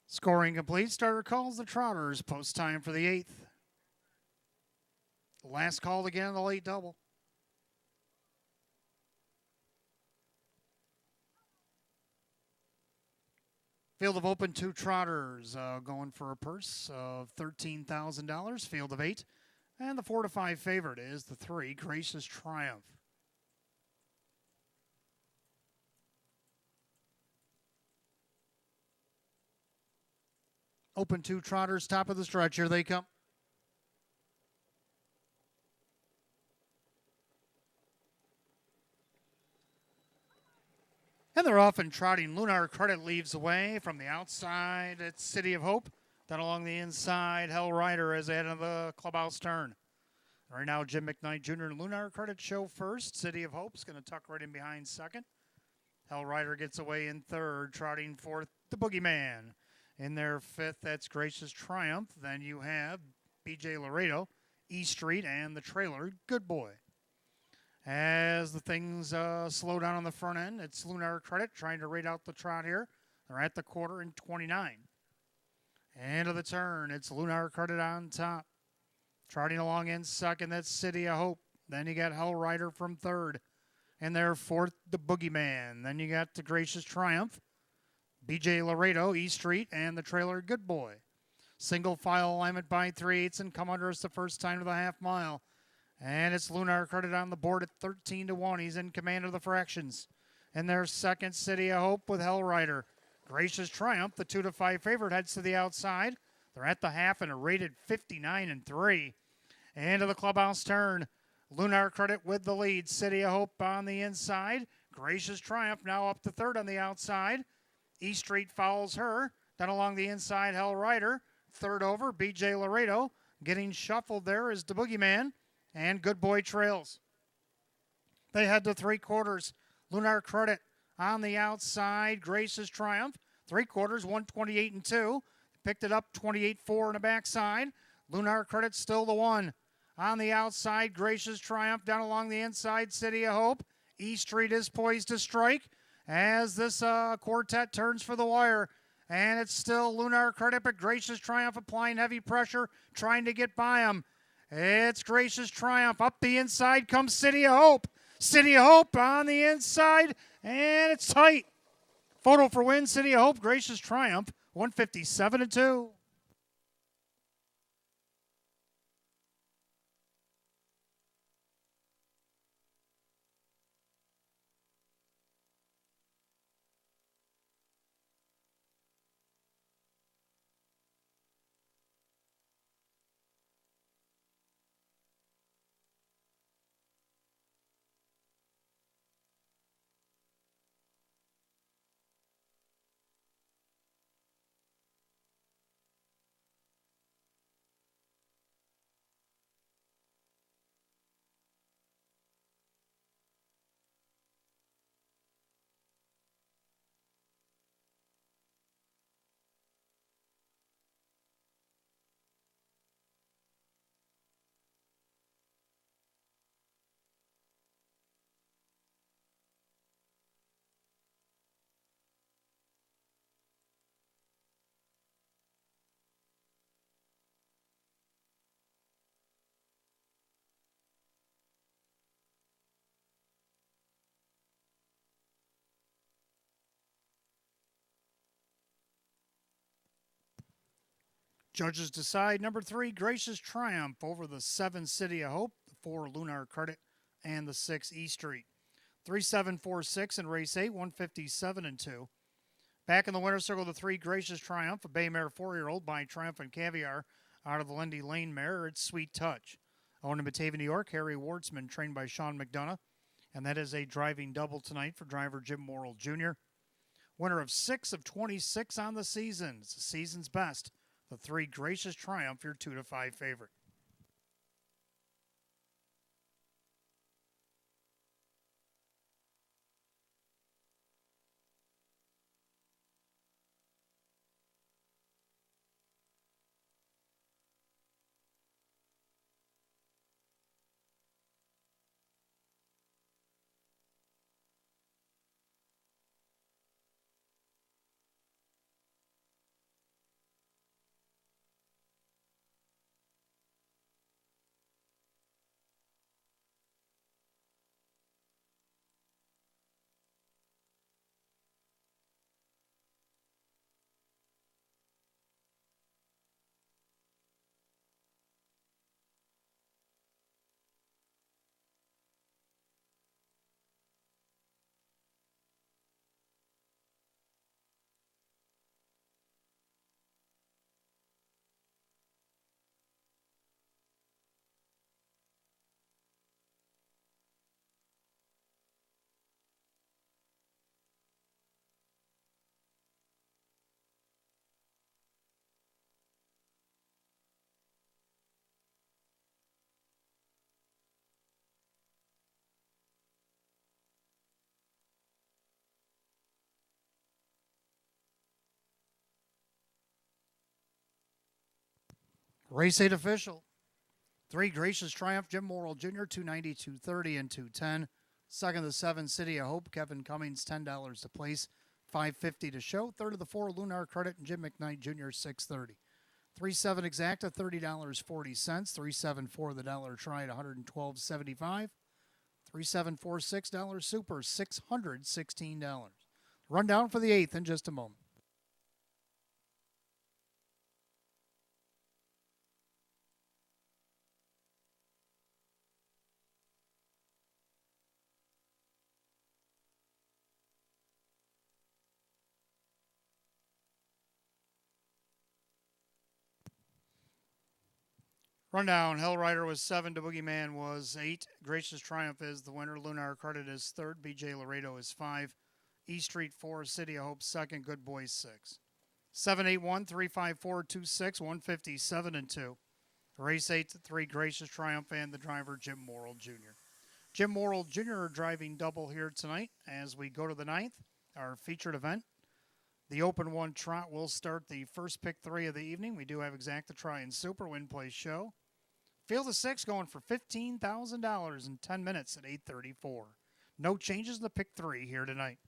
Scoring complete. Starter calls the Trotters. Post time for the 8th. Last call again, the late double. Field of open 2 Trotters going for a purse of $13,000. Field of 8. And the 4 to 5 favorite is the 3, Gracious Triumph. Open 2 Trotters, top of the stretch. Here they come. And they're off and trotting. Lunar Credit leaves away from the outside. It's City of Hope. Then along the inside, Hell Rider as they head into the clubhouse turn. Right now, Jim McKnight Jr. and Lunar Credit show first. City of Hope's going to tuck right in behind second. Hell Rider gets away in third. Trotting fourth, the Boogeyman. In their fifth, that's Gracious Triumph. Then you have BJ Laredo, E Street, and the trailer, Good Boy. As the things slow down on the front end, it's Lunar Credit trying to rate out the trot here. They're at the quarter in 29. End of the turn, it's Lunar Credit on top. Trotting along in second, that's City of Hope. Then you got Hell Rider from third. And their fourth, the Boogeyman. Then you got the Gracious Triumph, BJ Laredo, E Street, and the trailer, Good Boy. Single file alignment by 3/8 and come under us the first time to the half mile. And it's Lunar Credit on the board at 13 to 1. He's in command of the fractions. And their second, City of Hope with Hell Rider. Gracious Triumph, the 2 to 5 favorite, heads to the outside. They're at the half and a rated 59-3. Into the clubhouse turn. Lunar Credit with the lead. City of Hope on the inside. Gracious Triumph now up to third on the outside. E Street follows her. Then along the inside, Hell Rider. Third over, BJ Laredo. Getting shuffled there is the Boogeyman. And Good Boy trails. They head to 3/4. Lunar Credit on the outside. Gracious Triumph. 3/4, 128-2. Picked it up 28-4 in the backside. Lunar Credit still the 1. On the outside, Gracious Triumph. Down along the inside, City of Hope. E Street is poised to strike as this quartet turns for the wire. And it's still Lunar Credit, but Gracious Triumph applying heavy pressure, trying to get by him. It's Gracious Triumph. Up the inside comes City of Hope. City of Hope on the inside, and it's tight. Photo for win, City of Hope, Gracious Triumph, 157-2. Judges decide number 3, Gracious Triumph over the 7, City of Hope, the 4, Lunar Credit, and the 6, E Street. 3-7-4-6 in race 8, 157-2. Back in the winner's circle, the 3, Gracious Triumph, a bay mare 4-year-old by Triumphant Caviar out of the Lindy Lane mare. It's Sweet Touch. Owned in Batavia, New York, Harry Wardsman, trained by Sean McDonough. And that is a driving double tonight for driver Jim Morrill Jr. Winner of 6 of 26 on the season. It's the season's best. The 3, Gracious Triumph, your 2 to 5 favorite. Race 8 official. 3, Gracious Triumph, Jim Morrill Jr., 290, 230, and 210. Second of the 7, City of Hope, Kevin Cummings, $10 to place, $5.50 to show. Third of the 4, Lunar Credit, and Jim McKnight Jr., $6.30. 3-7 Exacta, $30.40. 3-7-4 the dollar try at $112.75. 3-7-4 $6 Super, $616. Rundown for the 8th in just a moment. Rundown, Hellrider was 7, The Boogeyman was 8, Gracious Triumph is the winner, Lunar Credit is 3rd, BJ Laredo is 5, E Street 4, City of Hope 2nd, Good Boys 6. 781 354 26 157 and 2. Race 8 to 3, Gracious Triumph and the driver Jim Morrill Jr. Jim Morrill Jr. driving double here tonight as we go to the 9th, our featured event. The Open 1 trot will start the first pick 3 of the evening. We do have Exacta Try and Super Win Play Show. Field of 6 going for $15,000 in 10 minutes at 8:34. No changes in the pick 3 here tonight.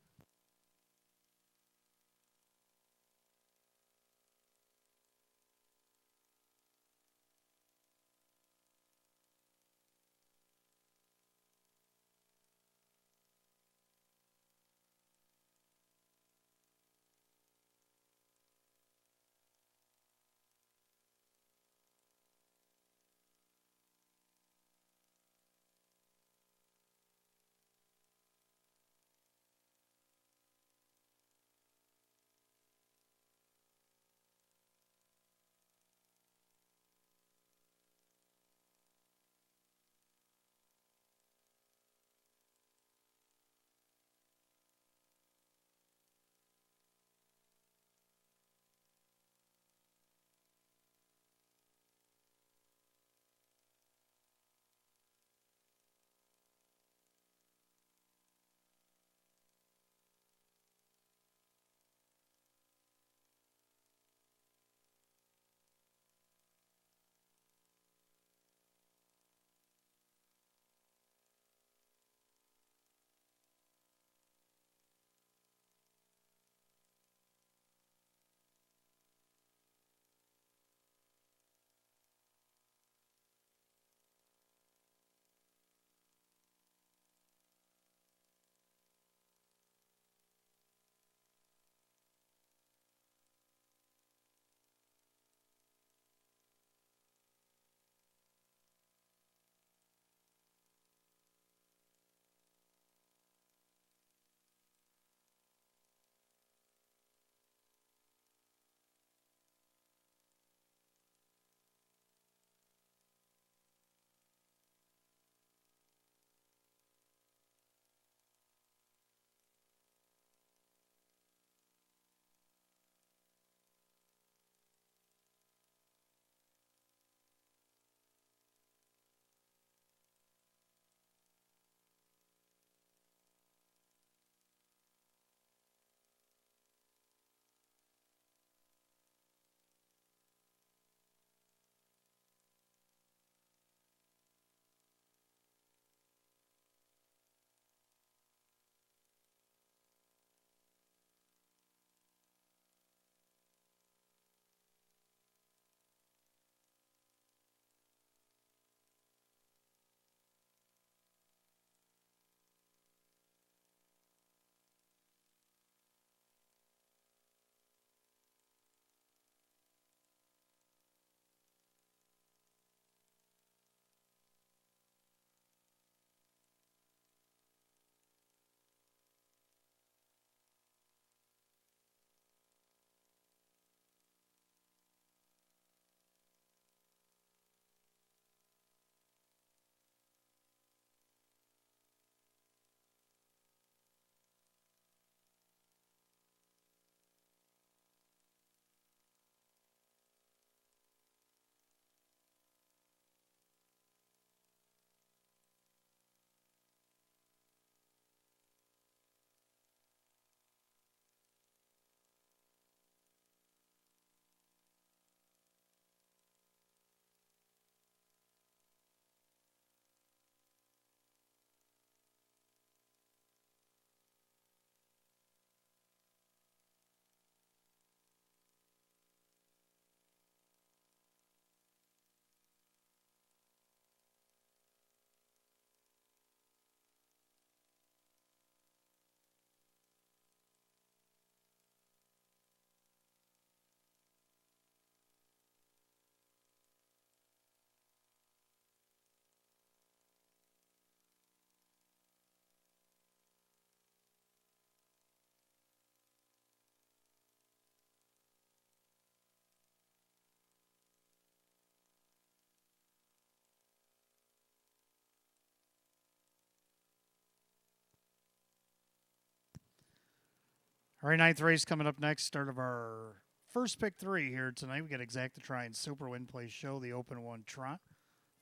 All right, ninth race coming up next. Start of our first pick three here tonight. We got Exact to Try and Super Win Play Show, the Open 1 Trot.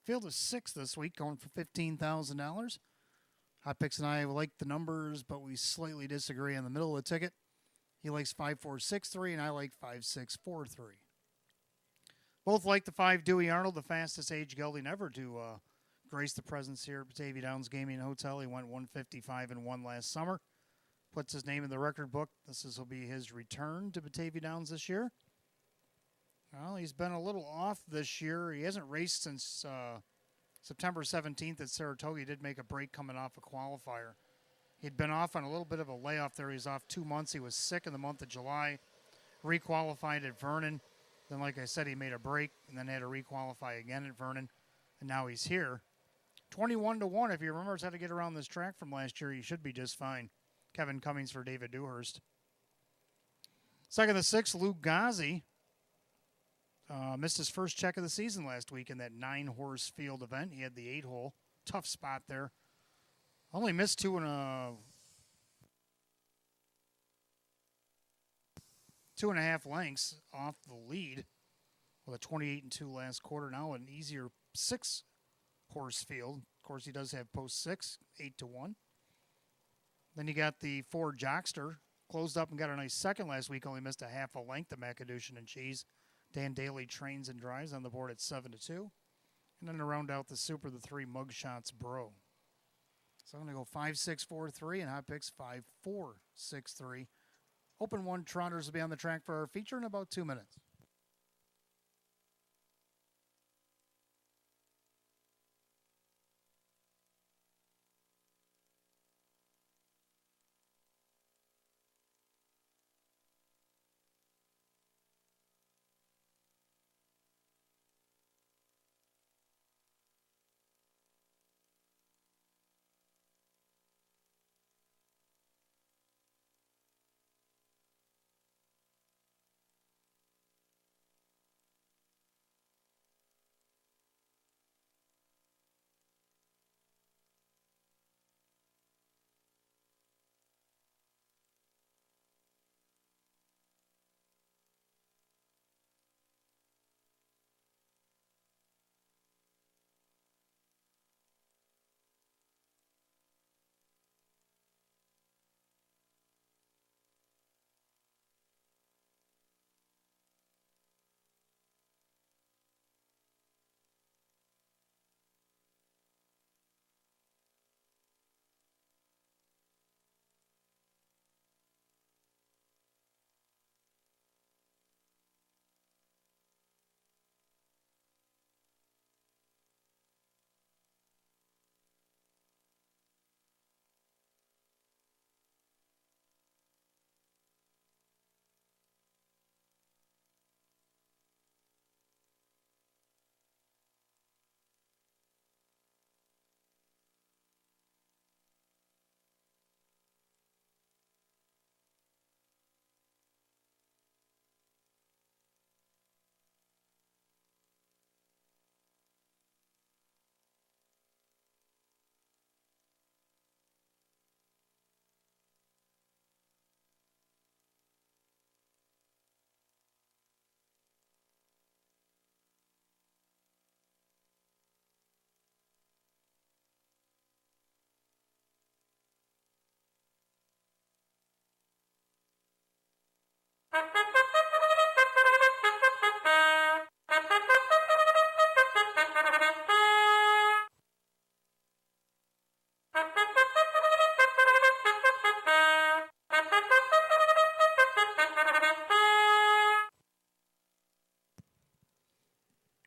Field of 6 this week, going for $15,000. Hot Picks and I like the numbers, but we slightly disagree on the middle of the ticket. He likes 5463, and I like 5643. Both like the 5 Dewey Arnold, the fastest age gelding ever to grace the presence here at Batavia Downs Gaming Hotel. He went 155 and 1 last summer. Puts his name in the record book. Will be his return to Batavia Downs this year. Well, he's been a little off this year. He hasn't raced since September 17th at Saratoga. He did make a break coming off a qualifier. He'd been off on a little bit of a layoff there. He was off 2 months. He was sick in the month of July. Requalified at Vernon. Then, like I said, he made a break and then had to requalify again at Vernon. And now he's here. 21-1. If he remembers how to get around this track from last year, he should be just fine. Kevin Cummings for David Dewhurst. Second to 6, Luke Ghazi. Missed his first check of the season last week in that 9-horse field event. He had the 8-hole. Tough spot there. Only missed 2.5 lengths off the lead with a 28-2 last quarter. Now an easier 6-horse field. Of course, he does have post 6, 8-1. Then you got the 4 Jockster. Closed up and got a nice second last week. Only missed a half a length of Macadushin and Cheese. Dan Daly trains and drives on the board at 7-2. And then to round out the Super, the 3 Mugshots Bro. So I'm going to go 5-6-4-3 and Hot Picks 5-4-6-3. Open 1 Trotters will be on the track for our feature in about 2 minutes.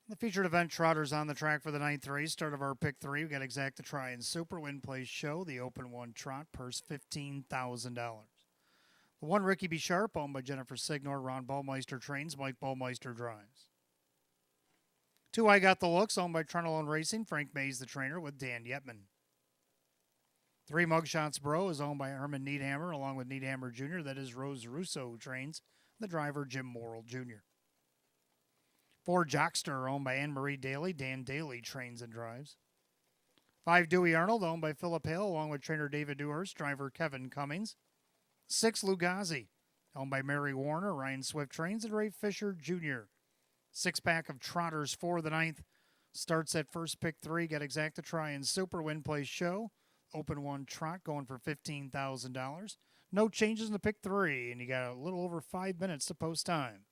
The featured event Trotters on the track for the 9th race. Start of our pick 3. We got Exact to Try and Super Win Play Show. The Open 1 Trot. Purse $15,000. The 1 Ricky B. Sharp, owned by Jennifer Signor. Ron Ballmeister trains. Mike Ballmeister drives. 2 I Got the Looks, owned by Trenholm Racing. Frank Mays, the trainer, with Dan Yetman. 3 Mugshots Bro is owned by Herman Needhammer, along with Needhammer Jr. That is Rose Russo trains. The driver, Jim Morrill Jr. 4 Jockster, owned by Anne-Marie Daly. Dan Daly trains and drives. 5 Dewey Arnold, owned by Philip Hale, along with trainer David Dewhurst, driver Kevin Cummings. 6 Lugazi, Owned by Mary Warner, Ryan Swift trains, and Ray Fisher Jr. Six-pack of trotters for the ninth. Starts at first pick 3. Got Exacta Try and Super Win Play Show. Open 1 trot going for $15,000. No changes in the pick 3, and you got a little over 5 minutes to post time.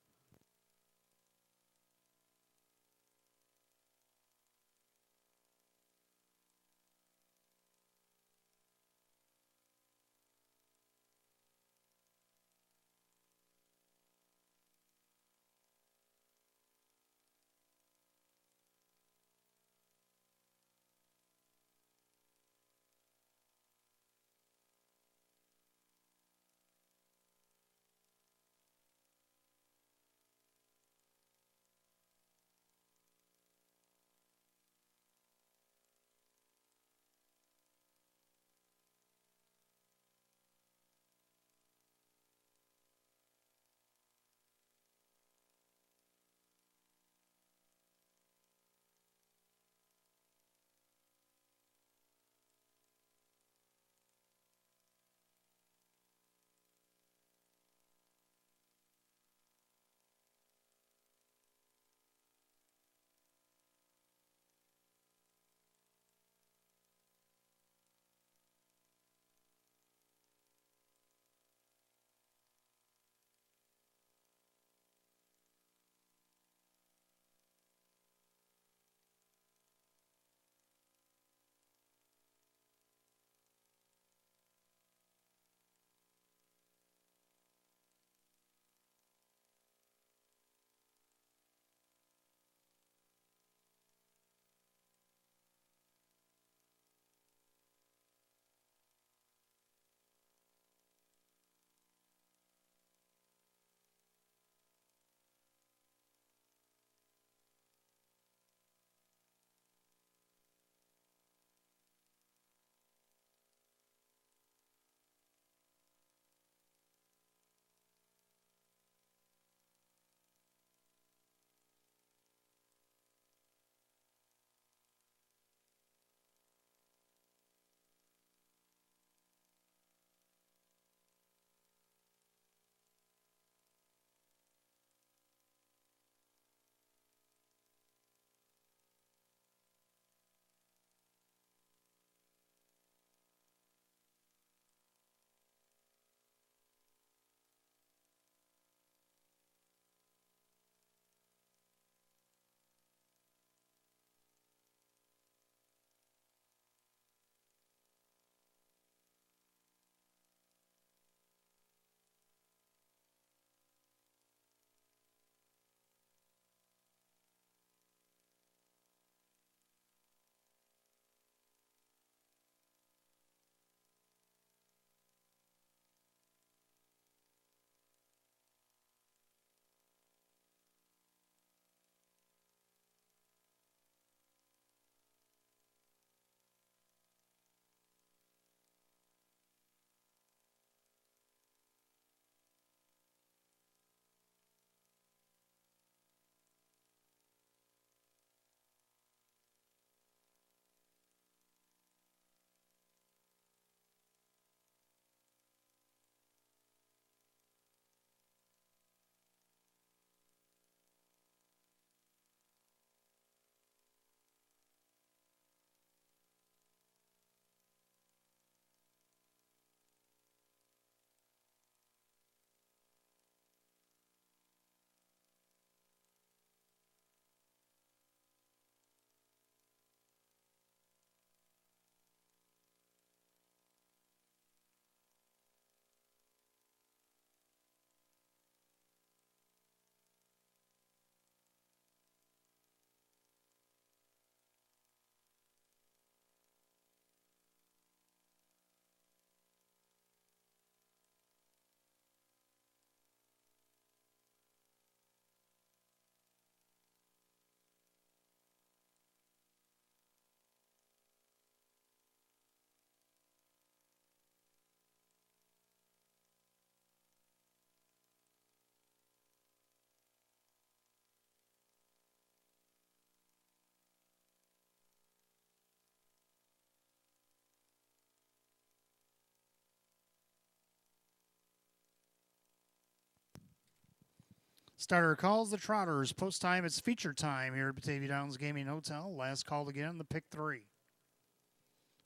Starter calls the Trotters. Post time, it's feature time here at Batavia Downs Gaming Hotel. Last call again, the pick 3.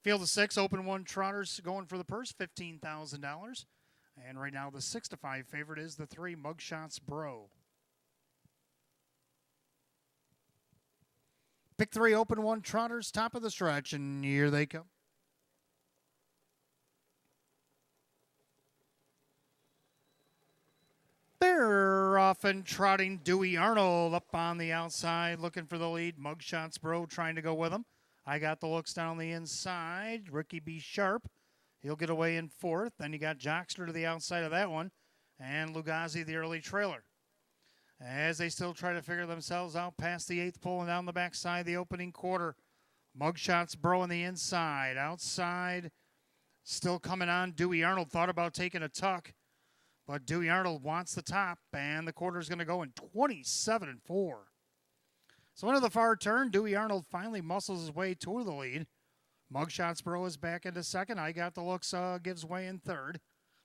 Field of 6, open 1, Trotters going for the purse, $15,000. And right now the 6-5 favorite is the 3, Mugshots Bro. Pick 3, open 1, Trotters, top of the stretch, and here they come. They're off and trotting. Dewey Arnold up on the outside looking for the lead. Mugshots Bro trying to go with him. I got the looks down the inside. Ricky B. Sharp. He'll get away in 4th. Then you got Jockster to the outside of that one. And Lugazi, the early trailer. As they still try to figure themselves out past the 8th pole and down the backside, the opening quarter. Mugshots Bro on the inside. Outside, still coming on. Dewey Arnold thought about taking a tuck. But Dewey Arnold wants the top, and the quarter is going to go in 27-4. So into the far turn, Dewey Arnold finally muscles his way to the lead. Mugshots Bro is back into 2nd. I got the looks, gives way in 3rd.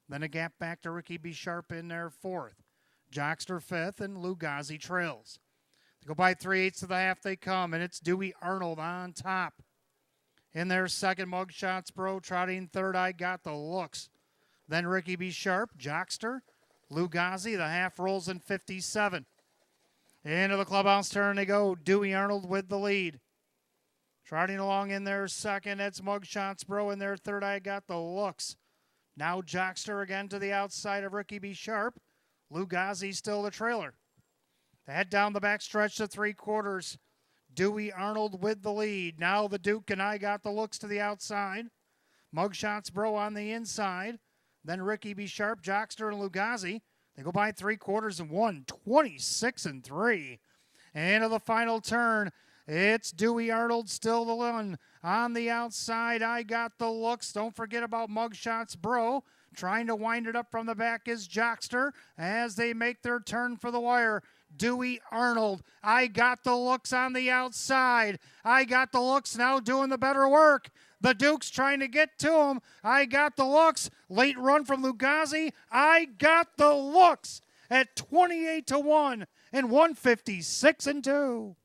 Then a gap back to Ricky B. Sharp in there 4th. Jockster 5th, and Lugazi trails. They go by 3/8 of the half they come, and it's Dewey Arnold on top. In their 2nd, Mugshots Bro trotting 3rd. I got the looks. Then Ricky B. Sharp, Jockster, Lugazi. The half rolls in 57. Into the clubhouse turn they go. Dewey Arnold with the lead. Trotting along in their 2nd, it's Mugshots Bro in their 3rd. I got the looks. Now Jockster again to the outside of Ricky B. Sharp. Lugazi still the trailer. They head down the back stretch to 3/4. Dewey Arnold with the lead. Now the Duke and I got the looks to the outside. Mugshots Bro on the inside. Then Ricky B. Sharp, Jockster, and Lugazi. They go by 3/4 and 1, 26-3. And to the final turn, it's Dewey Arnold still the one. On the outside, I got the looks. Don't forget about Mugshots Bro. Trying to wind it up from the back is Jockster as they make their turn for the wire. Dewey Arnold, I got the looks on the outside. I got the looks now doing the better work. The Duke's trying to get to him. I got the looks. Late run from Lugazi. I got the looks at 28-1 and 156-2.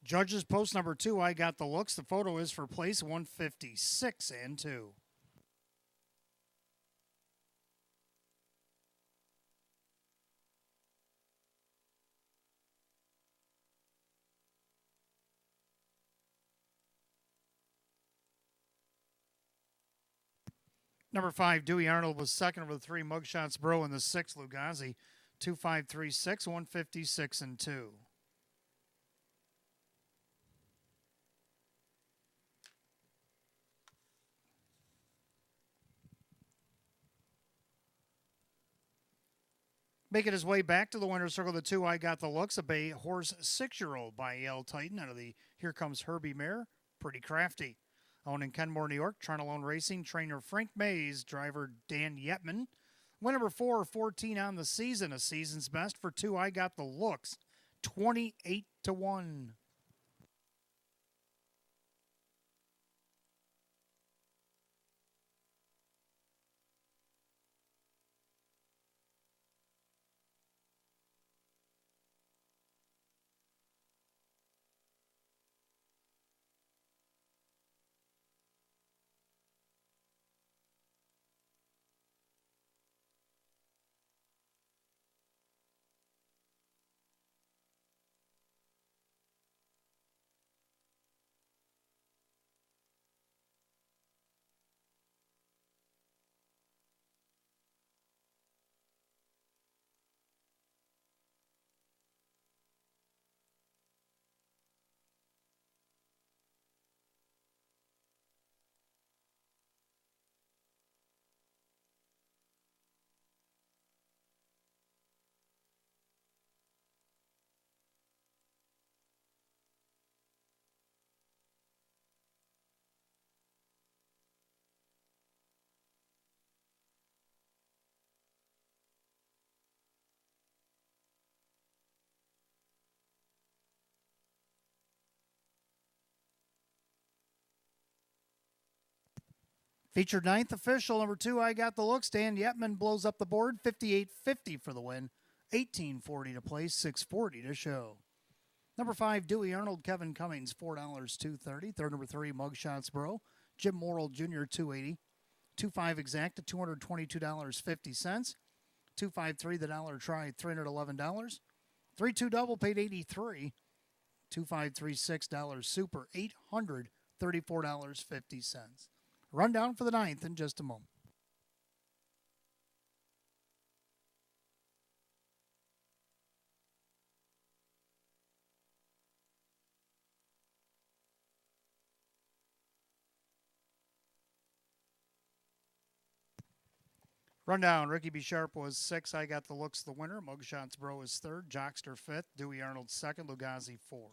Judges post number 2, I got the looks. The photo is for place 156-2. Number 5, Dewey Arnold was 2nd with 3, Mugshots Bro in the 6th, Lugazi, 2-5-3-6, 156-2. Making his way back to the winner's circle, the 2, I got the looks. A Bay Horse 6-year-old by L. Titan out of the Here Comes Herbie mare. Pretty crafty. Owned in Kenmore, New York. Trinalone Racing. Trainer Frank Mays. Driver Dan Yetman. Win number 4, 14 on the season. A season's best. For 2, I got the looks. 28-1. Featured ninth official, number 2, I Got the Looks. Dan Yetman blows up the board, 58.50 for the win. 18.40 to place, 6.40 to show. Number 5, Dewey Arnold, Kevin Cummings, $4, $2.30. Third, number 3, Mugshots Bro, Jim Morrill Jr., $2.80. 2.5 exact at $222.50. 2.53 the dollar try, $311. 3-2 double paid $83. 2.536 super, $834.50. Rundown for the ninth in just a moment. Rundown, Ricky B. Sharp was 6. I Got the Looks, the winner. Mugshots Bro is 3rd. Jockster 5th. Dewey Arnold 2nd. Lugazi 4.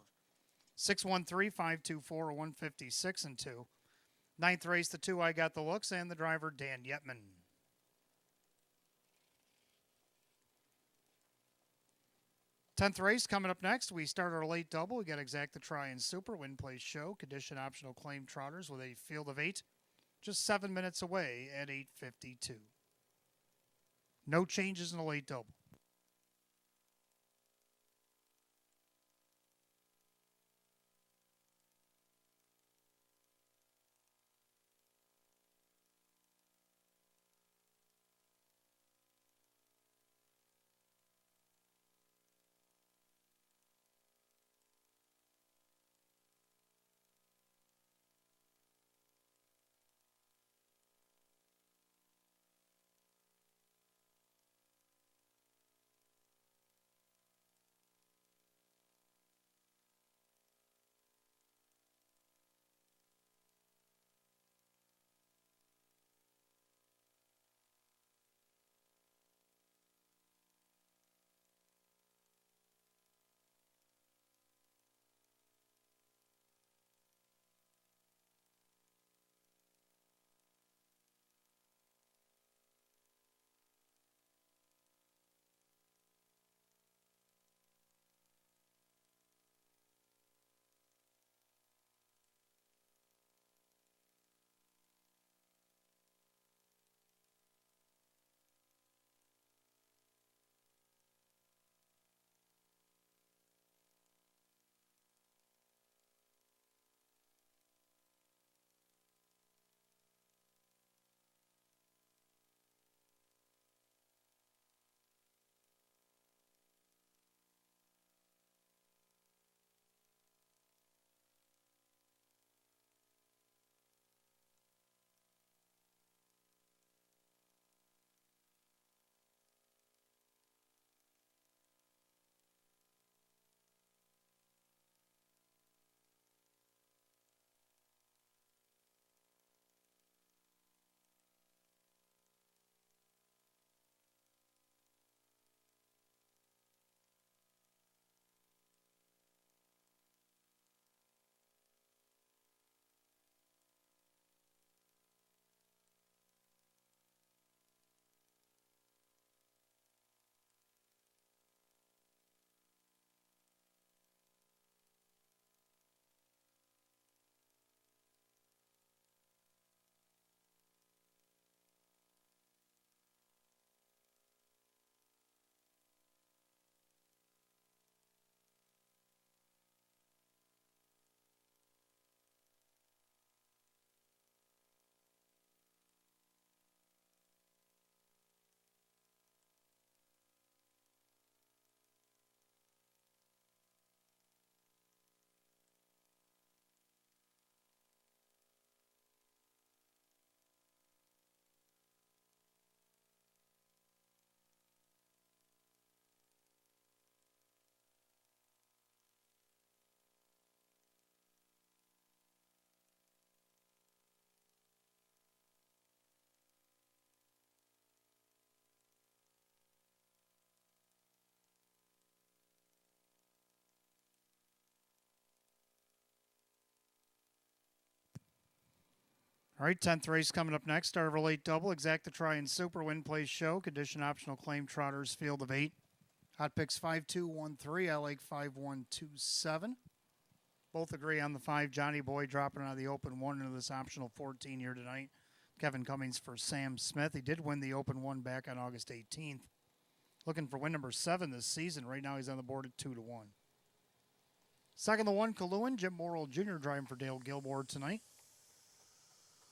613, 524, 156 and 2. Ninth race, the 2, I Got the Looks, and the driver, Dan Yetman. 10th race coming up next. We start our late double. We got Exact the Try and Super, Win Place Show, Condition Optional Claim Trotters with a field of 8, just 7 minutes away at 8:52. No changes in the late double. All right, 10th race coming up next. Start of our late double. Exact the Try and Super, Win Place Show, Condition Optional Claim Trotters, field of 8. Hot picks 5-2-1-3. I like 5-1-2-7. Both agree on the 5. Johnny Boy dropping out of the open 1 into this optional 14 here tonight. Kevin Cummings for Sam Smith. He did win the Open 1 back on August 18th. Looking for win number 7 this season. Right now he's on the board at 2-1. Second, the 1, Kaluen. Jim Morrill Jr. driving for Dale Gilmore tonight.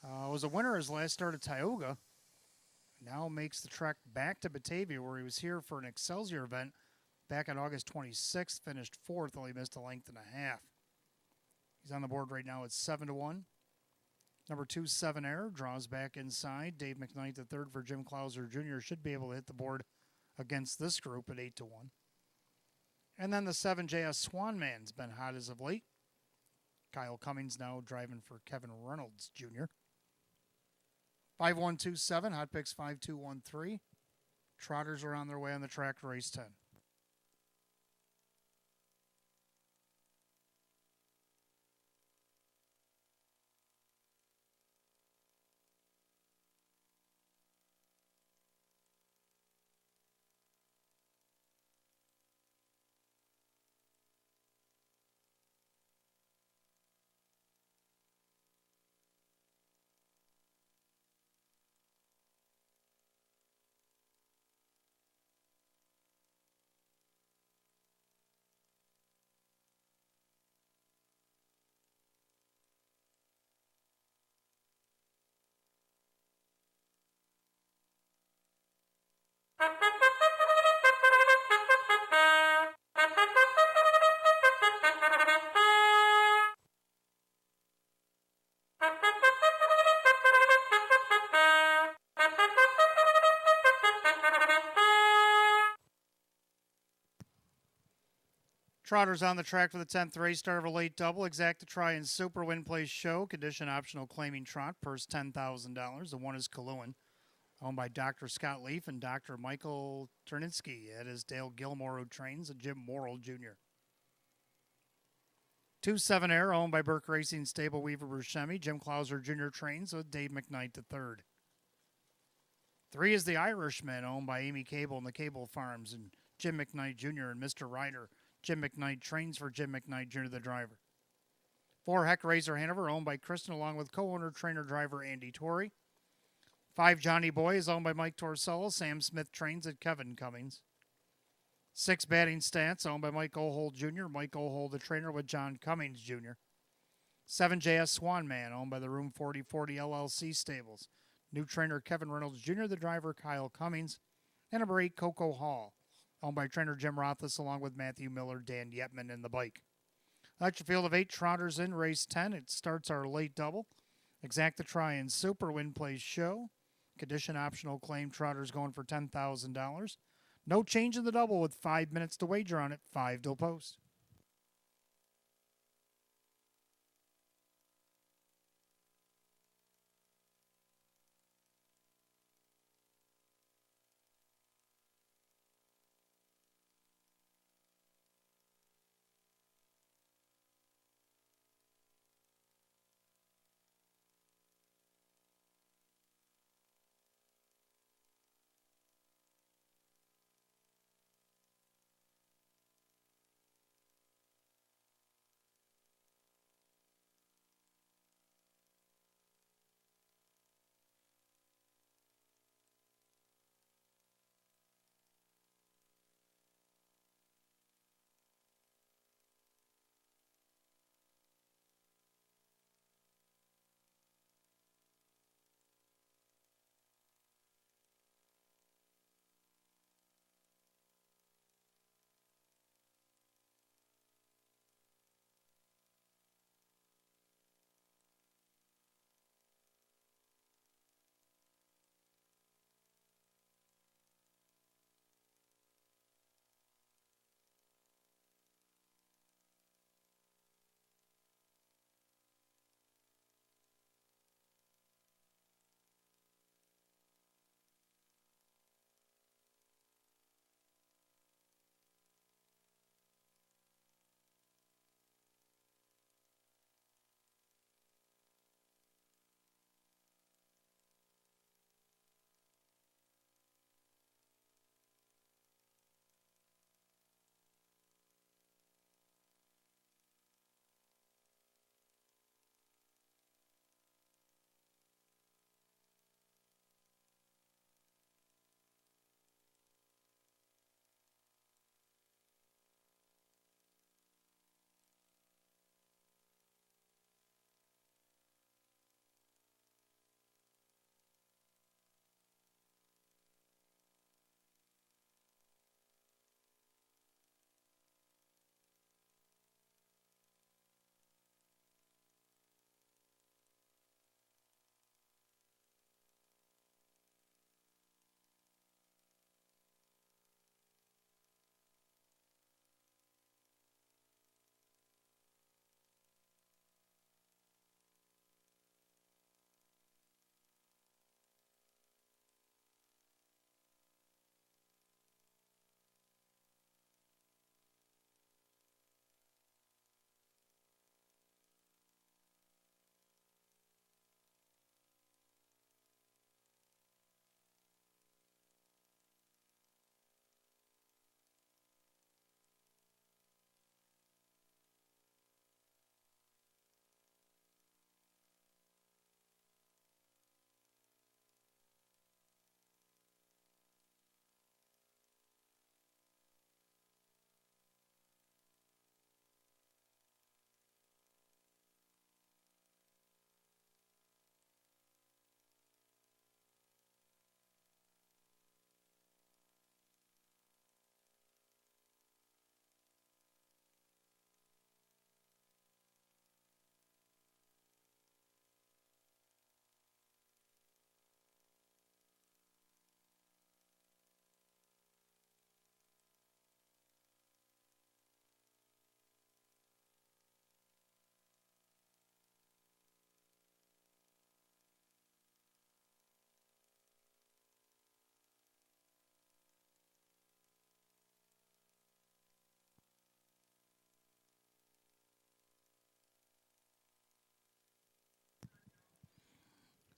Was a winner his last start at Tioga. Now makes the trek back to Batavia, where he was here for an Excelsior event back on August 26th. Finished 4th, only missed a length and a half. He's on the board right now at 7-1. Number 2, 7 Air, draws back inside. Dave McKnight, the third for Jim Clauser Jr., should be able to hit the board against this group at 8-1. And then the 7 JS Swanman's been hot as of late. Kyle Cummings now driving for Kevin Reynolds Jr. 5127, hot picks 5213. Trotters are on their way on the track to race 10. Trotters on the track for the 10th race, start of a late double. Exacta Try and Super Win Place Show. Condition optional claiming trot. Purse $10,000. The 1 is Kaluen, owned by Dr. Scott Leaf and Dr. Michael Terninsky. It is Dale Gilmore who trains, and Jim Morrill Jr. 2, 7 Air, owned by Burke Racing Stable Weaver Buscemi. Jim Clauser Jr. trains with Dave McKnight III. 3 is the Irishman, owned by Amy Cable and the Cable Farms, and Jim McKnight Jr. and Mr. Ryder. Jim McKnight trains for Jim McKnight Jr., the driver. 4, Heck Razor Hanover, owned by Kristen, along with co-owner, trainer, driver Andy Torrey. 5, Johnny Boy is owned by Mike Torsello. Sam Smith trains at Kevin Cummings. 6, Batting Stats, owned by Mike Ohold Jr. Mike Ohold, the trainer, with John Cummings Jr. 7, JS Swanman, owned by the Room 4040 LLC Stables. New trainer Kevin Reynolds Jr., the driver Kyle Cummings. And number 8, Coco Hall, owned by trainer Jim Rothfuss, along with Matthew Miller, Dan Yetman, and the bike. That's your field of 8 trotters in race 10. It starts our late double. Exacta Try and Super Win Place Show. Condition optional claim trotters going for $10,000. No change in the double with 5 minutes to wager on it. 5 till post.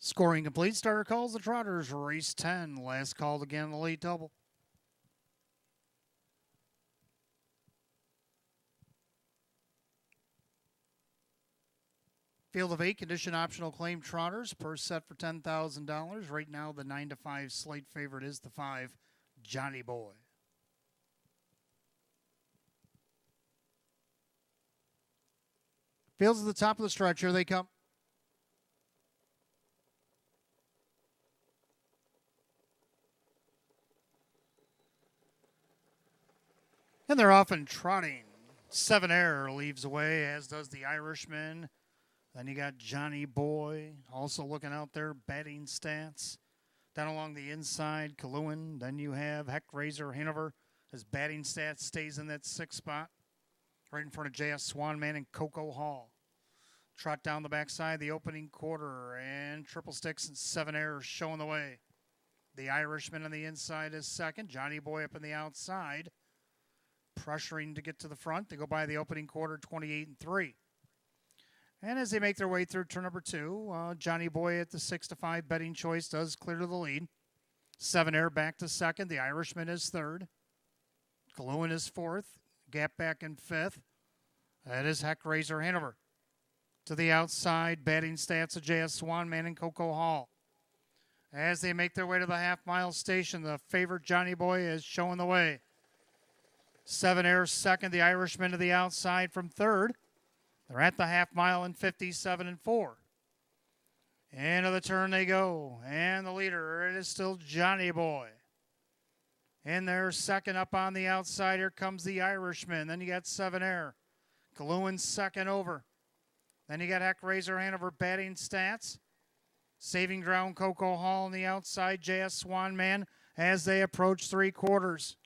Scoring complete. Starter calls the Trotters. Race 10. Last called again, the late double. Field of 8, condition optional claim Trotters. Purse set for $10,000. Right now, the 9-5 slate favorite is the 5, Johnny Boy. Fields at the top of the stretch. Here they come. And they're off and trotting. 7 Air leaves away, as does the Irishman. Then you got Johnny Boy also looking out there, batting stats. Down along the inside, Kaluen. Then you have Heck Razor Hanover. His batting stats stays in that 6th spot. Right in front of J.S. Swanman and Coco Hall. Trot down the backside, the opening quarter, and Triple Sticks and 7 Air showing the way. The Irishman on the inside is second. Johnny Boy up on the outside, pressuring to get to the front. They go by the opening quarter, 28-3. And as they make their way through turn number 2, Johnny Boy at the 6-5 betting choice does clear to the lead. 7 Air back to second. The Irishman is third. Kaluen is fourth. Gap back in fifth. That is Heck Razor Hanover. To the outside, batting stats of J.S. Swanman and Coco Hall. As they make their way to the half-mile station, the favorite Johnny Boy is showing the way. 7 Air second, the Irishman to the outside from third. They're at the half-mile in 57-4. Into the turn they go, and the leader, it is still Johnny Boy. In there, second up on the outside, here comes the Irishman. Then you got 7 Air. Kaluen second over. Then you got Heck Razor Hanover batting stats. Saving ground, Coco Hall on the outside, J.S. Swanman as they approach 3 quarters.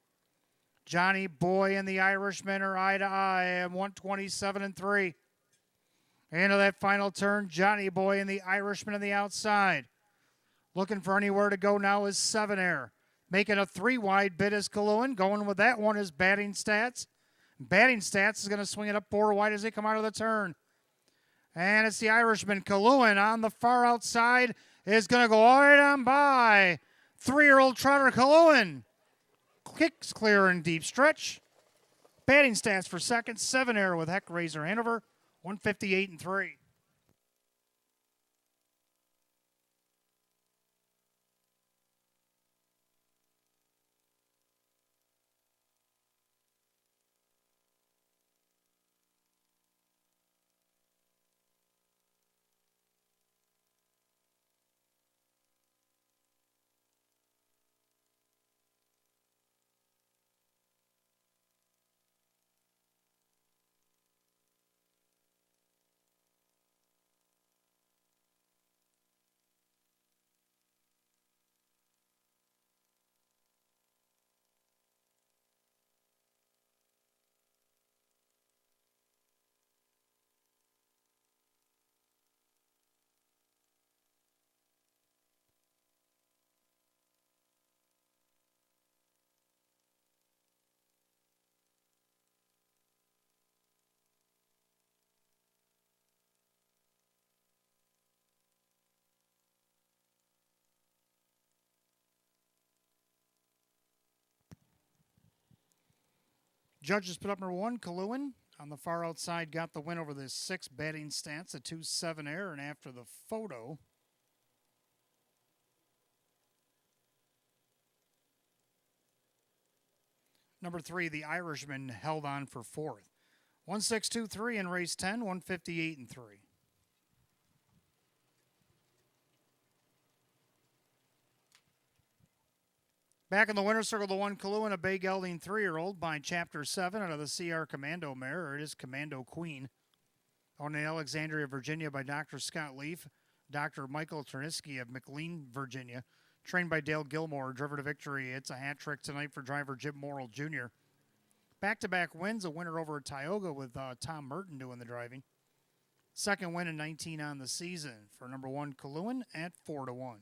Johnny Boy and the Irishman are eye to eye at 127-3. Into that final turn, Johnny Boy and the Irishman on the outside. Looking for anywhere to go now is 7 Air. Making a 3-wide bid is Kaluen. Going with that one is batting stats. Batting stats is going to swing it up 4 wide as they come out of the turn. And it's the Irishman. Kaluen on the far outside is going to go right on by 3-year-old trotter Kaluen. Kicks clear in deep stretch. Batting stats for second, 7 Air with Heck Razor Hanover, 158-3. Judges put up number 1, Kaluen. On the far outside, got the win over the 6 batting stats, a 2-7 Air, and after the photo, number 3, the Irishman, held on for 4th. 1-6-2-3 in race 10, 158-3. Back in the winner's circle, the 1, Kaluen, a bay gelding 3-year-old by Chapter 7 out of the CR Commando mare. It is Commando Queen. Owned in Alexandria, Virginia by Dr. Scott Leaf, Dr. Michael Ternisky of McLean, Virginia. Trained by Dale Gilmore, driver to victory. It's a hat trick tonight for driver Jim Morrill Jr. Back-to-back wins, a winner over at Tioga with Tom Merton doing the driving. Second win in 19 on the season for number 1, Kaluen at 4-1.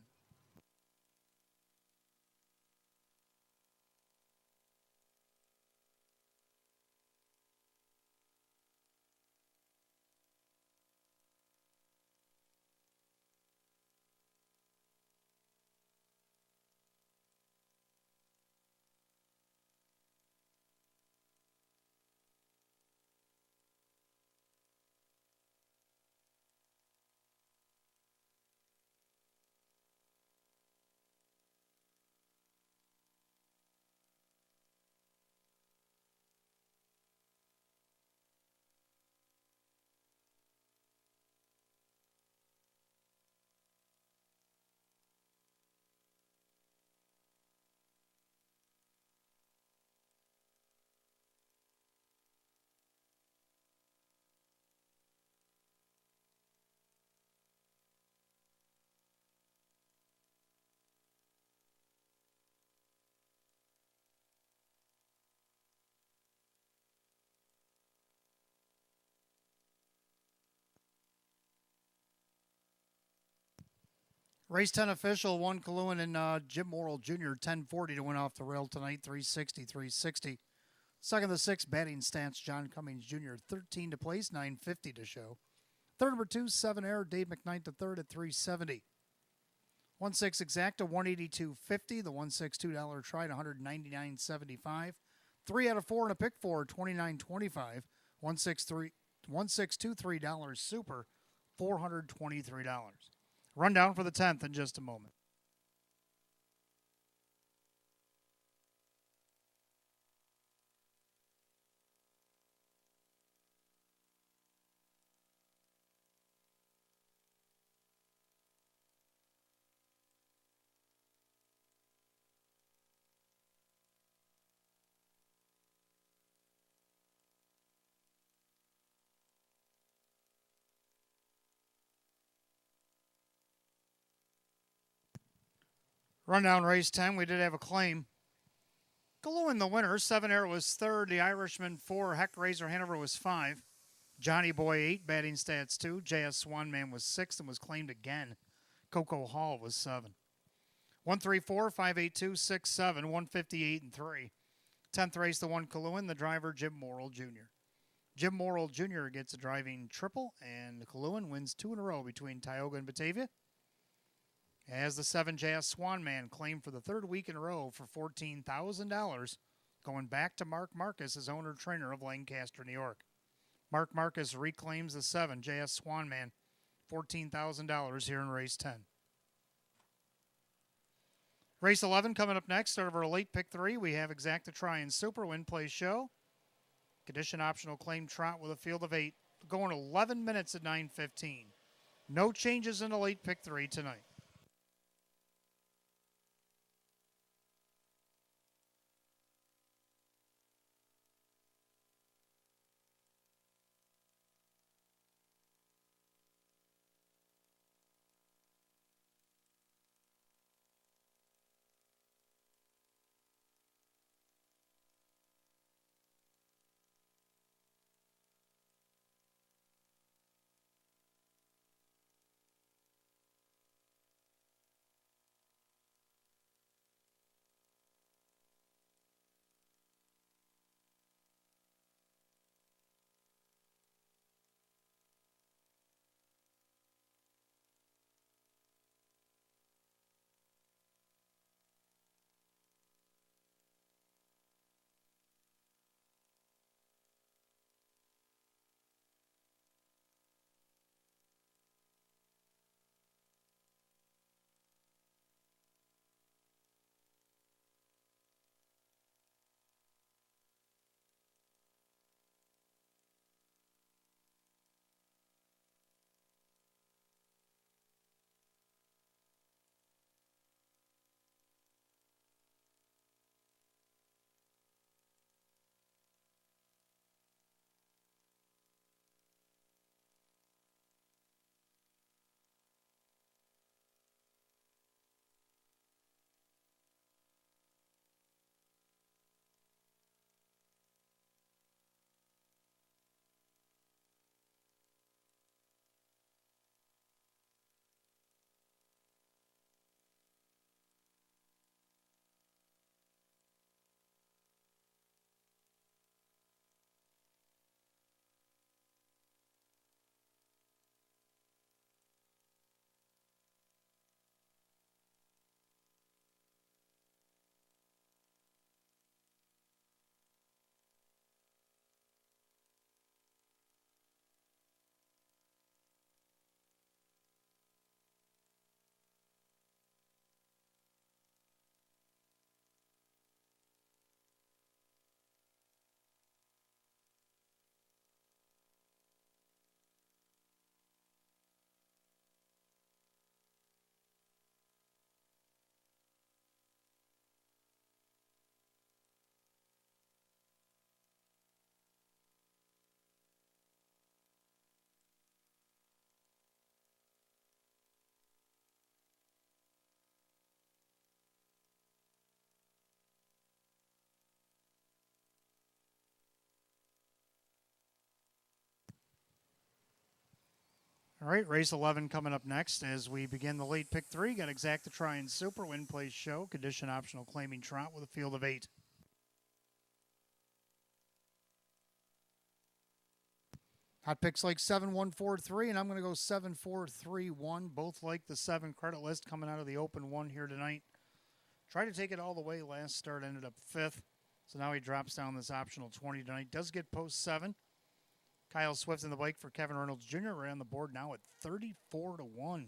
Race 10 official, 1 Kaluen and Jim Morrill Jr., 1040 to win off the rail tonight, 360, 360. Second the 6, batting stance, John Cummings Jr., 13 to place, 950 to show. Third number 2, 7 air, Dave McKnight the third at 370. 1-6 exacta, 182.50. The 1-6 $2 tried, 199.75. 3 out of 4 and a pick 4, 29.25. 1-6 $2 $3 super, $423. Rundown for the 10th in just a moment. Rundown race 10, we did have a claim. Kaluen the winner, 7 air was third, the Irishman 4, Heck Razor Hanover was 5. Johnny Boy 8, batting stats 2. J.S. Swanman was 6th and was claimed again. Coco Hall was 7. 134, 582, 67, 158 and 3. 10th race, the 1 Kaluen, the driver Jim Morrill Jr. Jim Morrill Jr. gets a driving triple, and Kaluen wins 2 in a row between Tioga and Batavia. As the 7 J.S. Swanman claimed for the third week in a row for $14,000, going back to Mark Marcus as owner-trainer of Lancaster, New York. Mark Marcus reclaims the 7 J.S. Swanman, $14,000 here in race 10. Race 11 coming up next. Out of our late pick 3, we have Exacta Try and Super Win Play Show. Condition optional claim trot with a field of 8, going 11 minutes at 9:15. No changes in the late pick 3 tonight. All right, race 11 coming up next as we begin the late pick 3. Got Exacta Trying Super, Win Place Show, Condition Optional Claiming Trot with a field of 8. Hot picks like 7-1-4-3, and I'm going to go 7-4-3-1. Both like the 7 credit list coming out of the open 1 here tonight. Tried to take it all the way last start, ended up 5th. So now he drops down this optional 20 tonight. Does get post 7. Kyle Swift in the bike for Kevin Reynolds Jr. right on the board now at 34-1.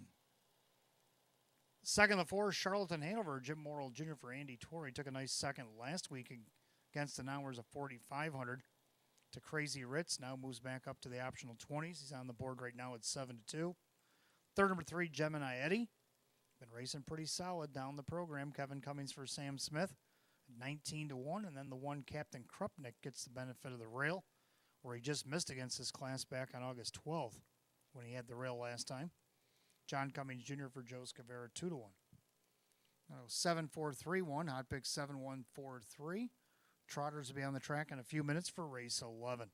Second, the 4, Charlatan Hanover, Jim Morrill Jr. for Andy Torrey. Took a nice second last week against the numbers of 4,500 to Crazy Ritz. Now moves back up to the optional 20s. He's on the board right now at 7-2. Third, number 3, Gemini Eddie. Been racing pretty solid down the program. Kevin Cummings for Sam Smith at 19-1. And then the 1, Captain Krupnik, gets the benefit of the rail, where he just missed against his class back on August 12th when he had the rail last time. John Cummings Jr. for Joe Scavera, 2-1. 7-4-3-1, hot pick 7-1-4-3. Trotters will be on the track in a few minutes for race 11.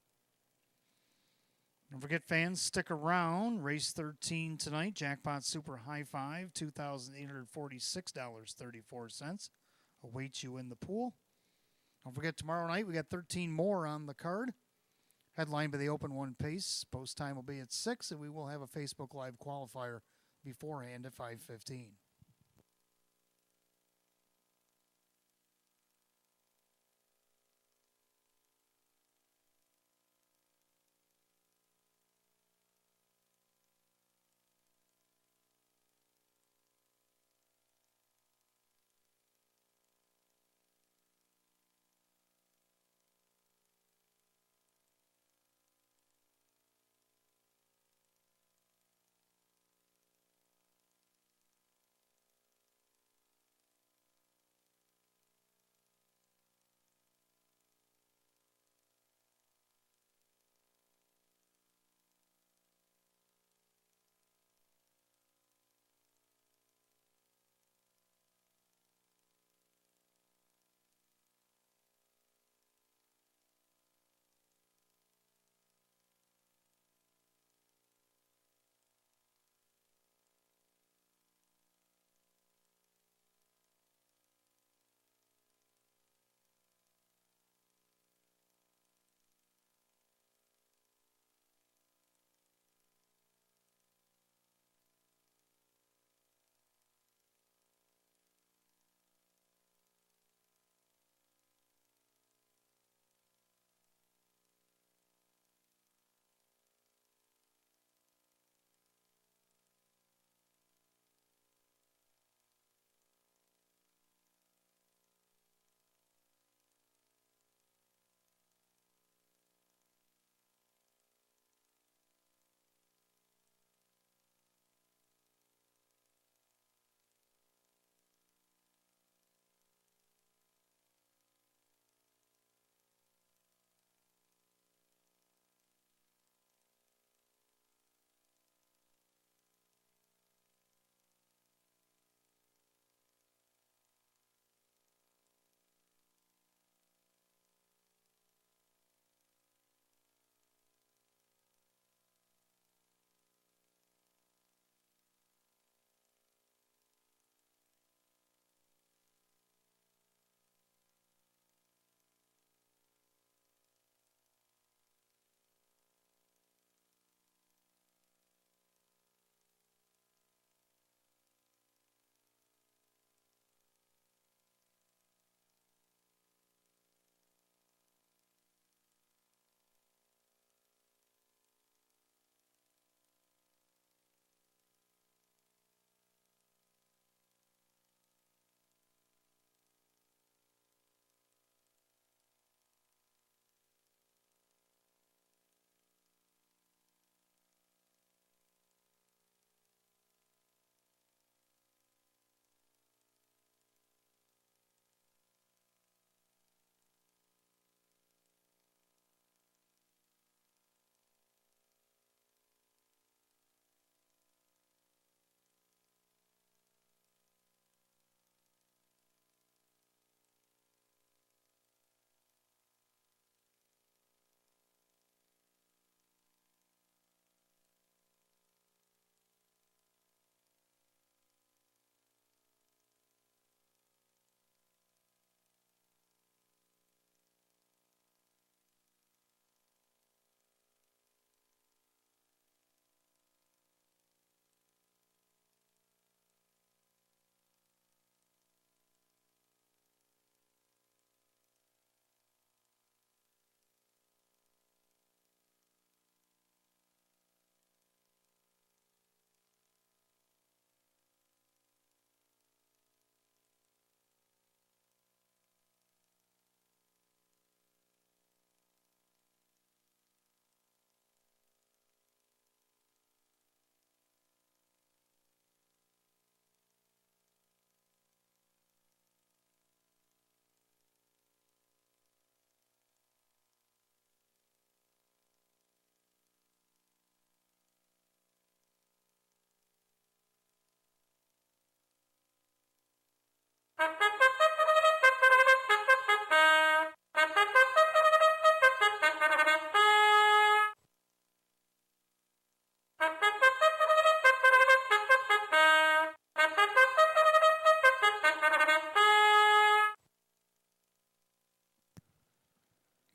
Don't forget, fans, stick around. Race 13 tonight, Jackpot Super High Five, $2,846.34 awaits you in the pool. Don't forget, tomorrow night we got 13 more on the card. Headlined by the Open 1 pace. Post time will be at 6, and we will have a Facebook Live qualifier beforehand at 5:15.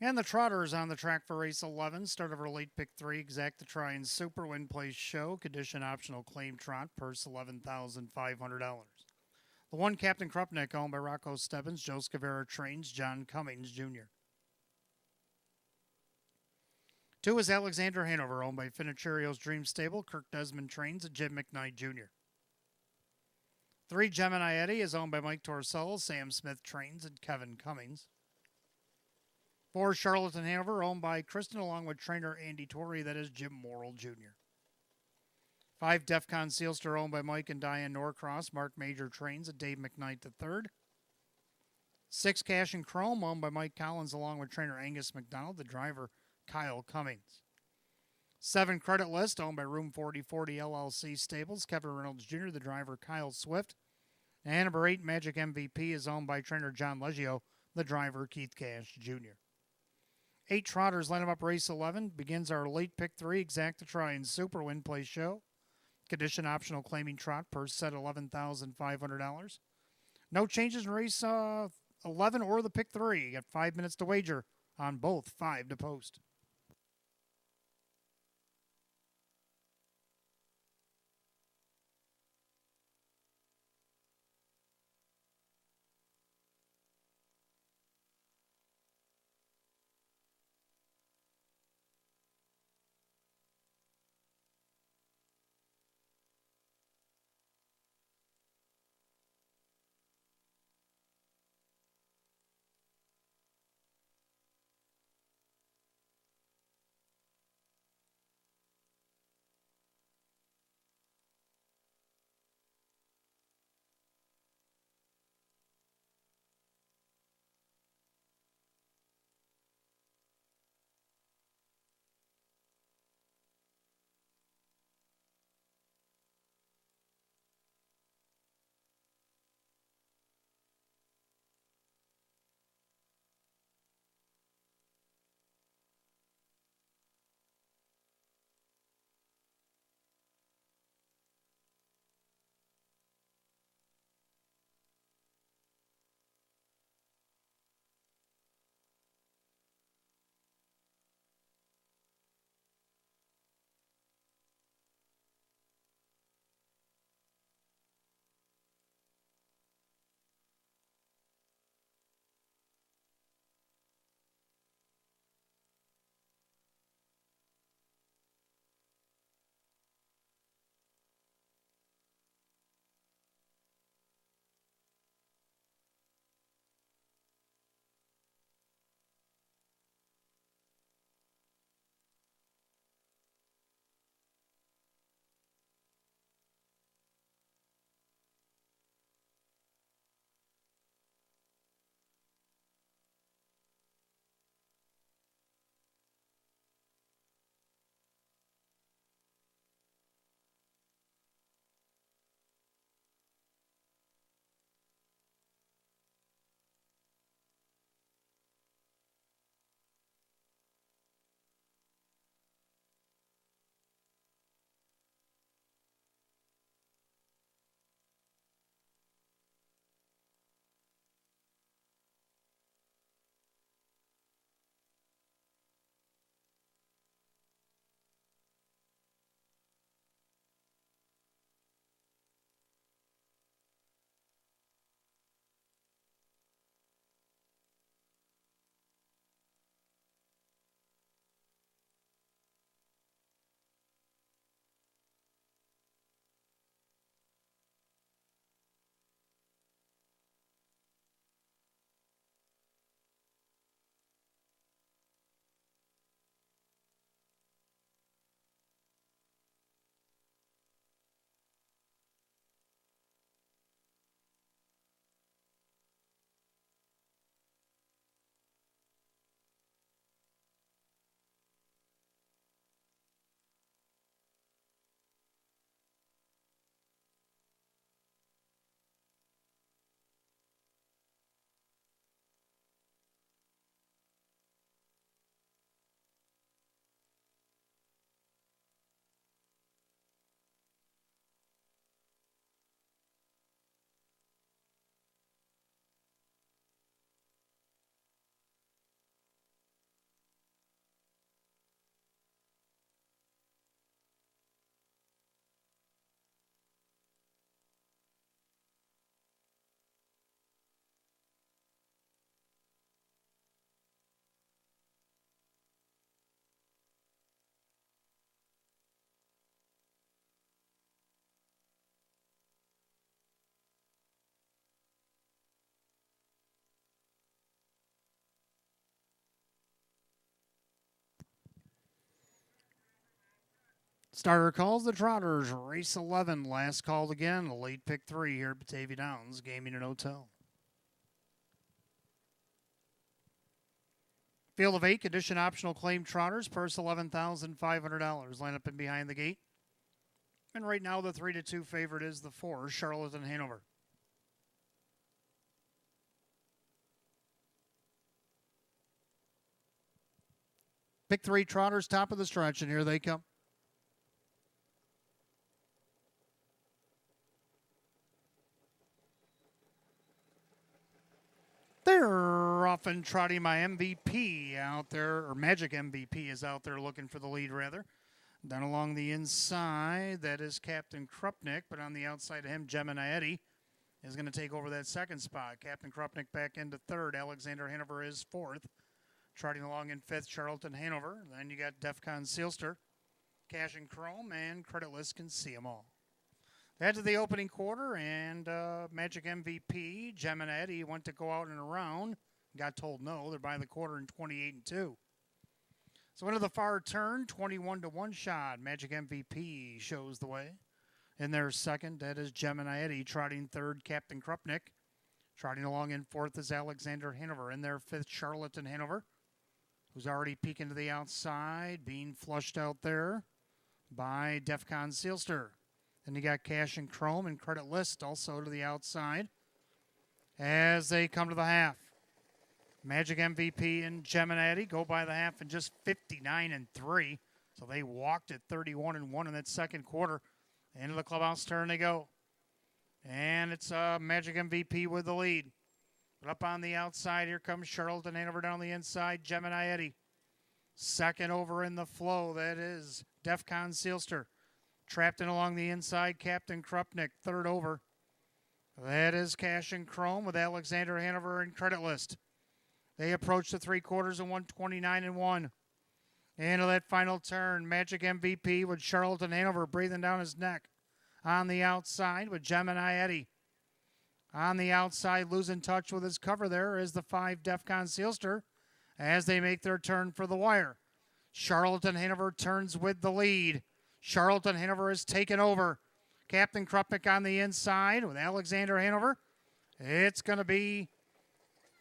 And the Trotters on the track for race 11. Start of our late pick 3. Exact the try and super win place show. Condition optional claim trot. Purse $11,500. The 1 Captain Krupnik owned by Rocco Stebbins. Joe Scavera trains John Cummings Jr. 2 is Alexander Hanover owned by Finicherio's Dream Stable. Kirk Desmond trains Jim McKnight Jr. 3 Gemini Eddie is owned by Mike Torsello. Sam Smith trains and Kevin Cummings. 4 Charlatan Hanover owned by Kristen along with trainer Andy Torrey. That is Jim Morrill Jr. 5 Defcon Sealster owned by Mike and Diane Norcross. Mark Major trains at Dave McKnight III. 6 Cash and Chrome owned by Mike Collins along with trainer Angus McDonald. The driver Kyle Cummings. 7 Credit List owned by Room 4040 LLC Stables. Kevin Reynolds Jr. The driver Kyle Swift. And number 8 Magic MVP is owned by trainer John Leggio. The driver Keith Cash Jr. 8 Trotters line up race 11. Begins our late pick 3 exact to try and super win play show. Condition optional claiming trot. Purse set $11,500. No changes in race 11 or the pick 3. You got 5 minutes to wager on both 5 to post. Starter calls the Trotters, race 11, last called again, late pick 3 here at Batavia Downs Gaming and Hotel. Field of 8, condition optional claim Trotters, purse $11,500. Line up in behind the gate. And right now the 3-2 favorite is the 4, Charlotte and Hanover. Pick 3 Trotters, top of the stretch, and here they come. They're off and trotting. My MVP out there, or Magic MVP is out there looking for the lead, rather. Down along the inside, that is Captain Krupnik, but on the outside of him, Gemini Eddy is going to take over that second spot. Captain Krupnik back into third. Alexander Hanover is fourth. Trotting along in fifth, Charlton Hanover. Then you got Defcon Sealster, Cash and Chrome, and Creditless can see them all. Head to the opening quarter, and Magic MVP, Gemini Eddy, went to go out and around. Got told no. They're by the quarter in 28-2. So into the far turn, 21-1 shot. Magic MVP shows the way. In their second, that is Gemini Eddy. Trotting third, Captain Krupnik. Trotting along in fourth is Alexander Hanover. In their fifth, Charlotte Hanover, who's already peeking to the outside, being flushed out there by Defcon Sealster. Then you got Cash and Chrome and Credit List also to the outside as they come to the half. Magic MVP and Gemini Eddy go by the half in just 59-3. So they walked at 31-1 in that second quarter. Into the clubhouse turn they go. And it's Magic MVP with the lead. But up on the outside, here comes Charlotte Hanover down the inside. Gemini Eddy. Second over in the flow, that is Defcon Sealster. Trapped in along the inside, Captain Krupnik. Third over, that is Cash and Chrome with Alexander Hanover and Credit List. They approach the three quarters in 129-1. Into that final turn, Magic MVP with Charlotte Hanover breathing down his neck. On the outside with Gemini Eddy. On the outside, losing touch with his cover there is the 5 Defcon Sealster as they make their turn for the wire. Charlotte Hanover turns with the lead. Charlotte Hanover has taken over. Captain Krupnik on the inside with Alexander Hanover. It's going to be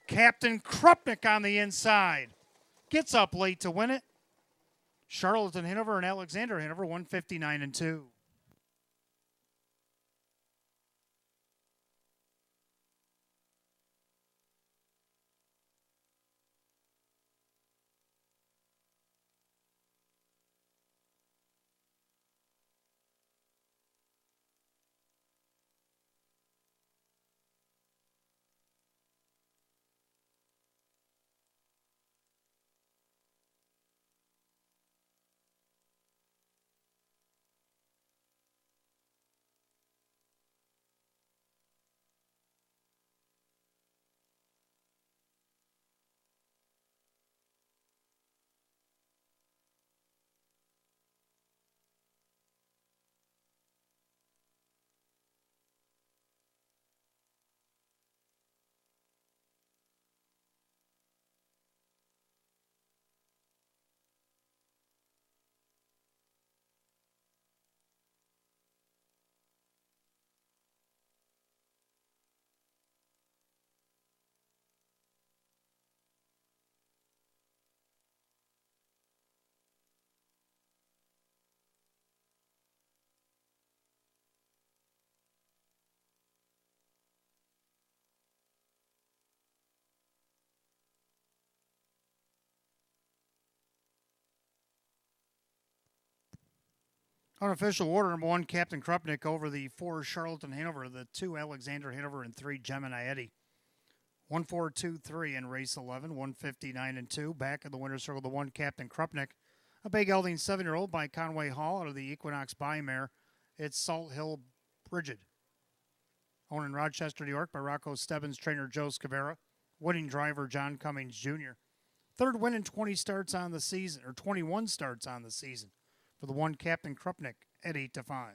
Captain Krupnik on the inside. Gets up late to win it. Charlotte Hanover and Alexander Hanover, 159-2. Unofficial order, number 1, Captain Krupnik over the 4, Charlotte Hanover, the 2, Alexander Hanover, and 3, Gemini Eddy. 1-4-2-3 in race 11, 159-2. Back in the winner's circle, the 1, Captain Krupnik. A big gelding 7-year-old by Conway Hall out of the Equinox Buy Mare. It's Salt Hill Brigid. Owned in Rochester, New York by Rocco Stebbins, trainer Joe Scavera. Winning driver John Cummings Jr. Third win in 20 starts on the season, or 21 starts on the season, for the 1, Captain Krupnik at 8-5.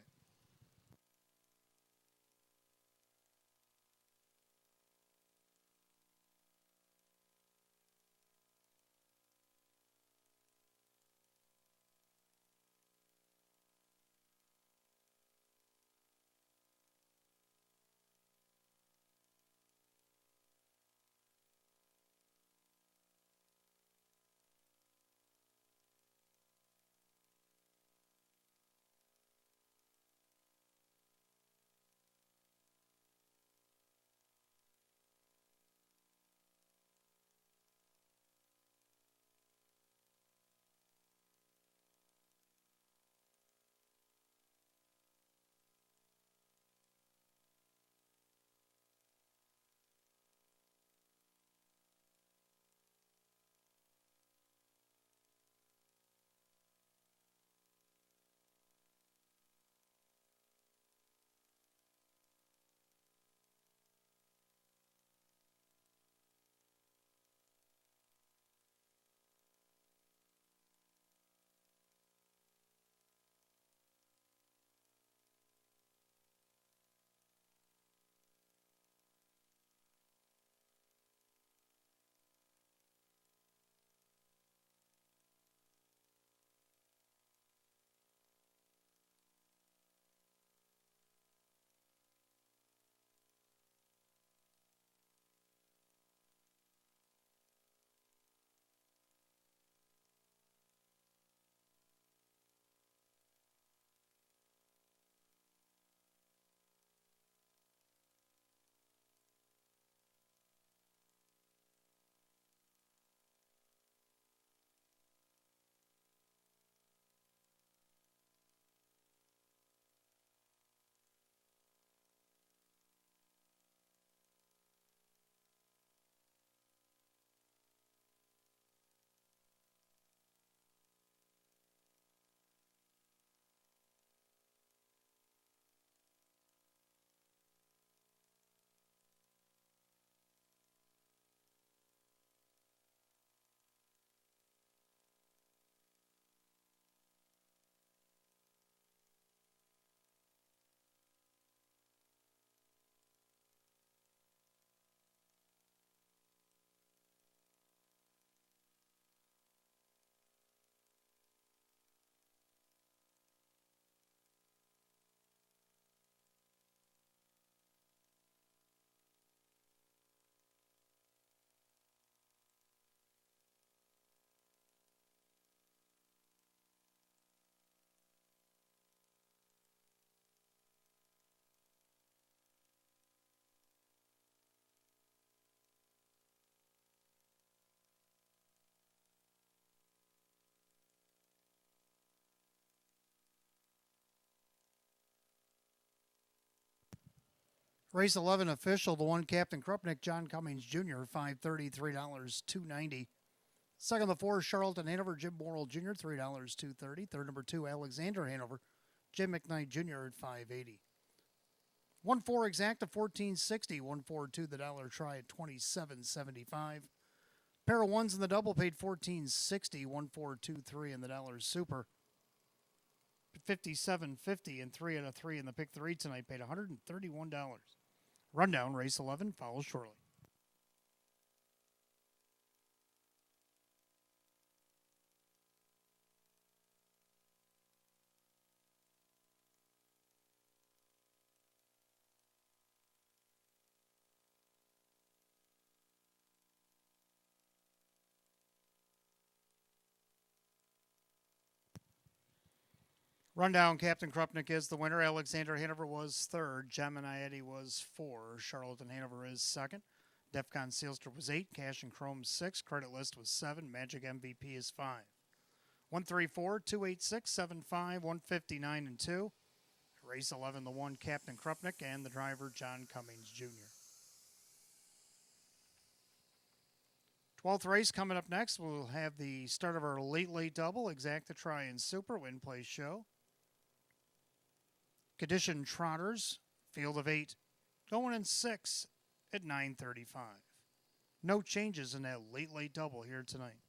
Race 11 official, the one Captain Krupnik, John Cummings Jr., $5.30, $2.90. Second, the 4, Charlton Hanover, Jim Morrill Jr., $3, $2.30. Third, number 2, Alexander Hanover, Jim McKnight Jr. at $5.80. 1-4 exacta, $14.60. 1-4-2 the dollar try at $27.75. Pair of ones in the double paid $14.60. 1-4-2-3 in the dollar super. $57.50 and 3 out of 3 in the pick 3 tonight paid $131. Rundown, race 11 follows shortly. Rundown, Captain Krupnik is the winner. Alexander Hanover was third. Gemini Eddy was 4. Charlton Hanover is second. Defcon Sealster was 8. Cash and Chrome 6. Credit List was 7. Magic MVP is 5. 134, 286, 75, 159 and 2. Race 11, the 1, Captain Krupnik, and the driver, John Cummings Jr. 12th race coming up next. We'll have the start of our late double, Exacta Try and Super Win Play Show. Condition Trotters, field of 8, going in 6 at 9:35. No changes in that late double here tonight.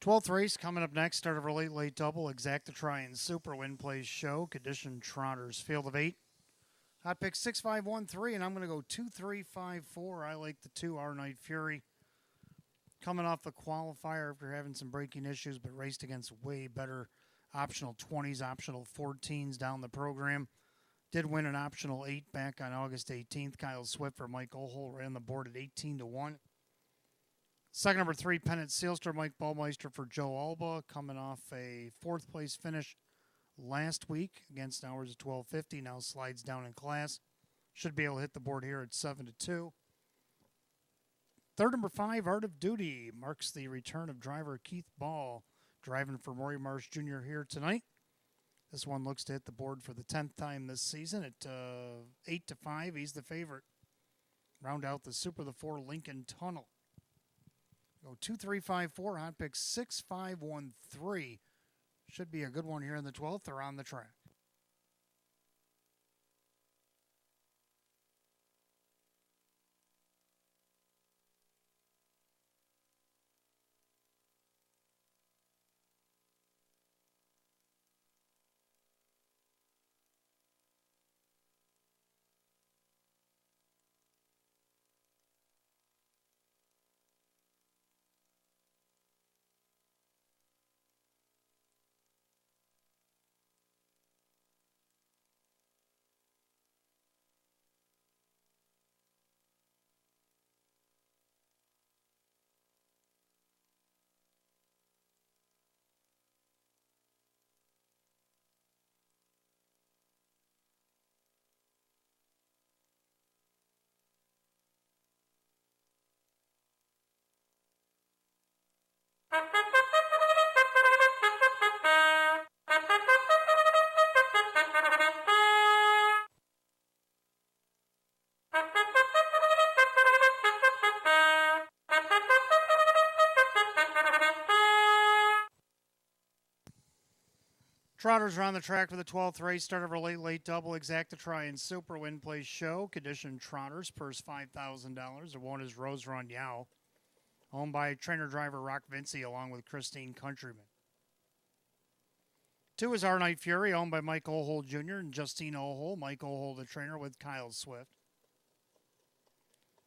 Twelfth race coming up next. Start of our late double. Exacta Try and Super Win Plays Show. Condition Trotters. Field of 8. Hot pick 6-5-1-3, and I'm going to go 2-3-5-4. I like the 2, Our Night Fury. Coming off the qualifier after having some braking issues, but raced against way better optional 20s, optional 14s down the program. Did win an optional 8 back on August 18th. Kyle Swift for Mike Ohl ran the board at 18-1. Second number 3, Pennant Sealster, Mike Ballmeister for Joe Alba, coming off a 4th place finish last week against hours of 12:50. Now slides down in class. Should be able to hit the board here at 7-2. Third number 5, Art of Duty, marks the return of driver Keith Ball, driving for Roy Marsh Jr. here tonight. This one looks to hit the board for the 10th time this season at 8-5. He's the favorite. Round out the Super the 4 Lincoln Tunnel. Go 2-3-5-4, hot pick 6-5-1-3. Should be a good one here in the 12th. They're on the track. Trotters are on the track for the 12th race. Start of our late double. Exacta Try and Super Win Place Show. Condition Trotters. Purse $5,000. The one is Rose Run Yao. Owned by trainer driver Rock Vinci along with Christine Countryman. 2 is Our Night Fury, owned by Mike Ohl Jr. and Justine Ohl. Mike Ohl, the trainer, with Kyle Swift.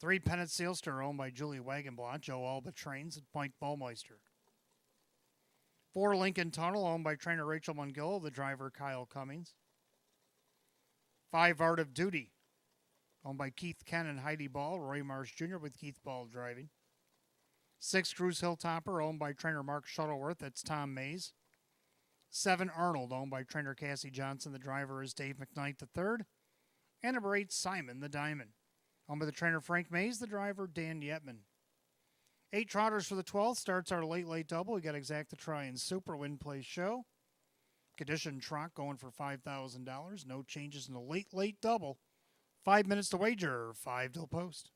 3, Pennant Sealster, owned by Julie Wagenblatt. Joe Alba trains at Mike Ballmeister. 4, Lincoln Tunnel, owned by trainer Rachel Mungill, the driver Kyle Cummings. 5, Art of Duty, owned by Keith Ken and Heidi Ball. Roy Marsh Jr. with Keith Ball driving. 6, Cruise Hilltopper, owned by trainer Mark Shuttleworth. That's Tom Mays. 7, Arnold, owned by trainer Cassie Johnson. The driver is Dave McKnight III. And number 8, Simon the Diamond, owned by the trainer Frank Mays. The driver Dan Yetman. 8 Trotters for the 12th. Starts our late double. We got Exacta Try and Super Win Place Show. Condition Trot going for $5,000. No changes in the late double. 5 minutes to wager. 5 till post.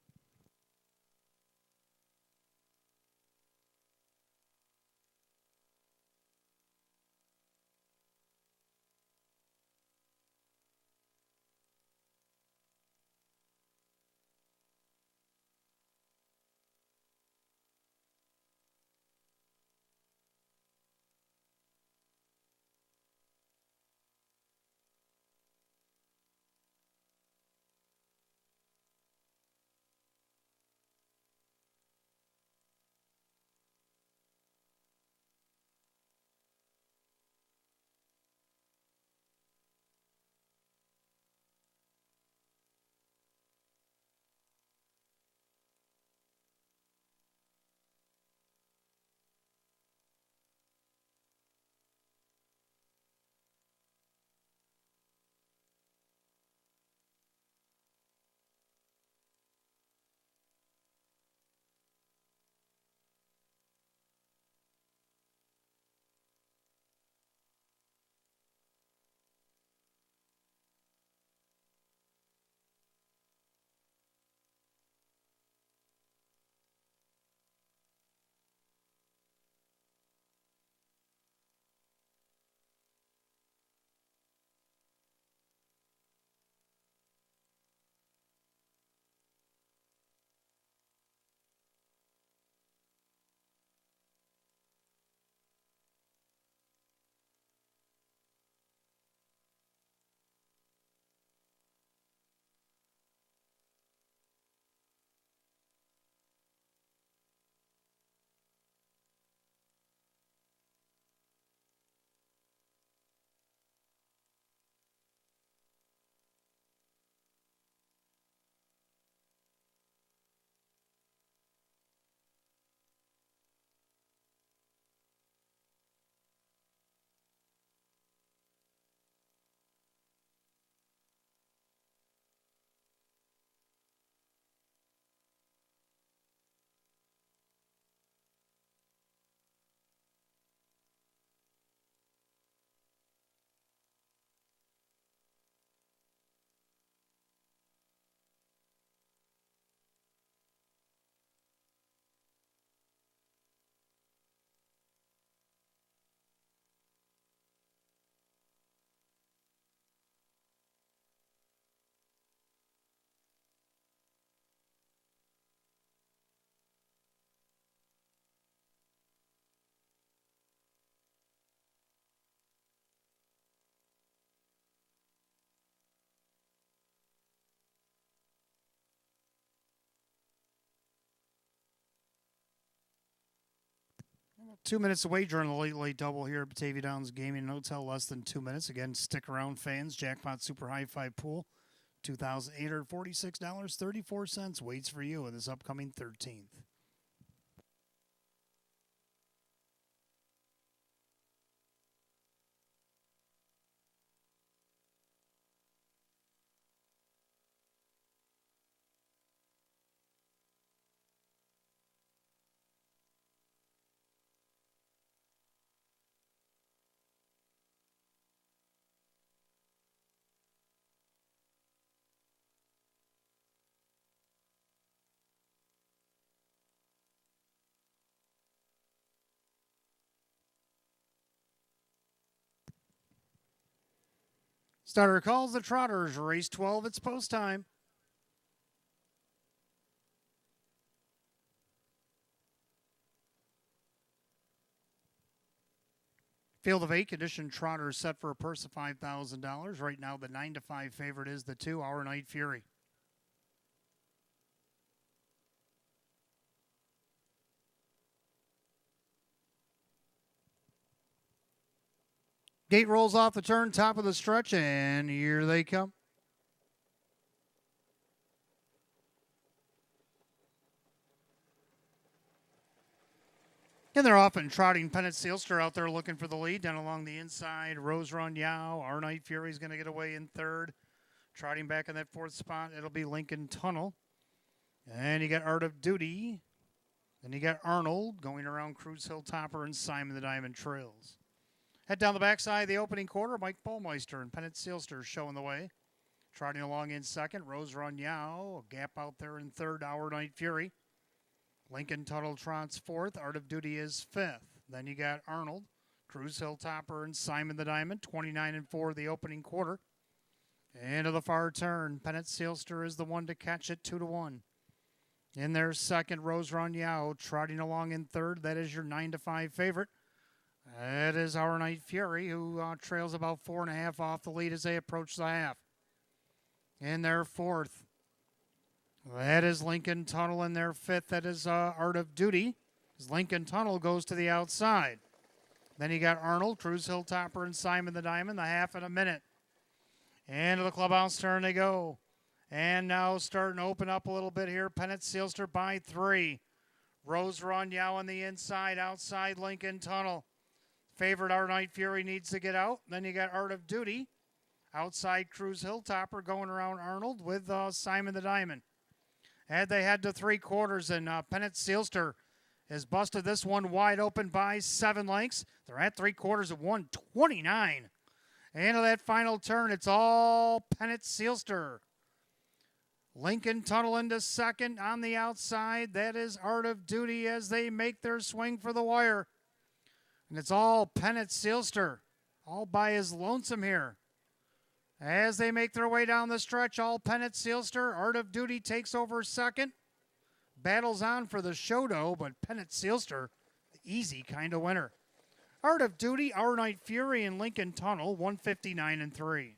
2 minutes to wait during the late double here at Batavia Downs Gaming and Hotel. Less than 2 minutes. Again, stick around, fans. Jackpot Super Hi-Fi Pool, $2,846.34 waits for you in this upcoming 13th. Starter calls the Trotters. Race 12, it's post time. Field of 8, condition Trotters set for a purse of $5,000. Right now, the 9-5 favorite is the 2, Our Night Fury. Gate rolls off the turn, top of the stretch, and here they come. And they're off and trotting. Pennant Sealster out there looking for the lead. Down along the inside, Rose Run Yao. Our Night Fury's going to get away in third. Trotting back in that fourth spot, it'll be Lincoln Tunnel. And you got Art of Duty. Then you got Arnold going around Cruise Hill Topper and Simon the Diamond Trails. Head down the backside of the opening quarter, Mike Baumeister and Pennant Sealster showing the way. Trotting along in second, Rose Run Yao. A gap out there in third, Our Night Fury. Lincoln Tunnel trots fourth. Art of Duty is fifth. Then you got Arnold, Cruise Hill Topper, and Simon the Diamond, 29-4 the opening quarter. And to the far turn, Pennant Sealster is the one to catch it, 2-1. In their second, Rose Run Yao trotting along in third. That is your 9-5 favorite. That is Our Night Fury, who trails about 4.5 off the lead as they approach the half. In their fourth, that is Lincoln Tunnel. In their fifth, that is Art of Duty. As Lincoln Tunnel goes to the outside. Then you got Arnold, Cruise Hill Topper, and Simon the Diamond, the half in a minute. And to the clubhouse turn they go. And now starting to open up a little bit here. Pennant Sealster by 3. Rose Run Yao on the inside, outside Lincoln Tunnel. Favorite Our Night Fury needs to get out. Then you got Art of Duty. Outside Cruise Hill Topper going around Arnold with Simon the Diamond. And they head to 3 quarters, and Pennant Sealster has busted this one wide open by 7 lengths. They're at 3 quarters at 129. And to that final turn, it's all Pennant Sealster. Lincoln Tunnel into second on the outside. That is Art of Duty as they make their swing for the wire. And it's all Pennant Sealster, all by his lonesome here. As they make their way down the stretch, all Pennant Sealster. Art of Duty takes over second. Battles on for the show, but Pennant Sealster, the easy kind of winner. Art of Duty, Our Night Fury, and Lincoln Tunnel, 159-3.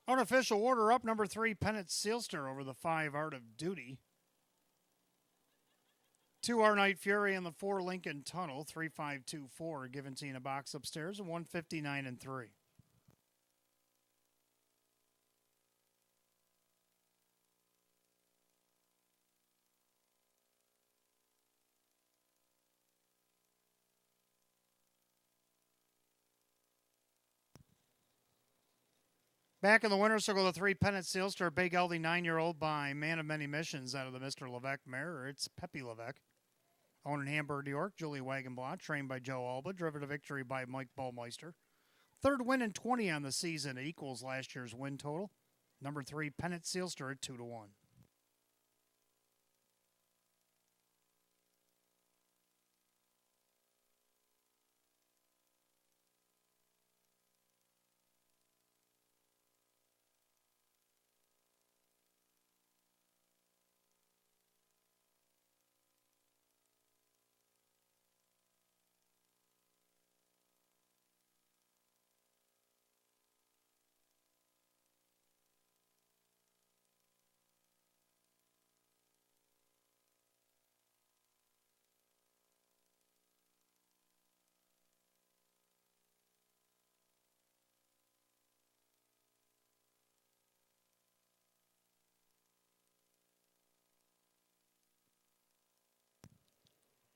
Unofficial order up, number 3, Pennant Sealster over the 5, Art of Duty. 2, Our Night Fury, and the 4, Lincoln Tunnel, 3-5-2-4, given to you in a box upstairs, and 159-3. Back in the winner's circle, the 3, Pennant Sealster, big healthy 9-year-old by Man of Many Missions out of the Mr. Levesque mare. It's Pepe Levesque. Owned in Hamburg, New York, Julie Wagenblatt, trained by Joe Alba, driven to victory by Mike Ballmeister. Third win in 20 on the season. It equals last year's win total. Number 3, Pennant Sealster at 2-1.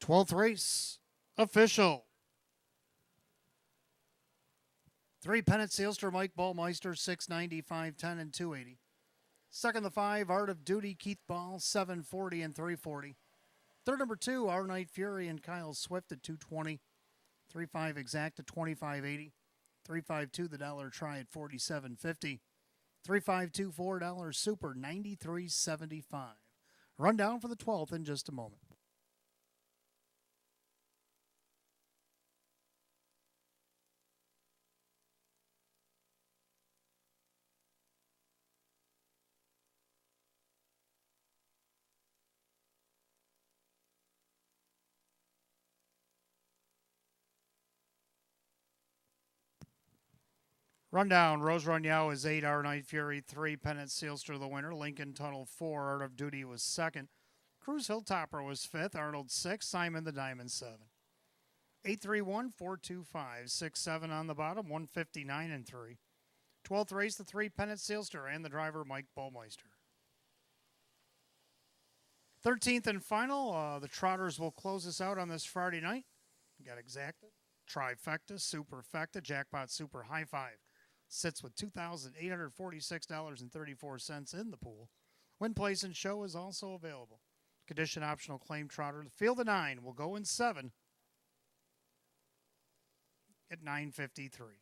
Twelfth race official. 3, Pennant Sealster, Mike Ballmeister, 690, 510, and 280. Second, the 5, Art of Duty, Keith Ball, 740 and 340. Third, number 2, Our Night Fury and Kyle Swift at 220. 3-5 Exact at 25.80. 3-5-2 the dollar try at 47.50. 3-5-2 $4 Super 93.75. Rundown for the 12th in just a moment. Rundown, Rose Run Yow is 8, Our Night Fury 3, Pennant Sealster the winner. Lincoln Tunnel 4, Art of Duty was 2nd. Cruz Hilltopper was 5th, Arnold 6, Simon the Diamond 7. 831, 425, 6-7 on the bottom, 159 and 3. 12th race, the 3, Pennant Sealster and the driver Mike Ballmeister. 13th and final, the Trotters will close us out on this Friday night. We got Exacta, Trifecta, Superfecta, Jackpot Super High Five. Sits with $2,846.34 in the pool. Win, place, and show is also available. Condition optional claim trotter. The field of 9 will go in 7 at 9:53.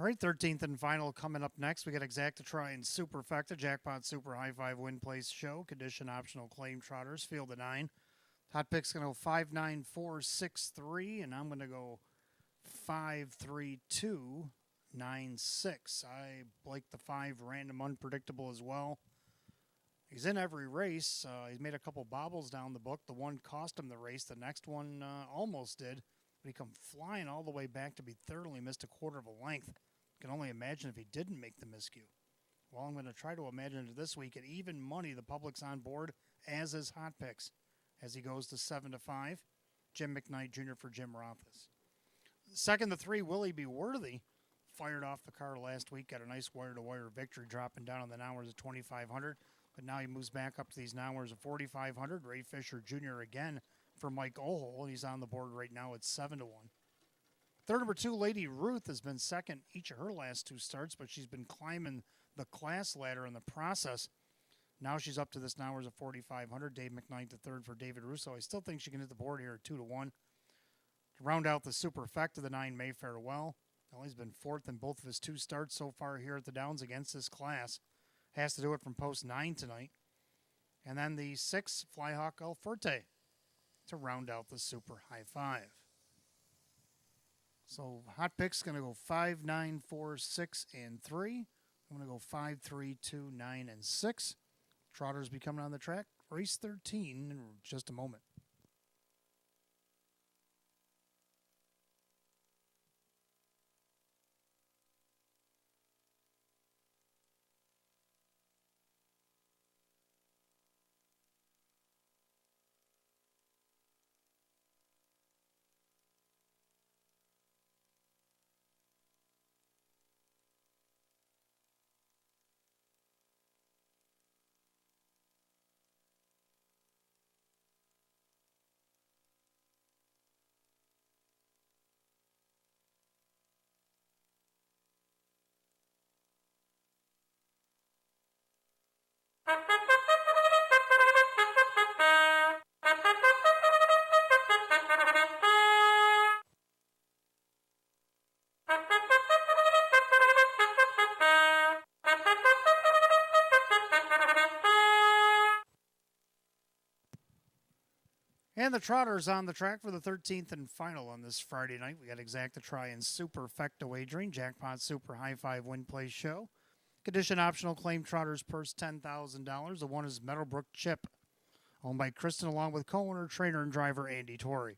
All right, 13th and final coming up next. We got Exactatry and Superfecta, Jackpot Super High Five Win Place Show, Condition Optional Claim Trotters, Field of 9. Hot pick's going to go 5, 9, 4, 6, 3, and I'm going to go 5, 3, 2, 9, 6. I like the 5 random unpredictable as well. He's in every race. He's made a couple bobbles down the book. The one cost him the race. The next one almost did. But he come flying all the way back to be third, only missed a quarter of a length. Can only imagine if he didn't make the miscue. Well, I'm going to try to imagine it this week at even money. The public's on board, as is Hot Picks, as he goes to 7 to 5. Jim McKnight Jr. for Jim Rothas. Second to 3, Will He Be Worthy? Fired off the car last week, got a nice wire-to-wire victory, dropping down on the hours of 2,500. But now he moves back up to these hours of 4,500. Ray Fisher Jr. again for Mike Ohol. He's on the board right now at 7 to 1. Third, number 2, Lady Ruth has been second each of her last 2 starts, but she's been climbing the class ladder in the process. Now she's up to this hours of 4,500. Dave McKnight to third for David Russo. I still think she can hit the board here at 2 to 1. To round out the Superfecta, the 9 Mayfair Well. Well, he's been fourth in both of his 2 starts so far here at the Downs against this class. Has to do it from post 9 tonight. And then the 6 Flyhawk Alforte to round out the Super High Five. So Hot Pick's going to go 5, 9, 4, 6, and 3. I'm going to go 5, 3, 2, 9, and 6. Trotters be coming on the track. Race 13 in just a moment. And the Trotters on the track for the 13th and final on this Friday night. We got Exactatry and Superfecta wagering, Jackpot Super High Five Win Place Show. Condition optional claim Trotters purse $10,000. The one is Meadowbrook Chip, owned by Kristen along with co-owner, trainer, and driver Andy Torrey.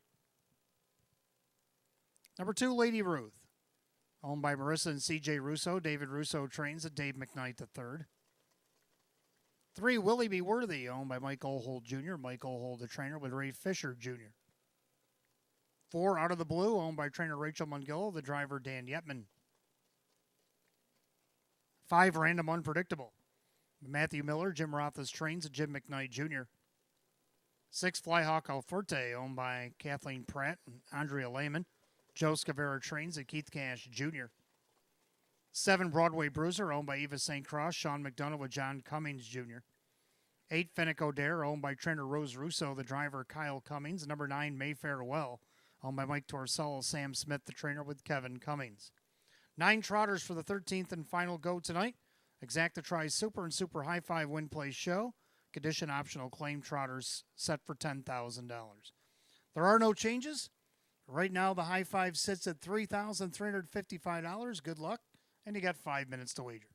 Number 2, Lady Ruth, owned by Marissa and CJ Russo. David Russo trains at Dave McKnight III. 3, Will He Be Worthy, owned by Mike Ohold Jr. Mike Ohold, the trainer, with Ray Fisher Jr. 4, Out of the Blue, owned by trainer Rachel Mungillo, the driver Dan Yetman. 5, Random Unpredictable, Matthew Miller, Jim Rothas trains at Jim McKnight Jr. 6, Flyhawk Alforte, owned by Kathleen Pratt and Andrea Lehman. Joe Scavera trains at Keith Cash Jr. 7, Broadway Bruiser, owned by Eva St. Cross, Sean McDonough with John Cummings Jr. 8, Fennec O'Dare, owned by trainer Rose Russo, the driver Kyle Cummings. Number 9, Mayfair Well, owned by Mike Torsello, Sam Smith, the trainer with Kevin Cummings. 9 Trotters for the 13th and final go tonight. Exactatry Super and Super High Five Win Place Show. Condition optional claim Trotters set for $10,000. There are no changes. Right now, the High Five sits at $3,355. Good luck. And you got 5 minutes to wager.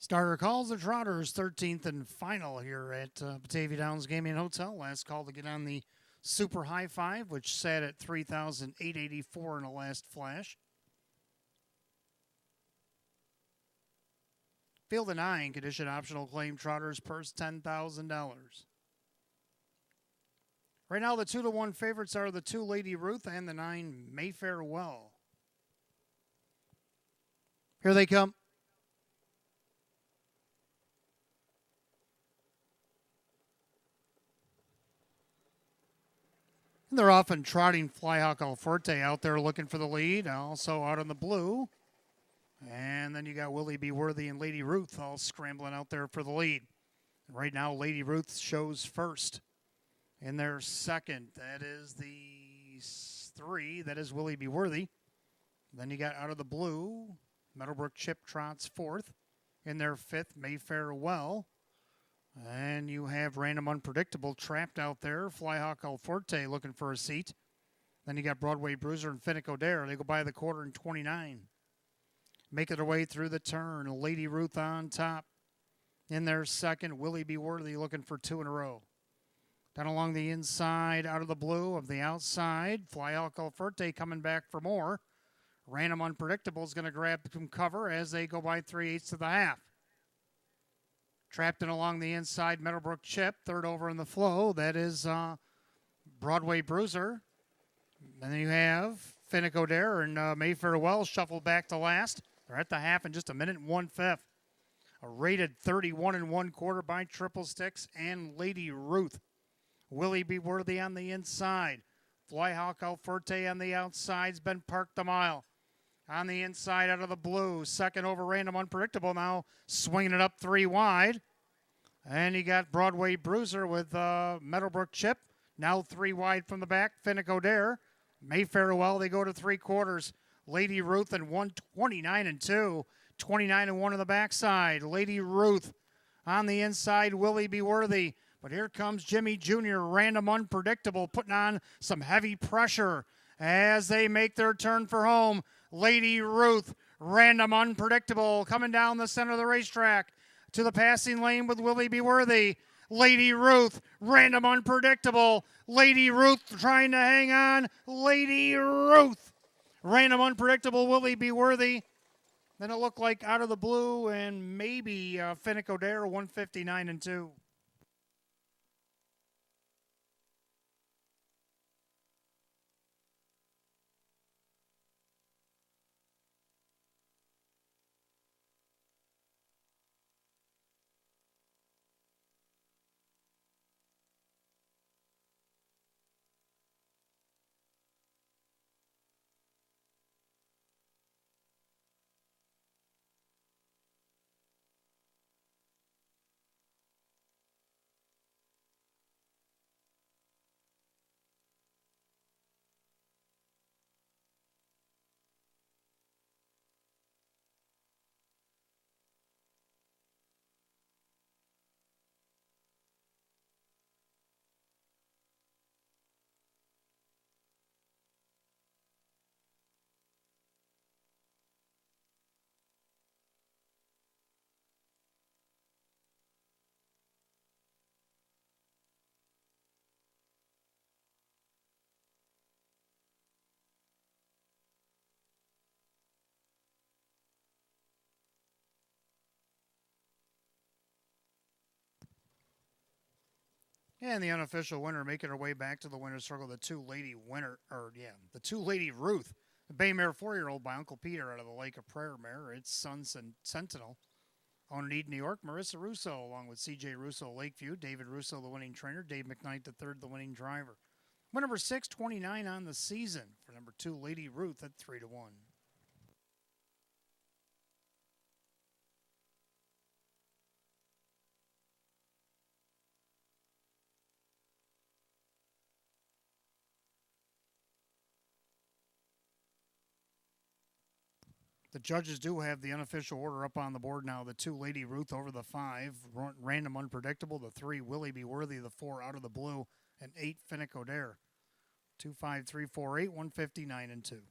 Starter calls the Trotters 13th and final here at Batavia Downs Gaming Hotel. Last call to get on the Super High Five, which sat at 3,884 in the last flash. Field of 9, condition optional claim Trotters purse $10,000. Right now, the 2-1 favorites are the 2 Lady Ruth and the 9 Mayfair Well. Here they come. And they're often trotting Flyhawk Alforte out there looking for the lead. Also out on the blue. And then you got Willie Be Worthy and Lady Ruth all scrambling out there for the lead. Right now, Lady Ruth shows first. In their second, that is the 3. That is Willie Be Worthy. Then you got out of the blue, Meadowbrook Chip trots 4th. In their 5th, Mayfair Well. And you have Random Unpredictable trapped out there. Flyhawk Alforte looking for a seat. Then you got Broadway Bruiser and Finnick O'Dare. They go by the quarter in 29. Making their way through the turn. Lady Ruth on top. In their second, Willie Be Worthy looking for 2 in a row. Down along the inside, out of the blue, of the outside, Flyhawk Alforte coming back for more. Random Unpredictable is going to grab some cover as they go by 3/8 of the half. Trapped in along the inside, Meadowbrook Chip, third over in the flow. That is Broadway Bruiser. And then you have Finnick O'Dare and Mayfair Well shuffled back to last. They're at the half in just a minute and 1/5. A rated 31 1/4 by Triple Sticks and Lady Ruth. Willie Be Worthy on the inside. Flyhawk Alforte on the outside's been parked a mile. On the inside out of the blue. Second over Random Unpredictable now swinging it up 3 wide. And you got Broadway Bruiser with Meadowbrook Chip. Now 3 wide from the back. Finnick O'Dare. Mayfair Well, they go to 3/4. Lady Ruth and 129 2. 29 1 on the backside. Lady Ruth on the inside. Willie Be Worthy. But here comes Jimmy Jr., Random Unpredictable, putting on some heavy pressure as they make their turn for home. Lady Ruth, Random Unpredictable, coming down the center of the racetrack to the passing lane with Willie Be Worthy. Lady Ruth, Random Unpredictable. Lady Ruth trying to hang on. Lady Ruth, Random Unpredictable, Willie Be Worthy. Then it looked like out of the blue and maybe Finnick O'Dare, 159 2. And the unofficial winner making her way back to the winner's circle, the 2 Lady Ruth, the Bay Mare 4-year-old by Uncle Peter out of the Lake of Prayer mare. It's Sun Sentinel. On Eden, New York, Marissa Russo, along with C.J. Russo, Lakeview. David Russo, the winning trainer. Dave McKnight, the third, the winning driver. Win number 6, 29 on the season for number 2, Lady Ruth at 3-1. The judges do have the unofficial order up on the board now. The 2 Lady Ruth over the 5, Random Unpredictable. The 3 Willie Be Worthy. The 4 Out of the Blue, and 8 Finnick O'Dare. 2, 5, 3, 4, 8, 159 2.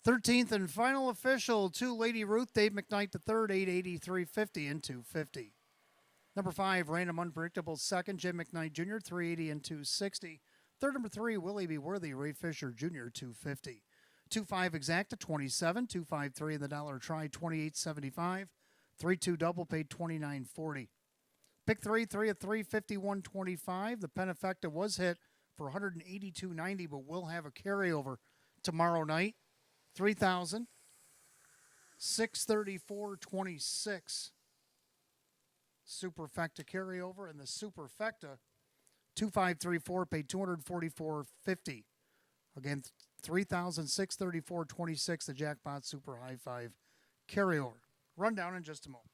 13th and final official, 2 Lady Ruth, Dave McKnight the third, 880, 350, and 250. Number 5, Random Unpredictable second, Jim McKnight Jr., 380 and 260. Third, number 3, Willie B. Worthy, Ray Fisher Jr., 250. 2-5 exacta, 27. 2-5-3 in the dollar try, 28.75. 3-2 double paid, 29.40. Pick 3, 3 of 3, 51.25. The Penafecta was hit for 182.90, but will have a carryover tomorrow night. 3,000. 634.26. Superfecta carryover, and the Superfecta 2534 paid 244.50. Again, 3,634.26. The jackpot super high five carryover. Rundown in just a moment.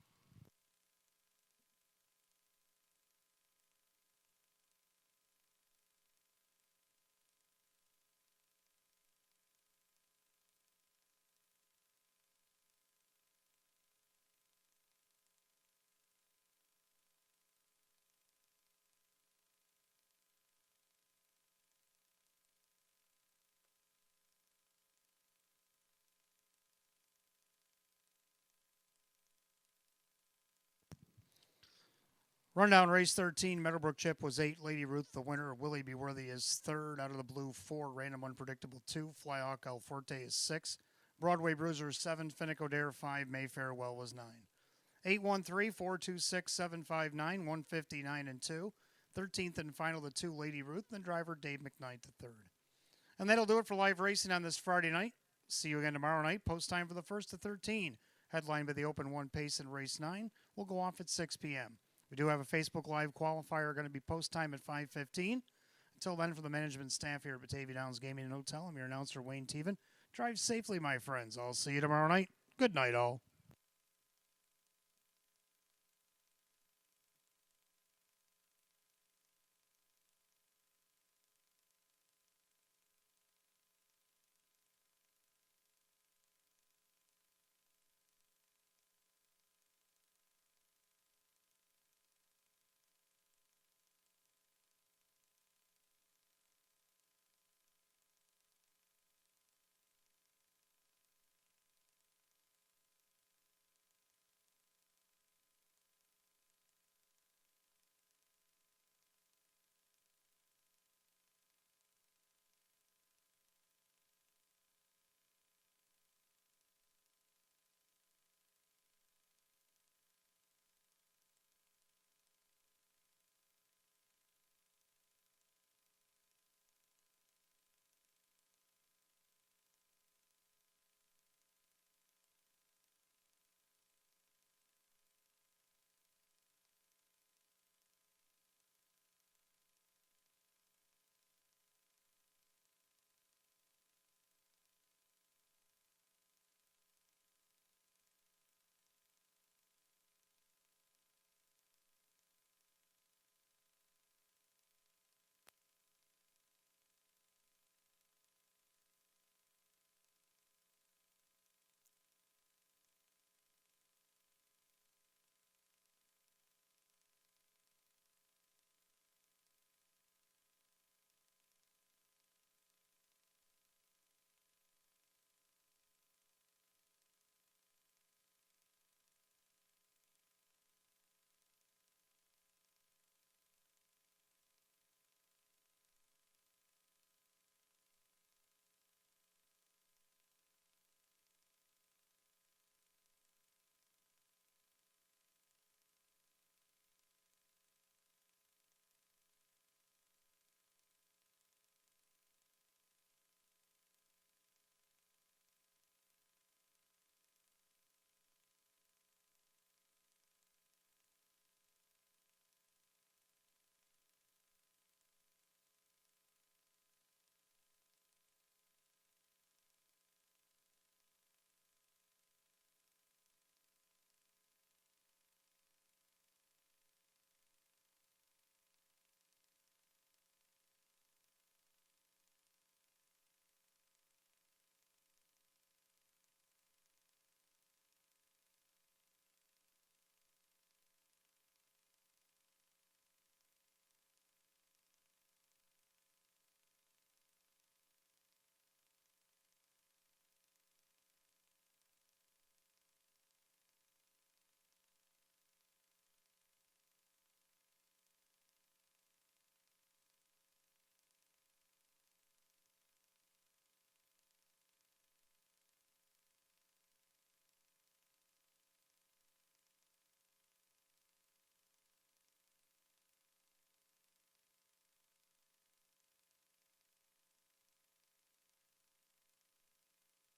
Rundown race 13, Meadowbrook Chip was 8, Lady Ruth the winner, Willie B. Worthy is third, out of the blue 4, Random Unpredictable 2, Flyhawk El Forte is 6, Broadway Bruiser 7, Finico Dare 5, Mayfair Well was 9. 813-426-759, 159 and 2. 13th and final, the 2, Lady Ruth, and the driver Dave McKnight the third. And that'll do it for live racing on this Friday night. See you again tomorrow night. Post time for the 1st to 13. Headlined by the Open 1 Pace in race 9. We'll go off at 6 p.m. We do have a Facebook Live qualifier going to be post time at 5:15. Until then, for the management staff here at Batavia Downs Gaming and Hotel, I'm your announcer, Wayne Teven. Drive safely, my friends. I'll see you tomorrow night. Good night, all.